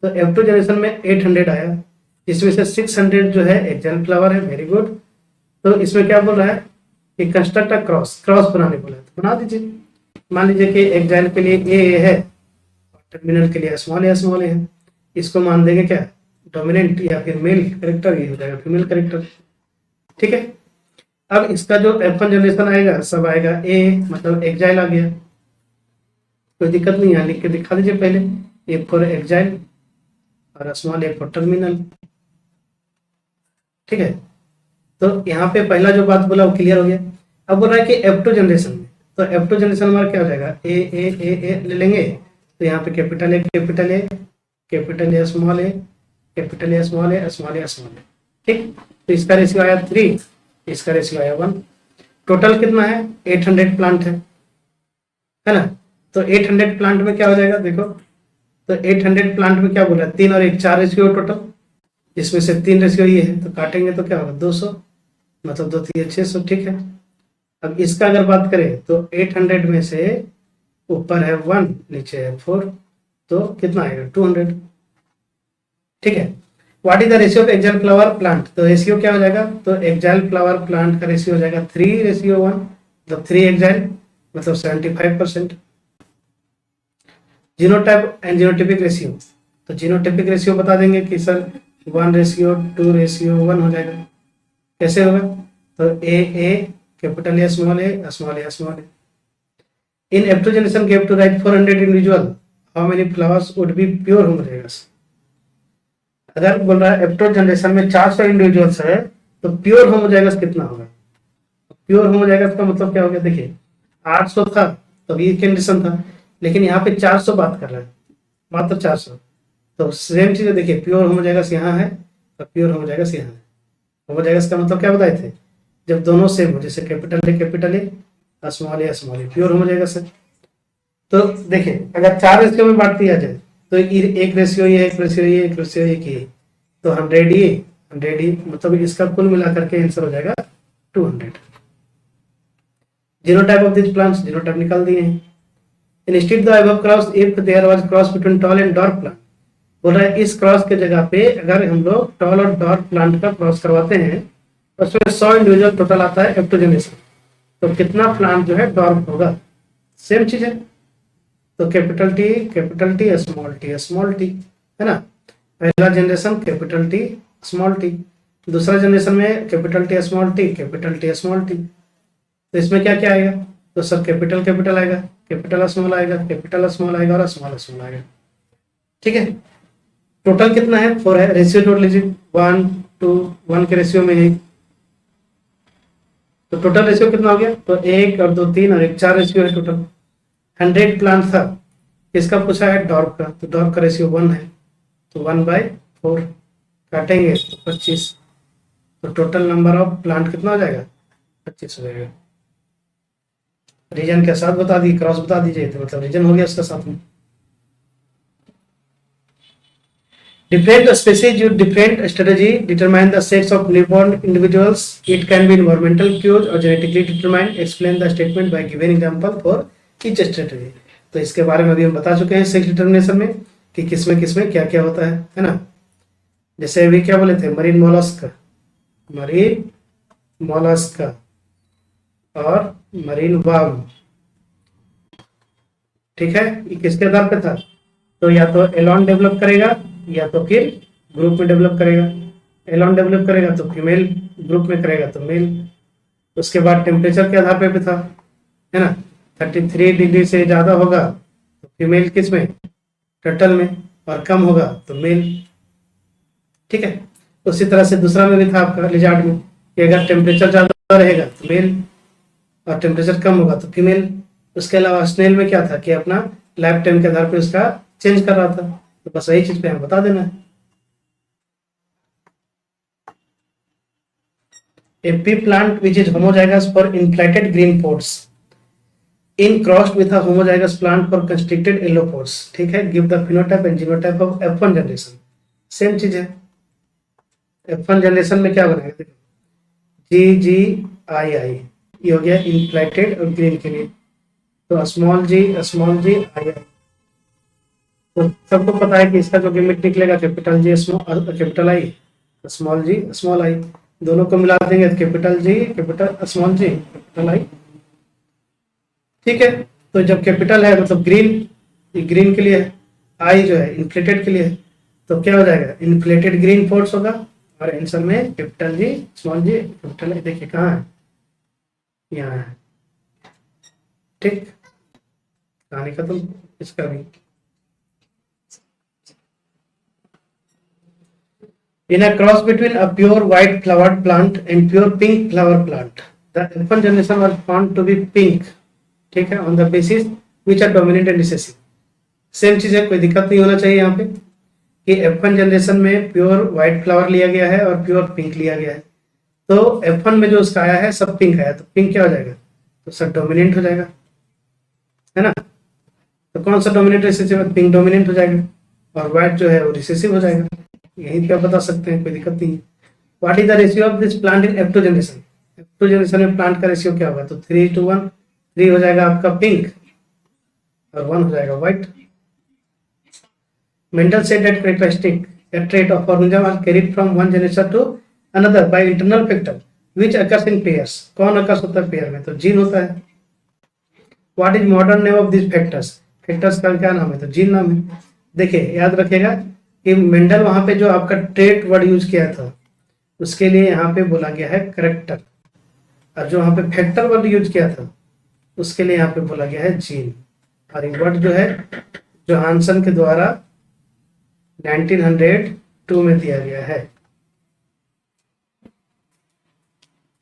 तो F2 जनरेशन में 800 आया, इसमें से 600 जो है एक्साइल फ्लावर है। Very good. तो इसमें क्या बोल रहा है कि कंस्ट्रक्ट अ क्रॉस बनाने बोला है, तो बना दीजिए। मान लीजिए कि एक्साइल के लिए ए है और टर्मिनल के लिए स्मॉल ए है, इसको मान देंगे क्या, डोमिनेंट या फिर मेल कैरेक्टर, ये हो जाएगा फीमेल कैरेक्टर। ठीक है, अब इसका जो F1 जनरेशन आएगा सब आएगा ए, मतलब एक्साइल आ गया, कोई दिक्कत नहीं है, लिख के दिखा दीजिए पहले, ए फॉर एक्साइल और स्मॉल ए फॉर टर्मिनल। ठीक है, तो यहाँ पे पहला जो बात बोला वो क्लियर हो गया। अब बोल रहा है कि F2 जनरेशन में, तो F2 जनरेशन हमारा क्या हो जाएगा, ए ले लेंगे, तो यहाँ पे capital A capital A capital A small A capital A small A small A small A. ठीक, तो इसका रेशियो आया 3, इसका रेशियो आया 1। टोटल कितना है, 800 प्लांट है ना। तो 800 प्लांट में क्या हो जाएगा, देखो, तो 800 प्लांट में क्या बोला, 3 और 1 4 रेशियो टोटल, इसमें से 3 रेशियो ये है, तो काटेंगे तो क्या होगा 200, मतलब 2 3 600। ठीक है, अब इसका अगर बात करें तो 800 में से ऊपर है 1, नीचे है 4, तो कितना आएगा 200। ठीक है, what is the ratio of axial flower plant, तो रेशियो क्या हो जाएगा, तो एक्साइल फ्लावर प्लांट का रेशियो हो जाएगा 3:1, मतलब 3 एक्साइल, मतलब 75%। जीनोटाइप एंड जीनोटिपिक रेशियो, तो जीनोटिपिक रेशियो बता देंगे कि सर 1:2:1 हो जाएगा। कैसे होगा, तो A capital A small A small A small A. In F2 generation give to right 400 individual how many flowers would be pure homozygous. अगर बोल रहा है एप्टो जनरेशन में 400 इंडिविजुअल्स है तो प्योर होमोजाइगस कितना होगा। प्योर होमोजाइगस का मतलब क्या हो गया, देखिए 800 था तो ये कंडीशन था, लेकिन यहाँ पे 400 बात कर रहा है, मात्र 400। तो सेम चीज देखिए, प्योर होमोजाइगस यहाँ है और प्योर होमोजाइगस यहाँ है। होमोजाइगस का मतलब क्या बताए थे, जब दोनों सेम हो, जैसे capital A small a pure homozygous है। तो देखिए अगर 4 रेशियो में बांट दिया जाए तो एक रेशियो ये, एक रेशियो ये, एक रेशियो ये, तो 100 ये 100 ये, मतलब इसका कुल मिलाकर के आंसर हो जाएगा 200। Genotype of this plants, genotype निकाल दिए हैं। Instead the above cross if there was cross between tall and dwarf plant. बोल रहा है इस क्रॉस के जगह पे अगर हम लोग टॉल और डॉर्क प्लांट का क्रॉस करवाते हैं तो उसमें 100 इंडिविजुअल टोटल आता है एप्टोजेनेशन, तो कितना प्लांट जो है डॉर्क होगा। सेम चीज है, तो कैपिटल टी स्मॉल टी है ना। पहला generation capital T small T, दूसरा जनरेशन में कैपिटल टी स्मॉल टी। तो इसमें क्या क्या आएगा, तो सर कैपिटल आएगा, कैपिटल स्मॉल आएगा, कैपिटल स्मॉल आएगा और स्मॉल आएगा। ठीक है, टोटल कितना है 4 है। रेशियो जोड़ लीजिए 1 2 1 के रेशियो में है, तो टोटल रेशियो कितना हो गया, तो 1 और 2 3 और 1 4 रेशियो है टोटल। 100 प्लांट था, इसका पूछा है डॉर्क का, तो डॉर्क का रेशियो 1 है, तो 1/4 काटेंगे तो 25, तो टोटल नंबर ऑफ प्लांट कितना हो जाएगा 25 हो जाएगा। रीजन के साथ बता दी, क्रॉस बता दीजिए तो मतलब रीजन हो गया उसका साथ में। Different species use different strategy determine the sex of newborn individuals. It can be environmental cues or genetically determined. Explain the statement by giving example for each strategy. तो इसके बारे में अभी हम बता चुके हैं सेक्स डिटर्मिनेशन में कि किसमें क्या क्या होता है ना। जैसे अभी क्या बोले थे, मरीन मोलस्क और मरीन वर्म, ठीक है, ये किसके आधार पे था, तो या तो एलॉन डेवलप करेगा या तो फिर ग्रुप में डेवलप करेगा। एलॉन डेवलप करेगा तो फीमेल, ग्रुप में करेगा तो मेल। उसके बाद टेम्परेचर के आधार पे भी था, है ना, 33 डिग्री से ज्यादा होगा तो फीमेल किस में, टर्टल में, और कम होगा तो मेल। ठीक है, उसी तरह से दूसरा में भी था आपका लिजार्ड में कि अगर टेम्परेचर ज्यादा रहेगा तो मेल और टेम्परेचर कम होगा तो फीमेल। उसके अलावा स्नेल में क्या था कि अपना लाइफ टाइम के आधार पे उसका चेंज कर रहा था, तो बस वही चीज पे हमें बता देना है। A pea plant which is homozygous for inflated green pods in crossed with a homozygous plant for constricted yellow pods, ठीक है, give the phenotype and genotype of F1 generation। Same चीज है, F1 जनरेशन में क्या बनेगा, देखो GGII, ये हो गया इनफ्लेटेड और ग्रीन के लिए, तो स्मॉल जी आई। तो सबको पता है कि इसका जो गिमिट निकलेगा capital G capital I, small I, दोनों को मिला देंगे तो कैपिटल कैपिटल आई। ठीक है, तो जब कैपिटल है मतलब ग्रीन के लिए, आई जो है इन्फ्लेटेड के लिए है, तो क्या हो जाएगा, इन्फ्लेटेड ग्रीन पोर्ट्स होगा, और आंसर में कैपिटल जी कैपिटल आई, देखिए कहाँ है, यहाँ है। ठीक, कहानी खत्म इसका भी। In a cross between a pure white flowered plant and pure pink flower plant, the F1 generation was found to be pink, ठीक है, on the basis which are dominant and recessive। Same चीज है, कोई दिक्कत नहीं होना चाहिए यहाँ पे कि F1 जनरेशन में प्योर व्हाइट फ्लावर लिया गया है और प्योर पिंक लिया गया है, तो F1 में जो उसका आया है सब पिंक आया, तो पिंक क्या हो जाएगा, तो सब डोमिनेंट हो जाएगा, है ना। तो कौन सा डोमिनेंट रिसेसिव है, पिंक डोमिनेंट हो जाएगा, और व्हाइट जो है वो रिसेसिव हो जाएगा। यही क्या बता सकते हैं, कोई दिक्कत नहीं है। What is the ratio of this plant in F2 generation, F2 generation में प्लांट का रेशियो क्या होगा, तो 3:1, 3 हो जाएगा आपका पिंक और 1 हो जाएगा white. Mendel said that characteristic, a trait of organism are carried from one generation to another by internal factor which occurs in pairs। कौन occurs होता है पेयर में, तो जीन होता है। What is modern name of these factors, factors का क्या नाम है, तो जीन नाम है। देखिए याद रखिएगा कि मेंडल वहां पे जो आपका ट्रेट वर्ड यूज किया था उसके लिए यहाँ पे बोला गया है करेक्टर, और जो वहां पे फैक्टर वर्ड यूज किया था उसके लिए यहाँ पे बोला गया है जीन। और ये वर्ड जो है जोहानसन के द्वारा 1902 में दिया गया है।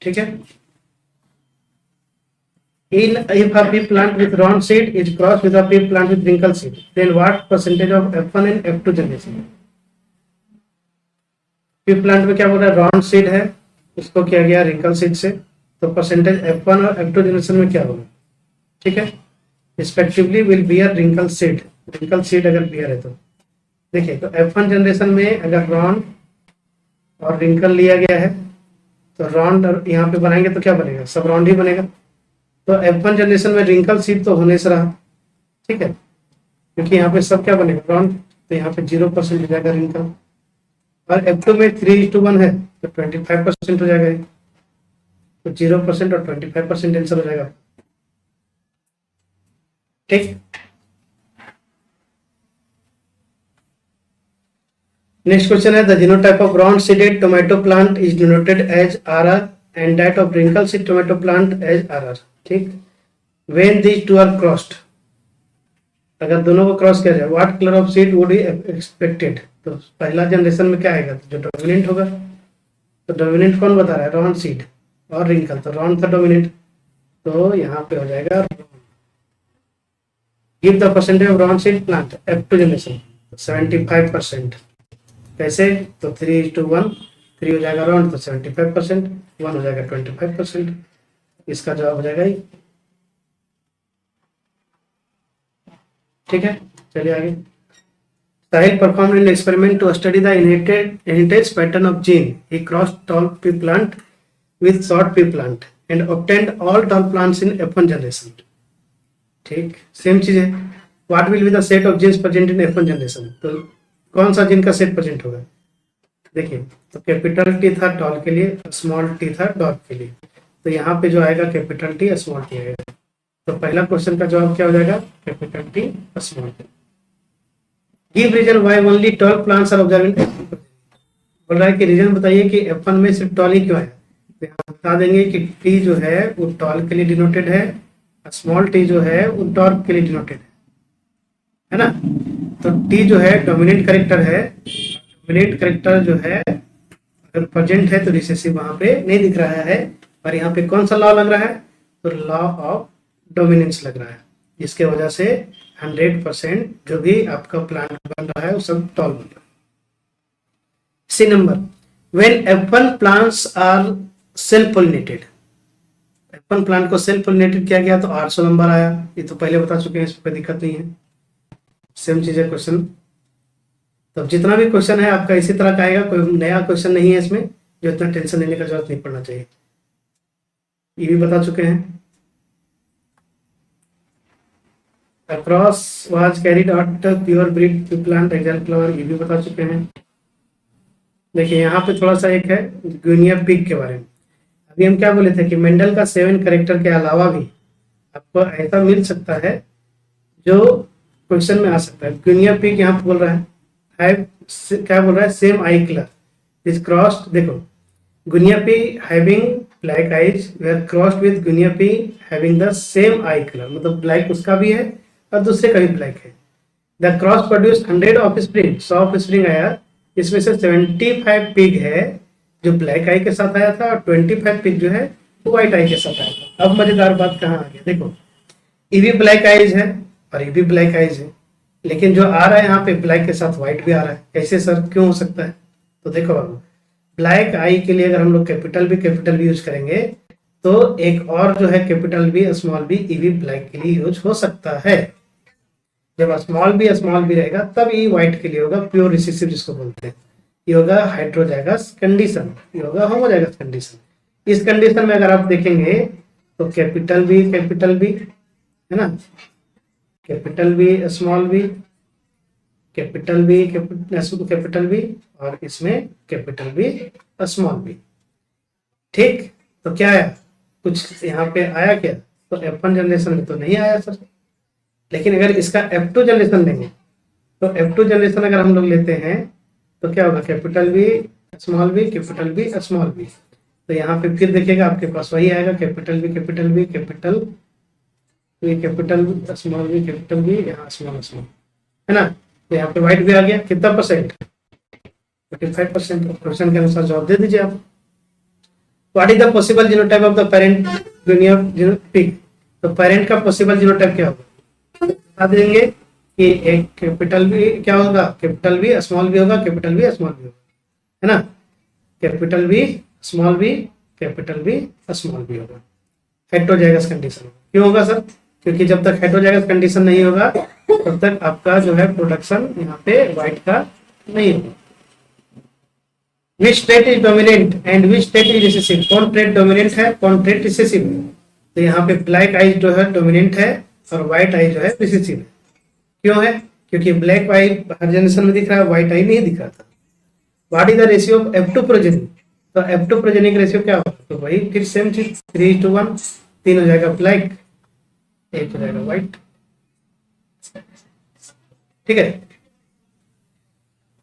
ठीक है। In if a pea plant with round seed is crossed with a pea plant with wrinkle seed, then what percentage of F1 and F2 generation? P plant में क्या बोल रहा है, राउंड सीड है, उसको किया गया रिंकल सीड से, तो परसेंटेज F1 और F2 जनरेशन में क्या होगा? ठीक है, respectively will bear wrinkle seed. Wrinkle seed अगर बियर है तो देखिए, तो F1 जनरेशन में अगर राउंड और रिंकल लिया गया है तो राउंड यहाँ पे बनाएंगे तो क्या बनेगा, सब राउंड ही बनेगा। तो F1 जनरेशन में रिंकल सीड तो होने से रहा, ठीक है, क्योंकि यहाँ पे सब क्या बनेगा, राउंड, तो यहाँ पे 0% हो जाएगा रिंकल। और F2 में 3:1 है तो 25% हो जाएगा, तो 0% और 25% आंसर हो जाएगा। ठीक, नेक्स्ट क्वेश्चन है, the genotype of round seeded tomato plant is denoted as RR and that of wrinkle seed tomato plant as RR। ठीक, when these two are crossed, अगर दोनों को क्रॉस किया जाए, what colour of seed would be expected? तो पहला generation में क्या आएगा, जो डोमिनेंट होगा, तो डोमिनेंट कौन बता रहा है, राउंड सीड और रिंकल, तो राउंड था डोमिनेंट, तो यहाँ पे हो जाएगा give the percentage of round seed plant F2 generation, 75%। कैसे, तो 3:1, 3 हो जाएगा राउंड तो 75%, 1 हो जाएगा 25%, इसका जवाब हो जाएगा ही। ठीक है, चलिए आगे। Sahil performed an experiment to study the inheritance pattern of gene. He crossed tall pea plant with short pea plant and obtained all tall plants in F1 generation. ठीक, सेम चीज है। What will be the set of genes present in F1 generation? तो कौन सा gene का set present होगा? देखिए, तो कैपिटल टी था टॉल के लिए, स्मॉल टी था डॉग के लिए, तो यहाँ पे जो आएगा कैपिटल टी स्मॉल टी आएगा। तो पहला क्वेश्चन का जवाब क्या हो जाएगा, capital T small T. Give reason why only tall plants are observe in F1। बोल रहा है कि रीजन बताइए कि F1 में सिर्फ टॉल ही क्यों आया। तो यहाँ बता देंगे कि टी जो है वो टॉल के लिए डिनोटेड है, स्मॉल टी जो है वो डॉग के लिए डिनोटेड है ना। तो टी जो है डोमिनेंट करेक्टर है, डोमिनेंट करेक्टर जो है अगर प्रेजेंट है तो रिसेसिव वहां पे नहीं दिख रहा है, और यहाँ पे कौन सा लॉ लग रहा है, तो लॉ ऑफ डोमिनेंस लग रहा है, जिसके वजह से 100% जो भी आपका प्लांट बन रहा है वो सब टॉल बन रहा है। C number, when F1 plants are self pollinated, F1 plant को सेल्फ पोलिनेटेड किया गया तो 800 नंबर आया। ये तो पहले बता चुके हैं, इसमें कोई दिक्कत नहीं है, सेम चीज है क्वेश्चन। तो जितना भी क्वेश्चन है आपका इसी तरह का आएगा, कोई नया क्वेश्चन नहीं है इसमें, जो इतना टेंशन लेने का जरूरत नहीं पड़ना चाहिए, ये भी बता चुके हैं। Across was carried out pure breed plant example, ये भी बता चुके हैं। देखिए यहाँ पे थोड़ा सा एक है गुनिया पिग के बारे में। अभी हम क्या बोले थे कि मेंडल का 7 कैरेक्टर के अलावा भी आपको ऐसा मिल सकता है जो क्वेश्चन में आ सकता है। गुनिया पिग यहाँ पे बोल रहा है क्या बोल रहा है, same eye colour is crossed. देखो, guinea pig having black eyes were crossed with guinea pig having the same eye colour, मतलब ब्लैक उसका भी है और दूसरे का भी ब्लैक है। The cross produce 100 offspring, 100 offspring आया, इसमें से 75 पिग है जो ब्लैक आई के साथ आया था और 25 पिग जो है वो व्हाइट आई के साथ आया था। अब मजेदार बात कहाँ आ गई, देखो ये भी ब्लैक आईज है और ये भी ब्लैक आईज है, लेकिन जो आ रहा है यहाँ पे ब्लैक के साथ व्हाइट भी आ रहा है। कैसे सर, क्यों हो सकता है? तो देखो बाबू, ब्लैक आई के लिए अगर हम लोग कैपिटल भी यूज करेंगे तो एक और जो है कैपिटल बी स्मॉल बी, ये भी ब्लैक के लिए यूज हो सकता है। जब स्मॉल बी रहेगा तब ये व्हाइट के लिए होगा, प्योर रिसेसिव जिसको बोलते हैं। ये होगा हाइड्रोजाइगस कंडीशन, ये होगा होमोजाइगस कंडीशन। इस कंडीशन में अगर आप देखेंगे तो कैपिटल बी है ना, capital B small B, capital B और इसमें कैपिटल बी स्मॉल बी। ठीक, तो क्या आया, कुछ यहाँ पे आया क्या? तो F1 जनरेशन में तो नहीं आया सर, लेकिन अगर इसका F2 जनरेशन लेंगे तो F2 जनरेशन अगर हम लोग लेते हैं तो क्या होगा, capital B small B, capital B small B. तो यहाँ पे फिर देखिएगा आपके पास वही आएगा, capital B capital small B, यहाँ स्मॉल। है ना। तो यहाँ पे वाइट भी आ गया, कितना परसेंट, 45%। क्वेश्चन के अनुसार जवाब दे दीजिए आप। What is the possible genotype of the parent pig, तो पेरेंट का पॉसिबल जीनोटाइप क्या होगा, बता देंगे कि एक कैपिटल भी क्या होगा, कैपिटल भी स्मॉल भी होगा, कैपिटल भी स्मॉल भी होगा, है ना। कैपिटल भी स्मॉल भी, कैपिटल भी स्मॉल भी होगा। हेटेरोजाइगस कंडीशन क्यों होगा सर, क्योंकि जब तक हेटेरोजाइगस कंडीशन नहीं होगा तब तक आपका जो है प्रोडक्शन यहाँ पे व्हाइट का नहीं होगा। Which trait is dominant and which trait is recessive, कौन ट्रेट डोमिनेंट है कौन ट्रेट रिसेसिव है, तो यहाँ पे ब्लैक आई जो है डोमिनेंट है और व्हाइट आई जो है रिसेसिव है। क्यों है, क्योंकि ब्लैक आई हर जनरेशन में दिख रहा है, व्हाइट आई नहीं दिख रहा था। What is the ratio of F2 progeny, तो F2 प्रोजेनी का रेशियो क्या होगा, तो वही फिर सेम चीज 3:1, 3 हो जाएगा ब्लैक, 1 हो जाएगा व्हाइट, ठीक है।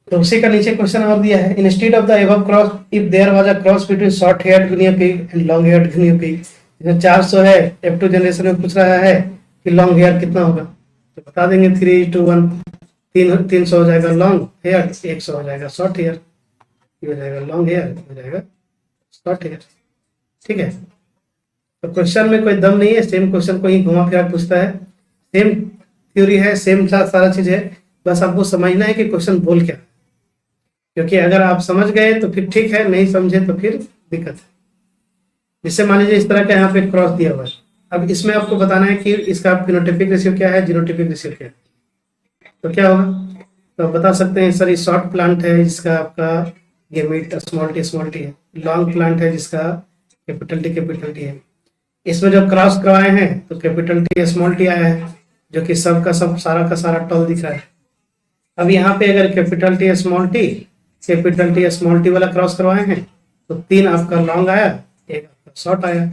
तो उसी का नीचे क्वेश्चन और दिया है, instead of the above cross if there was a cross between short haired guinea pig and long haired guinea pig, जैसे 400 है, F2 जनरेशन में पूछ रहा है कि लॉन्ग हेयर कितना होगा, तो बता देंगे 3:1, 300 हो जाएगा लॉन्ग हेयर, 100 हो जाएगा शॉर्ट हेयर, ये हो जाएगा लॉन्ग हेयर, हो जाएगा शॉर्ट हेयर, ठीक है। तो क्वेश्चन में कोई दम नहीं है, सेम क्वेश्चन को ही घुमा फिरा पूछता है, सेम थ्योरी है, सेम सारा चीज है, बस आपको समझना है कि क्वेश्चन बोल क्या है, क्योंकि अगर आप समझ गए तो फिर ठीक है, नहीं समझे तो फिर दिक्कत है। जिससे मान लीजिए इस तरह का यहाँ पे क्रॉस दिया हुआ है, अब इसमें आपको बताना है कि इसका फिनोटाइपिक रेशियो क्या है, जीनोटाइपिक रेशियो क्या है, तो क्या होगा, तो आप बता सकते हैं सर ये शॉर्ट प्लांट है जिसका आपका गेमिट स्मॉल टी है, लॉन्ग प्लांट है जिसका कैपिटल टी है, इसमें जब क्रॉस करवाए हैं तो कैपिटल टी स्मॉल टी आया है, जो कि सब का सब सारा का सारा टॉल दिख रहा है। अब यहाँ पे अगर कैपिटल टी स्मॉल टी वाला क्रॉस करवाए हैं तो 3 आपका लॉन्ग आया, 1 आपका शॉर्ट आया।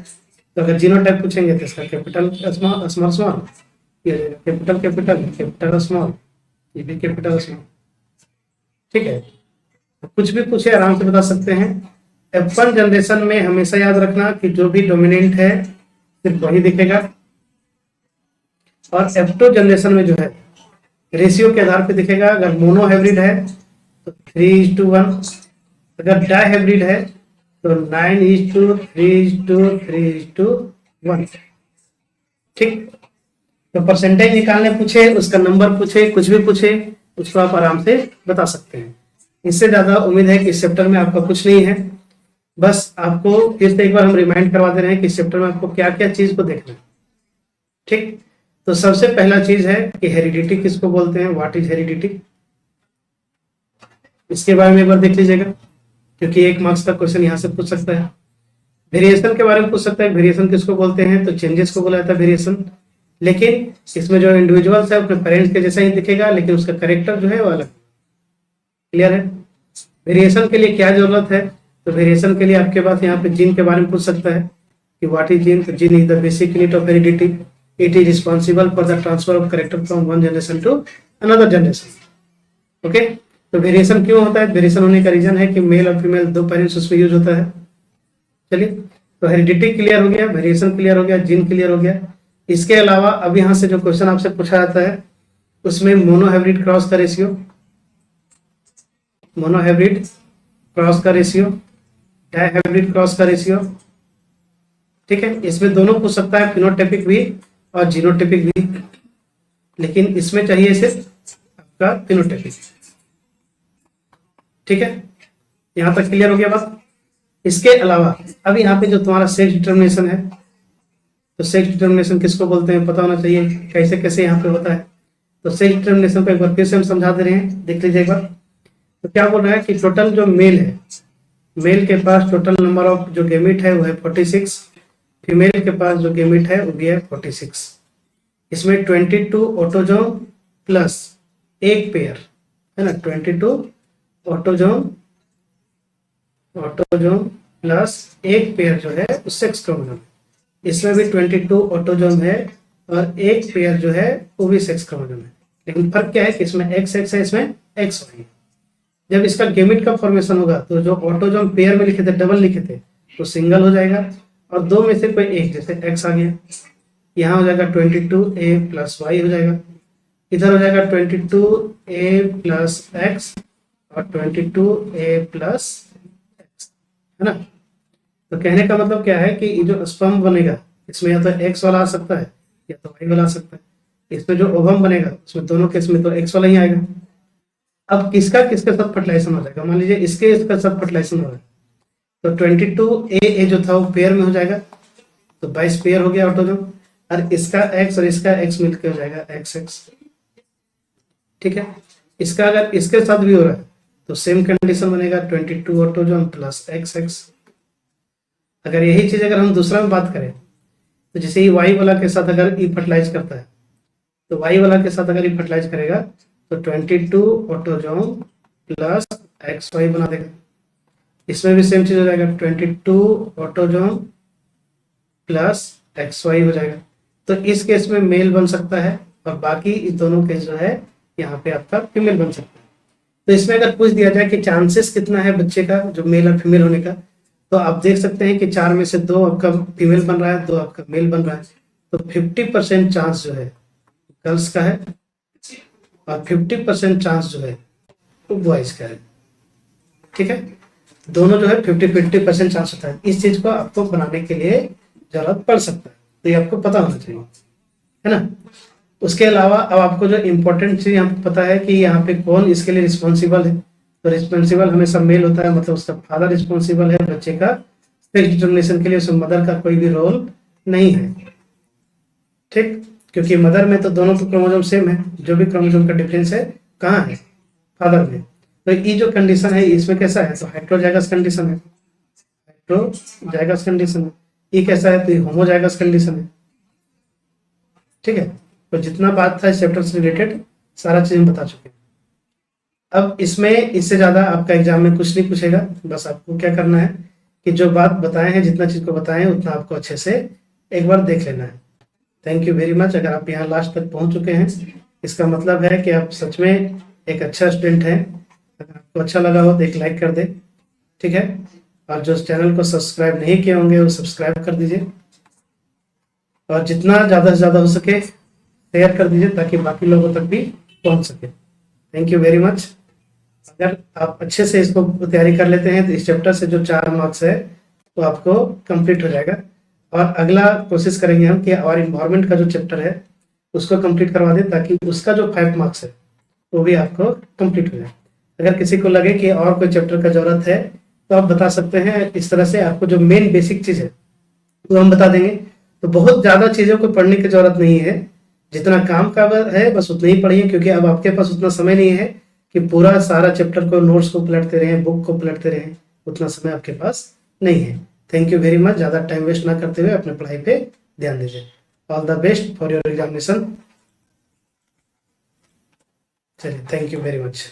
तो अगर जीनोटाइप पूछेंगे तो इसका कैपिटल स्मॉल, ये कैपिटल स्मॉल, ये भी कैपिटल स्मॉल, ठीक है। तो कुछ भी पूछे आराम से बता सकते हैं। F1 जनरेशन में हमेशा याद रखना कि जो भी डोमिनेंट है सिर्फ वही दिखेगा, और F2 जनरेशन में जो है रेशियो के आधार पे दिखेगा। अगर मोनो हाइब्रिड है तो 3:1, अगर डाई हाइब्रिड है तो 9:3:3:1, ठीक। तो परसेंटेज निकालने पूछे, उसका नंबर पूछे, कुछ भी पूछे, उसको आप आराम से बता सकते हैं। इससे ज्यादा उम्मीद है कि इस चैप्टर में आपका कुछ नहीं है, बस आपको फिर से एक बार हम रिमाइंड करवा दे रहे हैं कि इस चैप्टर में आपको क्या क्या चीज को देखना है, ठीक। तो सबसे पहला चीज है कि हेरिडिटी किसको बोलते हैं, व्हाट इज हेरिडिटी, इसके बारे में एक बार देख लीजिएगा, क्योंकि 1 मार्क्स का क्वेश्चन यहाँ से पूछ सकता है। वेरिएशन के बारे में पूछ सकता है, वेरिएशन किसको बोलते हैं, तो चेंजेस को बोला जाता है वेरिएशन, लेकिन इसमें जो इंडिविजुअल्स है अपने पेरेंट्स के जैसा ही दिखेगा, लेकिन उसका करेक्टर जो है वो अलग। क्लियर है। वेरिएशन के लिए क्या जरूरत है, तो वेरिएशन के लिए आपके पास यहाँ पे जीन के बारे में पूछ सकता है कि व्हाट इज जीन, तो gene is the basic unit of heredity, it is responsible for the transfer of character from one generation to another generation. Okay, तो वेरिएशन क्यों होता है, वेरिएशन होने का रीजन है कि मेल और फीमेल 2 पेरेंट्स उसमें यूज होता है। चलिए, तो हेरिडिटी क्लियर हो गया, वेरिएशन क्लियर हो गया, जीन क्लियर हो गया। इसके अलावा अब यहाँ से जो क्वेश्चन आपसे पूछा जाता है उसमें मोनोहाइब्रिड क्रॉस का रेशियो, मोनोहाइब्रिड क्रॉस का रेशियो, डाइहाइब्रिड क्रॉस का रेशियो, ठीक है। इसमें दोनों पूछ सकता है, फिनोटाइपिक भी और जीनोटाइपिक भी, लेकिन इसमें चाहिए सिर्फ आपका फिनोटाइपिक, ठीक है। यहां तक क्लियर हो गया बात। इसके अलावा अब यहाँ पे जो तुम्हारा सेक्स डिटर्मिनेशन है, तो सेक्स डिटर्मिनेशन किसको बोलते हैं पता होना चाहिए, कैसे कैसे यहाँ पे होता है। तो सेक्स डिटर्मिनेशन को एक बार फिर से हम समझा दे रहे हैं, देख लीजिए एक बार। तो क्या बोल रहा है कि टोटल जो मेल है, मेल के पास टोटल नंबर ऑफ जो गेमिट है वो है 46, फीमेल के पास जो गेमिट है वो भी है 46। इसमें 22 ऑटोजोम प्लस 1 पेयर है ना, 22 ऑटोजोम प्लस 1 पेयर जो है वो सेक्स क्रोमोसोम, इसमें भी 22 ऑटोजोम है और 1 पेयर जो है वो भी सेक्स क्रोमोसोम है। लेकिन फर्क क्या है कि इसमें XX है, इसमें XY है। जब इसका गेमिट का फॉर्मेशन होगा तो जो ऑटोजोम पेयर में लिखे थे, डबल लिखे थे, तो सिंगल हो जाएगा, और 2 में से कोई एक, जैसे X आ गया, यहाँ हो जाएगा 22A + Y हो जाएगा, इधर हो जाएगा 22a प्लस एक्स और 22a प्लस एक्स, है ना। तो कहने का मतलब क्या है कि ये जो स्तंभ बनेगा इसमें या तो एक्स वाला आ सकता है या तो वाई वाला आ सकता है। इसमें जो ओवम बनेगा उसमें दोनों केस में तो एक्स वाला ही आएगा। अब किसका किसके साथ फर्टिलाइजेशन हो जाएगा, मान लीजिए इसके इसका साथ फर्टिलाइजेशन हो रहा है तो 22a जो था वो पेयर में हो जाएगा, तो 22 पेयर हो गया ऑटोजोम, और इसका एक्स और इसका एक्स मिलकर हो जाएगा एक्स एक्स। ठीक है, इसका अगर इसके साथ भी हो रहा है तो सेम कंडीशन बनेगा 22 ऑटोजोम प्लस एक्स एक्स। अगर यही चीज अगर हम दूसरा में बात करें तो जैसे ये वाई वाला के साथ अगर ई फर्टिलाइज करता है तो वाई वाला के साथ अगर ई फर्टिलाइज करेगा तो 22 ऑटोजोम प्लस एक्स वाई बना देगा। इसमें भी सेम चीज हो जाएगा 22 ऑटोजोम प्लस एक्स वाई हो जाएगा। तो इस केस में मेल बन सकता है और बाकी इस दोनों केस जो है यहाँ पे आपका फीमेल बन सकता है। तो इसमें अगर पूछ दिया जाए कि चांसेस कितना है बच्चे का जो मेल और फीमेल होने का, तो आप देख सकते हैं कि 4 में से 2 आपका फीमेल बन रहा है, 2 आपका मेल बन रहा है। तो 50% चांस जो है गर्ल्स का है और 50% चांस जो है वो बॉयज का है। ठीक है, दोनों जो है 50-50% चांस होता है। इस चीज को आपको बनाने के लिए जरूरत पड़ सकता है, तो ये आपको पता होना चाहिए, है ना। उसके अलावा अब आपको जो इम्पोर्टेंट चीज यहाँ पे पता है कि यहाँ पे कौन इसके लिए रिस्पॉन्सिबल है। तो रिस्पॉन्सिबल हमेशा मेल होता है, मतलब उसका फादर रिस्पॉन्सिबल है बच्चे का सेक्स डिटर्मिनेशन के लिए, उसमें मदर का कोई भी रोल नहीं है। ठीक, क्योंकि मदर में तो दोनों तो क्रोमोसोम सेम है, जो भी क्रोमोसोम का डिफरेंस है कहाँ है, फादर में। तो ये जो कंडीशन है इसमें कैसा है, तो हेटेरोजाइगस कंडीशन है, हेटेरोजाइगस कंडीशन है। ये कैसा है, तो ये होमोजाइगस कंडीशन है। ठीक है, तो जितना बात था इस चैप्टर से रिलेटेड सारा चीज हम बता चुके हैं। अब इसमें इससे ज्यादा आपका एग्जाम में कुछ नहीं पूछेगा, बस आपको क्या करना है कि जो बात बताए हैं, जितना चीज को बताए हैं उतना आपको अच्छे से एक बार देख लेना है। Thank you very much. अगर आप यहाँ लास्ट तक पहुंच चुके हैं इसका मतलब है कि आप सच में एक अच्छा स्टूडेंट हैं। अगर आपको अच्छा लगा हो तो एक लाइक कर दे, ठीक है, और जो चैनल को सब्सक्राइब नहीं किए होंगे वो सब्सक्राइब कर दीजिए और जितना ज़्यादा से ज़्यादा हो सके शेयर कर दीजिए ताकि बाकी लोगों तक भी पहुंच सके। Thank you very much. अगर आप अच्छे से इसको तैयारी कर लेते हैं तो इस चैप्टर से जो 4 मार्क्स है वो आपको कंप्लीट हो जाएगा। और अगला कोशिश करेंगे हम कि और इन्वायरमेंट का जो चैप्टर है उसको कंप्लीट करवा दें ताकि उसका जो 5 मार्क्स है वो भी आपको कंप्लीट हो जाए। अगर किसी को लगे कि और कोई चैप्टर का जरूरत है तो आप बता सकते हैं। इस तरह से आपको जो मेन बेसिक चीज़ है वो हम बता देंगे। तो बहुत ज़्यादा चीज़ों को पढ़ने की जरूरत नहीं है, जितना काम का है बस उतना ही पढ़िए, क्योंकि अब आपके पास उतना समय नहीं है कि पूरा सारा चैप्टर को नोट्स को पलटते रहें, बुक को पलटते रहें, उतना समय आपके पास नहीं है। Thank you very much. ज़्यादा टाइम वेस्ट ना करते हुए अपने पढ़ाई पे ध्यान दीजिए। All the best for your examination. चलिए, थैंक यू वेरी मच।